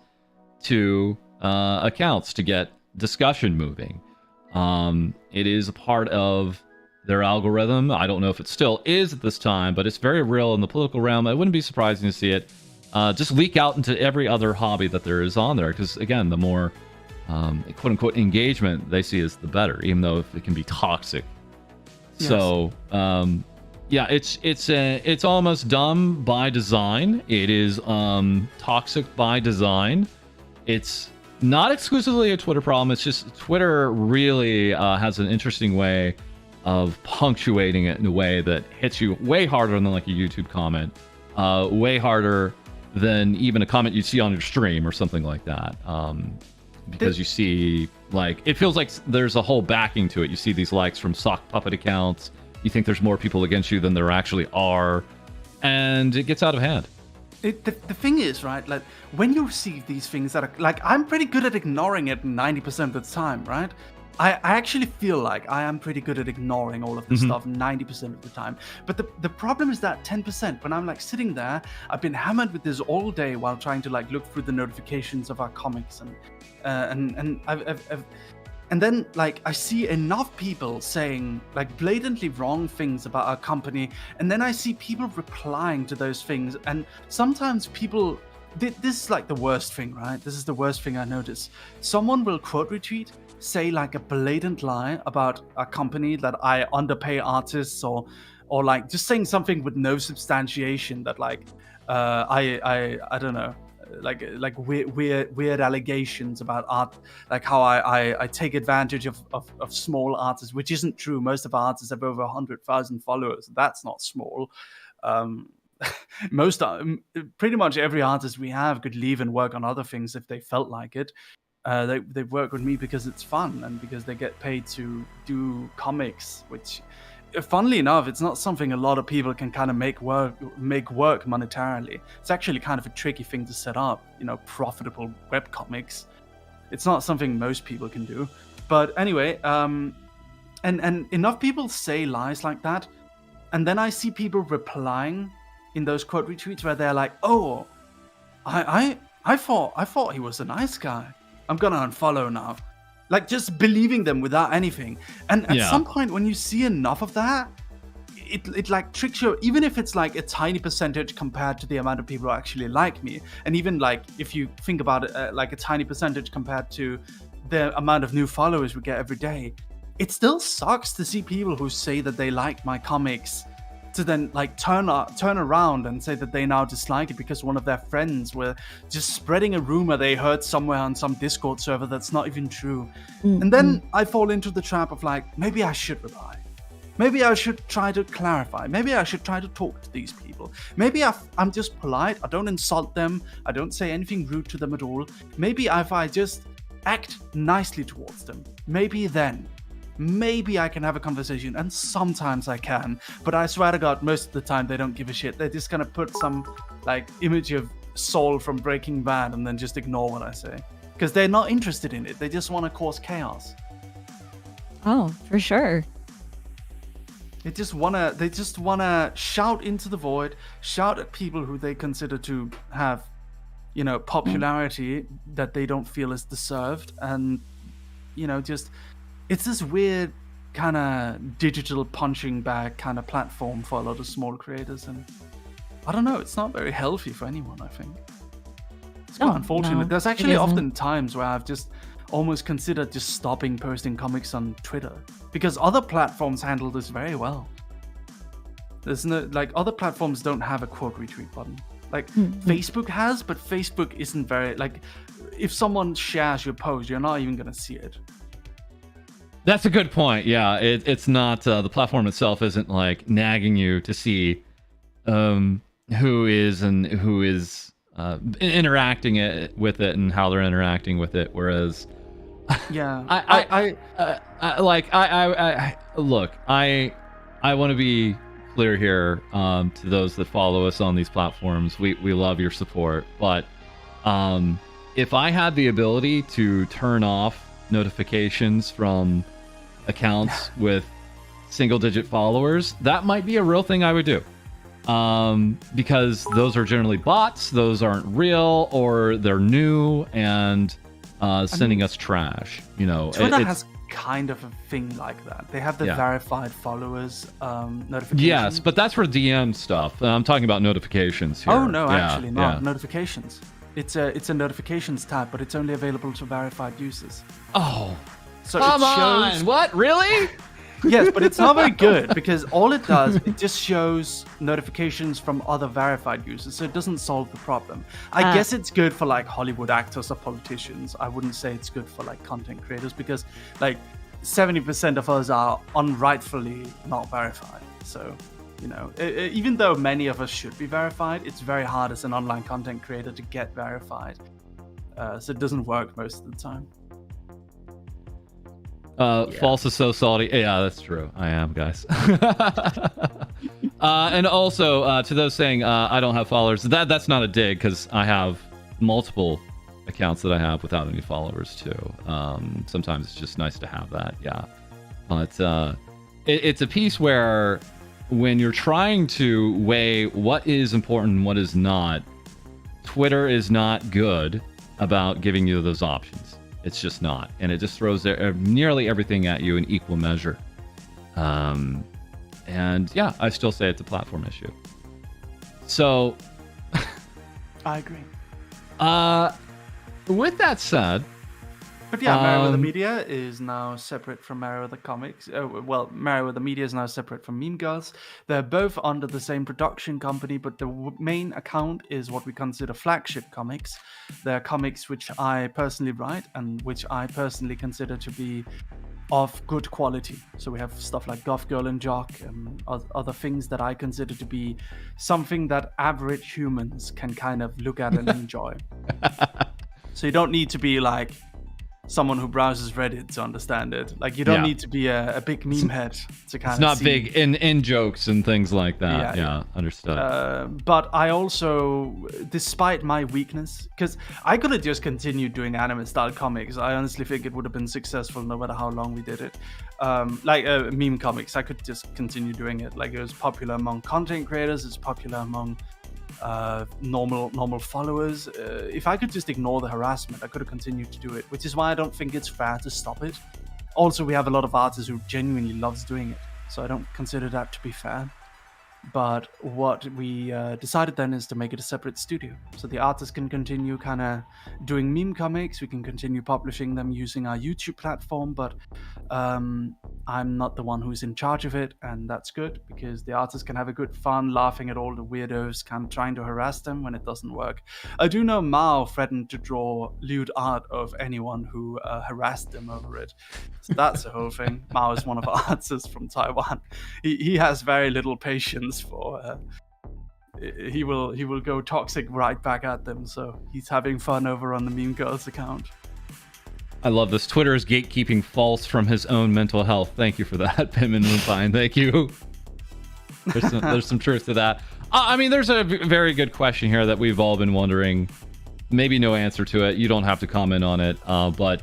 to accounts to get discussion moving. It is a part of their algorithm. I don't know if it still is at this time, but it's very real in the political realm. It wouldn't be surprising to see it just leak out into every other hobby that there is on there, because again, the more quote-unquote engagement they see is the better, even though it can be toxic. Yes. So yeah, it's almost dumb by design. It is toxic by design. It's not exclusively a Twitter problem. It's just Twitter really has an interesting way of punctuating it in a way that hits you way harder than like a YouTube comment, way harder than even a comment you see on your stream or something like that. Because you see, like, it feels like there's a whole backing to it. You see these likes from sock puppet accounts. You think there's more people against you than there actually are, and it gets out of hand. The thing is, right, like, when you receive these things that are, like, I'm pretty good at ignoring it 90% of the time, right? I actually feel like I am pretty good at ignoring all of this stuff 90% of the time. But the problem is that 10%, when I'm like sitting there, I've been hammered with this all day while trying to like look through the notifications of our comics, and then like I see enough people saying like blatantly wrong things about our company, and then I see people replying to those things, and sometimes people, this is like the worst thing, right? This is the worst thing I notice. Someone will quote retweet, say like a blatant lie about a company, that I underpay artists, or like just saying something with no substantiation, that like I don't know, like weird allegations about art, like how I take advantage of small artists, which isn't true. Most of our artists have over 100,000 followers. That's not small. Pretty much every artist we have could leave and work on other things if they felt like it. They work with me because it's fun and because they get paid to do comics, which, funnily enough, it's not something a lot of people can kind of make work monetarily. It's actually kind of a tricky thing to set up, profitable webcomics. It's not something most people can do. But anyway, and enough people say lies like that, and then I see people replying in those quote retweets where they're like, "Oh, I thought he was a nice guy. I'm gonna unfollow now." Like, just believing them without anything. And at some point, when you see enough of that, it like tricks you, even if it's like a tiny percentage compared to the amount of people who actually like me. And even like, if you think about it, like a tiny percentage compared to the amount of new followers we get every day, it still sucks to see people who say that they like my comics to then like turn around and say that they now dislike it because one of their friends were just spreading a rumor they heard somewhere on some Discord server that's not even true. And then I fall into the trap of like, maybe I should reply. Maybe I should try to clarify. Maybe I should try to talk to these people. Maybe I'm just polite. I don't insult them. I don't say anything rude to them at all. Maybe if I just act nicely towards them, maybe I can have a conversation, and sometimes I can, but I swear to God, most of the time they don't give a shit. They're just gonna put some like image of Saul from Breaking Bad and then just ignore what I say, because they're not interested in it. They just want to cause chaos. Oh, for sure. They just wanna shout into the void, shout at people who they consider to have, popularity that they don't feel is deserved, and just. It's this weird kind of digital punching bag kind of platform for a lot of small creators, and I don't know, it's not very healthy for anyone, I think. It's quite unfortunate. No, there's actually often times where I've just almost considered just stopping posting comics on Twitter, because other platforms handle this very well. There's no, like, other platforms don't have a quote retweet button. Like, Facebook has, but Facebook isn't very, like, if someone shares your post, you're not even going to see it. That's a good point. Yeah, it's not the platform itself isn't like nagging you to see who is interacting with it and how they're interacting with it. Whereas, yeah, look, I want to be clear here to those that follow us on these platforms. We love your support, but if I had the ability to turn off notifications from accounts with single-digit followers, that might be a real thing I would do. Because those are generally bots, those aren't real, or they're new and sending us trash. You know, Twitter has kind of a thing like that. They have the verified followers notifications. Yes, but that's for DM stuff. I'm talking about notifications here. Oh no, actually not notifications. It's a notifications tab, but it's only available to verified users. Oh, so come it shows... on! What? Really? Yes, but it's not very good because all it does, it just shows notifications from other verified users, so it doesn't solve the problem. I guess it's good for like Hollywood actors or politicians. I wouldn't say it's good for like content creators because like 70% of us are unrightfully not verified. So, you know, even though many of us should be verified, it's very hard as an online content creator to get verified. So it doesn't work most of the time. False is so salty. Yeah, that's true. I am, guys. And also, to those saying I don't have followers, that's not a dig because I have multiple accounts that I have without any followers too. Sometimes it's just nice to have that. Yeah, but it's a piece where when you're trying to weigh what is important and what is not, Twitter is not good about giving you those options. It's just not, and it just throws nearly everything at you in equal measure. And yeah, I still say it's a platform issue. So, I agree. With that said, but yeah, Meriwether Media is now separate from Meriwether Comics. Well, Meriwether Media is now separate from Meme Girls. They're both under the same production company, but the main account is what we consider flagship comics. They're comics which I personally write and which I personally consider to be of good quality. So we have stuff like Goth Girl and Jock and other things that I consider to be something that average humans can kind of look at and enjoy. So you don't need to be like someone who browses Reddit to understand it. Like you don't need to be a big meme head to kind of it's not see. big in jokes and things like that. Yeah. Understood. But I also, despite my weakness, because I could have just continued doing anime style comics. I honestly think it would have been successful no matter how long we did it. Like meme comics, I could just continue doing it. Like it was popular among content creators. It's popular among normal followers. If I could just ignore the harassment, I could have continued to do it, which is why I don't think it's fair to stop it. Also, we have a lot of artists who genuinely loves doing it, so I don't consider that to be fair. But what we decided then is to make it a separate studio, so the artists can continue kind of doing meme comics. We can continue publishing them using our YouTube platform, but I'm not the one who's in charge of it, and that's good because the artists can have a good fun laughing at all the weirdos kind of trying to harass them when it doesn't work. I do know Mao threatened to draw lewd art of anyone who harassed them over it. So that's a whole thing. Mao is one of our artists from Taiwan. He has very little patience for he will go toxic right back at them, so he's having fun over on the Meme Girls account. I love this. Twitter is gatekeeping False from his own mental health. Thank you for that, Pim and Moonpine. Thank you. There's some truth to that. I mean, there's a very good question here that we've all been wondering. Maybe no answer to it. You don't have to comment on it. But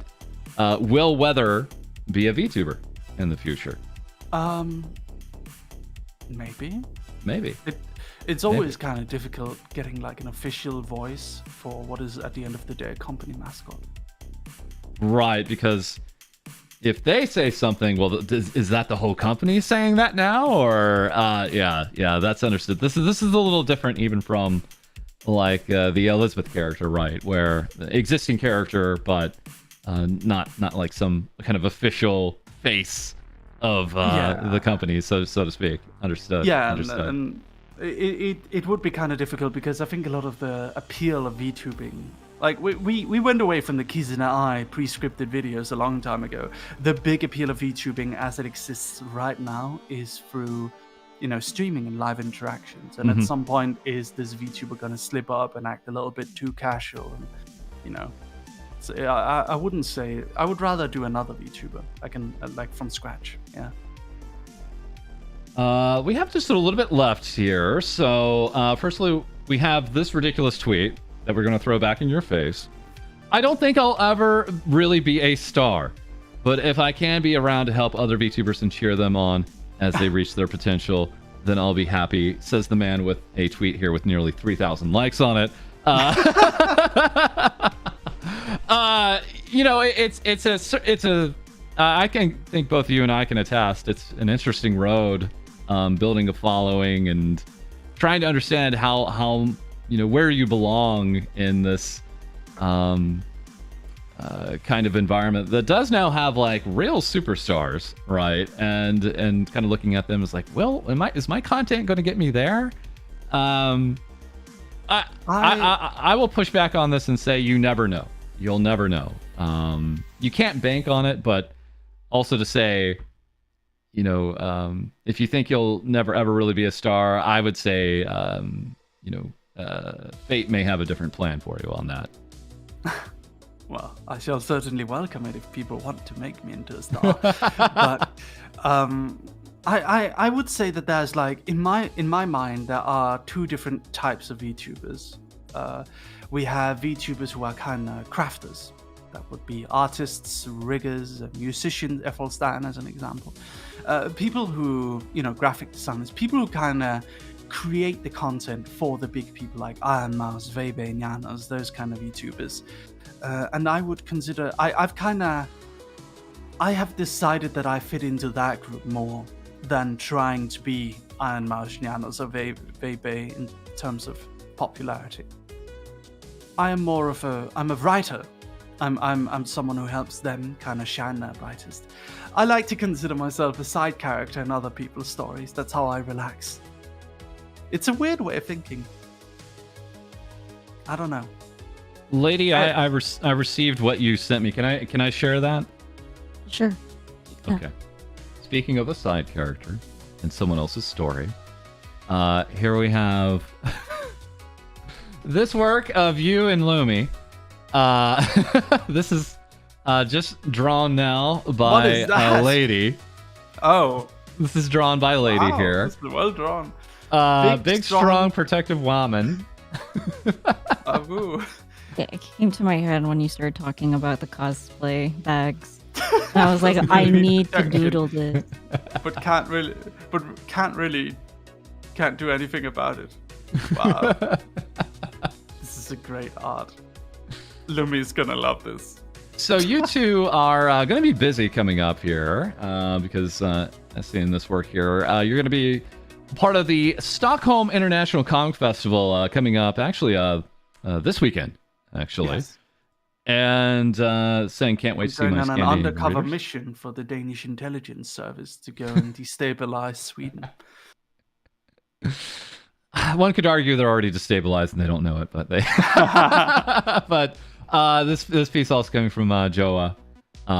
will Weather be a VTuber in the future? Maybe. It's always kind of difficult getting like an official voice for what is at the end of the day a company mascot. Right, because if they say something, well, is that the whole company saying that now? Or yeah, that's understood. This is a little different even from like the Elizabeth character, right? Where existing character, but not like some kind of official face of the company, so to speak. Understood. Yeah, understood. And it would be kind of difficult because I think a lot of the appeal of VTubing, like we went away from the Kizuna Eye pre-scripted videos a long time ago. The big appeal of VTubing as it exists right now is through, streaming and live interactions. And at some point, is this VTuber going to slip up and act a little bit too casual? And, so I wouldn't say, I would rather do another VTuber, like from scratch. Yeah. We have just a little bit left here. So, firstly, we have this ridiculous tweet that we're going to throw back in your face. I don't think I'll ever really be a star, but if I can be around to help other VTubers and cheer them on as they reach their potential, then I'll be happy, says the man with a tweet here with nearly 3,000 likes on it. You know, it's a I can think both you and I can attest. It's an interesting road, building a following and trying to understand how you know where you belong in this kind of environment that does now have like real superstars, right? And kind of looking at them as like, well, is my content going to get me there? I will push back on this and say you never know. You'll never know. You can't bank on it, but also to say, you know, if you think you'll never ever really be a star, I would say, you know, fate may have a different plan for you on that. Well, I shall certainly welcome it if people want to make me into a star. But I would say that there's like in my mind there are two different types of VTubers. We have VTubers who are kind of crafters. That would be artists, riggers, musicians, FalseEyeD as an example. People who, you know, graphic designers, people who kind of create the content for the big people like Iron Mouse, Vebe, Nyanos, those kind of VTubers. And I would consider, I have decided that I fit into that group more than trying to be Iron Mouse, Nyanos, or Vebe in terms of popularity. I'm a writer. I'm someone who helps them kind of shine their brightest. I like to consider myself a side character in other people's stories. That's how I relax. It's a weird way of thinking. I don't know. Lady, I received what you sent me. Can I share that? Sure. Yeah. Okay. Speaking of a side character in someone else's story, here we have this work of you and Lumi. This is just drawn now by a lady. Oh. This is drawn by a lady here. This is well drawn. Big, strong, protective woman. It came to my head when you started talking about the cosplay bags. And I was like, I need to doodle this. But can't do anything about it. Wow. This is a great art. Lumi's gonna love this. So you two are going to be busy coming up here because I see in this work here, you're going to be part of the Stockholm International Comic Festival coming up actually this weekend, actually. Yes. And saying can't wait to see my on an Scandinavian undercover readers. mission for the Danish intelligence service to go and destabilize Sweden. One could argue they're already destabilized and they don't know it, but they. But this piece also coming from Joa,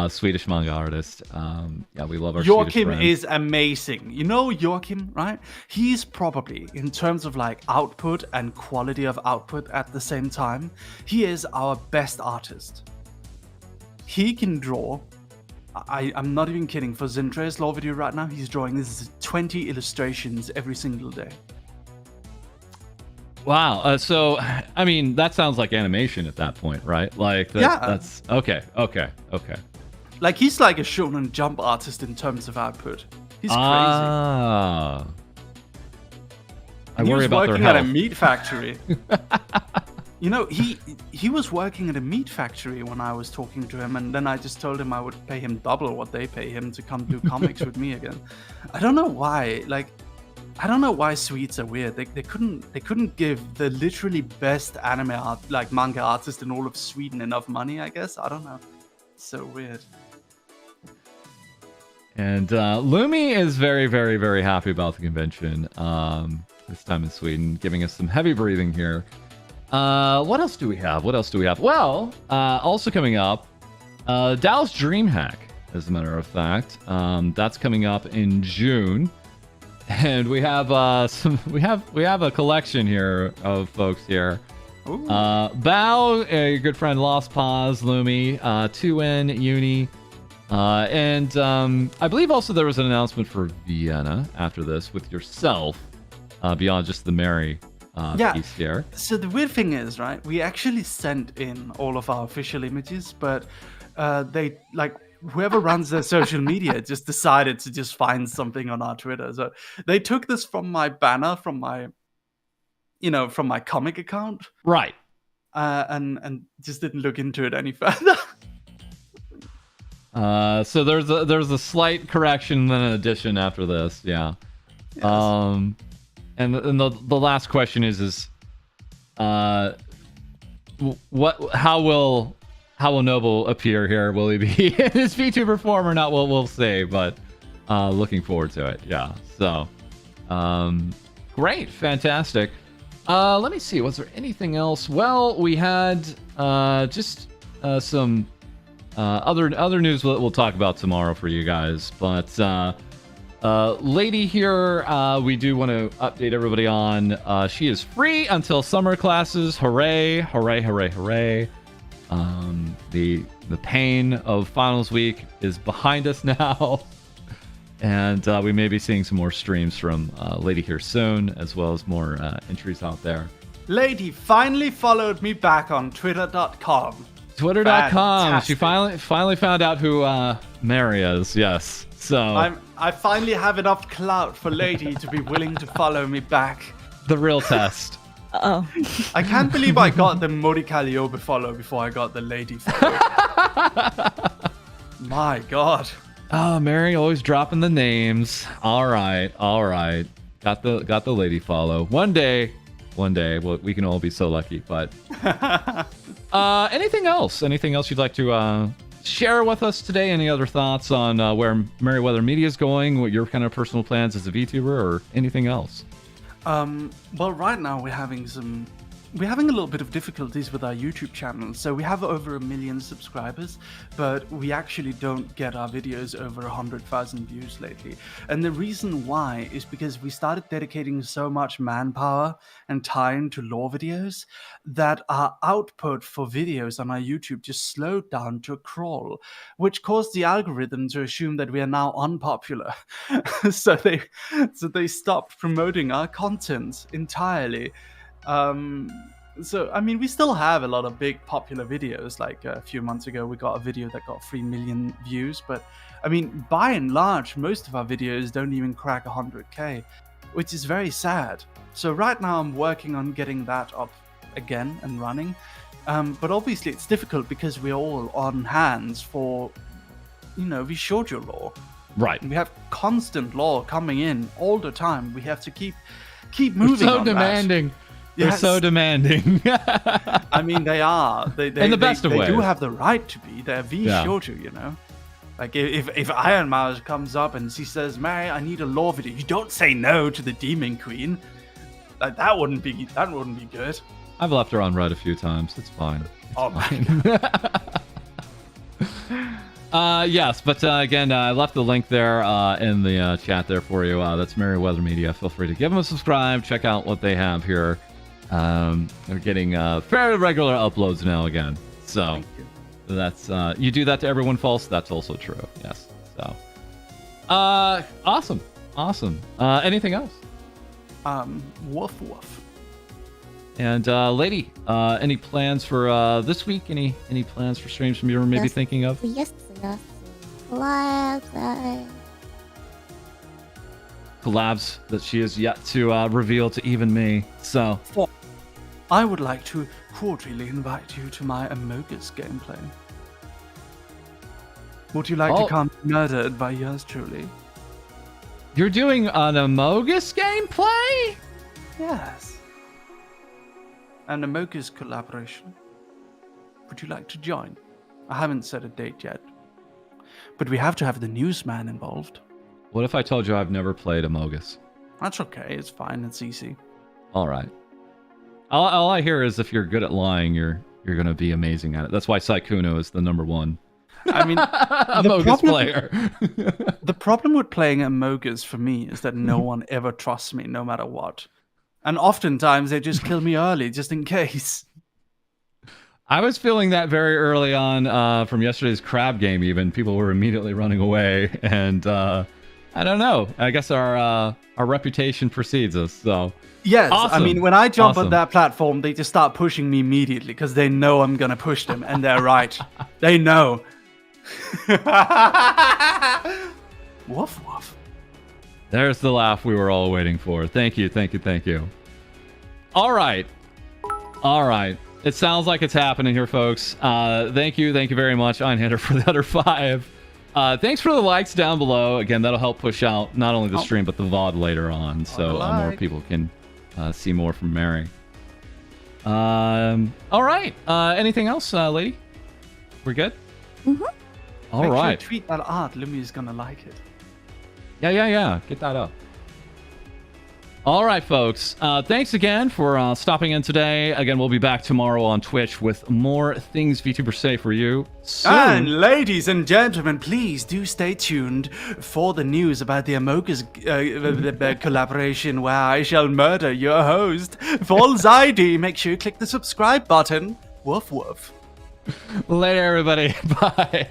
Swedish manga artist. Yeah, we love our Joachim Swedish friends. is amazing. You know Joachim, right? He's probably, in terms of like output and quality of output at the same time, he is our best artist. He can draw. I'm not even kidding. For Zendre's Law video right now, he's drawing this 20 illustrations every single day. Wow. So, I mean, that sounds like animation at that point, right? Like, that's okay. Like, he's like a Shonen Jump artist in terms of output. He's crazy. I worry worry about their working health. at a meat factory. You know, he was working at a meat factory when I was talking to him, and then I just told him I would pay him double what they pay him to come do comics with me again. I don't know why. Like, I don't know why Swedes are weird. They couldn't give the literally best anime art, like manga artist in all of Sweden enough money, I guess. I don't know. It's so weird. And Lumi is very, very, very happy about the convention this time in Sweden, giving us some heavy breathing here. What else do we have? Well, also coming up, Dallas DreamHack, as a matter of fact. That's coming up in June. And we have we have a collection here of folks here. Bao, your good friend Lost Paws, Lumi, 2N, Uni, and I believe also there was an announcement for Vienna after this with yourself, beyond just the Mary piece here. So the weird thing is, right, we actually sent in all of our official images, but they, like, whoever runs their social media just decided to just find something on our Twitter. So they took this from my banner, from my comic account, Right. and just didn't look into it any further. So there's a slight correction and then an addition after this. Yeah. Yes. And the last question is how will Noble appear here? Will he be in his VTuber form or not? We'll see, but looking forward to it. Yeah. So great, fantastic. Let me see. Was there anything else? Well, we had just some other news we'll talk about tomorrow for you guys, but Lady here, we do want to update everybody on she is free until summer classes. Hooray, hooray, hooray, hooray. The pain of finals week is behind us now. And we may be seeing some more streams from Lady here soon, as well as more entries out there. Lady finally followed me back on Twitter.com. Twitter.com. She Fantastic. finally found out who Mary is. Yes. So I finally have enough clout for Lady to be willing to follow me back. the real test. Oh. I can't believe I got the Modi Calliope follow before I got the Lady follow. My God. Oh, Mary always dropping the names. All right. Got the lady follow. One day, we can all be so lucky. But anything else? Anything else you'd like to share with us today? Any other thoughts on where Merryweather Media is going? What your kind of personal plans as a VTuber, or anything else? Well, right now we're having a little bit of difficulties with our YouTube channel. So we have over 1 million subscribers, but we actually don't get our videos over 100,000 views lately. And the reason why is because we started dedicating so much manpower and time to lore videos that our output for videos on our YouTube just slowed down to a crawl, which caused the algorithm to assume that we are now unpopular. so they stopped promoting our content entirely. So, I mean, we still have a lot of big popular videos. Like a few months ago, we got a video that got 3 million views. But, I mean, by and large, most of our videos don't even crack 100K, which is very sad. So right now I'm working on getting that up again and running. But obviously it's difficult because we're all on hands for, we showed your lore. Right. We have constant lore coming in all the time. We have to keep moving. So on demanding. That. They're so demanding. I mean, they are. They in the best of ways. They do have the right to be. They're shoujo, Like, if Iron Mouse comes up and she says, Mary, I need a lore video, you don't say no to the Demon Queen. Like, that wouldn't be good. I've left her on red a few times. It's fine. Yes, but again, I left the link there in the chat there for you. That's Merryweather Media. Feel free to give them a subscribe. Check out what they have here. They're getting fairly regular uploads now again. So that's you do that to everyone, False. That's also true. Yes. So awesome. Anything else? Woof woof. And lady, any plans for this week? Any plans for streams from you were maybe thinking of? Yes. Collabs that she has yet to reveal to even me. So I would like to cordially invite you to my Amogus gameplay. Would you like to come murdered by yours truly? You're doing an Amogus gameplay? Yes. An Amogus collaboration. Would you like to join? I haven't set a date yet. But we have to have the newsman involved. What if I told you I've never played Amogus? That's okay. It's fine. It's easy. All right. All I hear is if you're good at lying, you're going to be amazing at it. That's why Saikuno is the #1. I mean, Amogus player. The problem with playing Amogus for me is that no one ever trusts me, no matter what. And oftentimes they just kill me early, just in case. I was feeling that very early on from yesterday's crab game. Even people were immediately running away, and I don't know. I guess our reputation precedes us. So yes, awesome. I mean, when I jump on that platform, they just start pushing me immediately because they know I'm gonna push them, and they're right. They know. Woof woof. There's the laugh we were all waiting for. Thank you, thank you, thank you. All right. All right. It sounds like it's happening here, folks. Thank you very much, Einhander, for the other 5. Thanks for the likes down below. Again, that'll help push out not only the stream, but the VOD later on, so more people can see more from Mary. All right. Anything else, lady? We're good? Mm-hmm. All right. Make sure to tweet that art. Lumi's gonna like it. Yeah. Get that up. All right, folks. Thanks again for stopping in today. Again, we'll be back tomorrow on Twitch with more things VTubers say for you soon. And ladies and gentlemen, please do stay tuned for the news about the Among Us collaboration where I shall murder your host, FalseEyeD. Make sure you click the subscribe button. Woof woof. Later, everybody. Bye.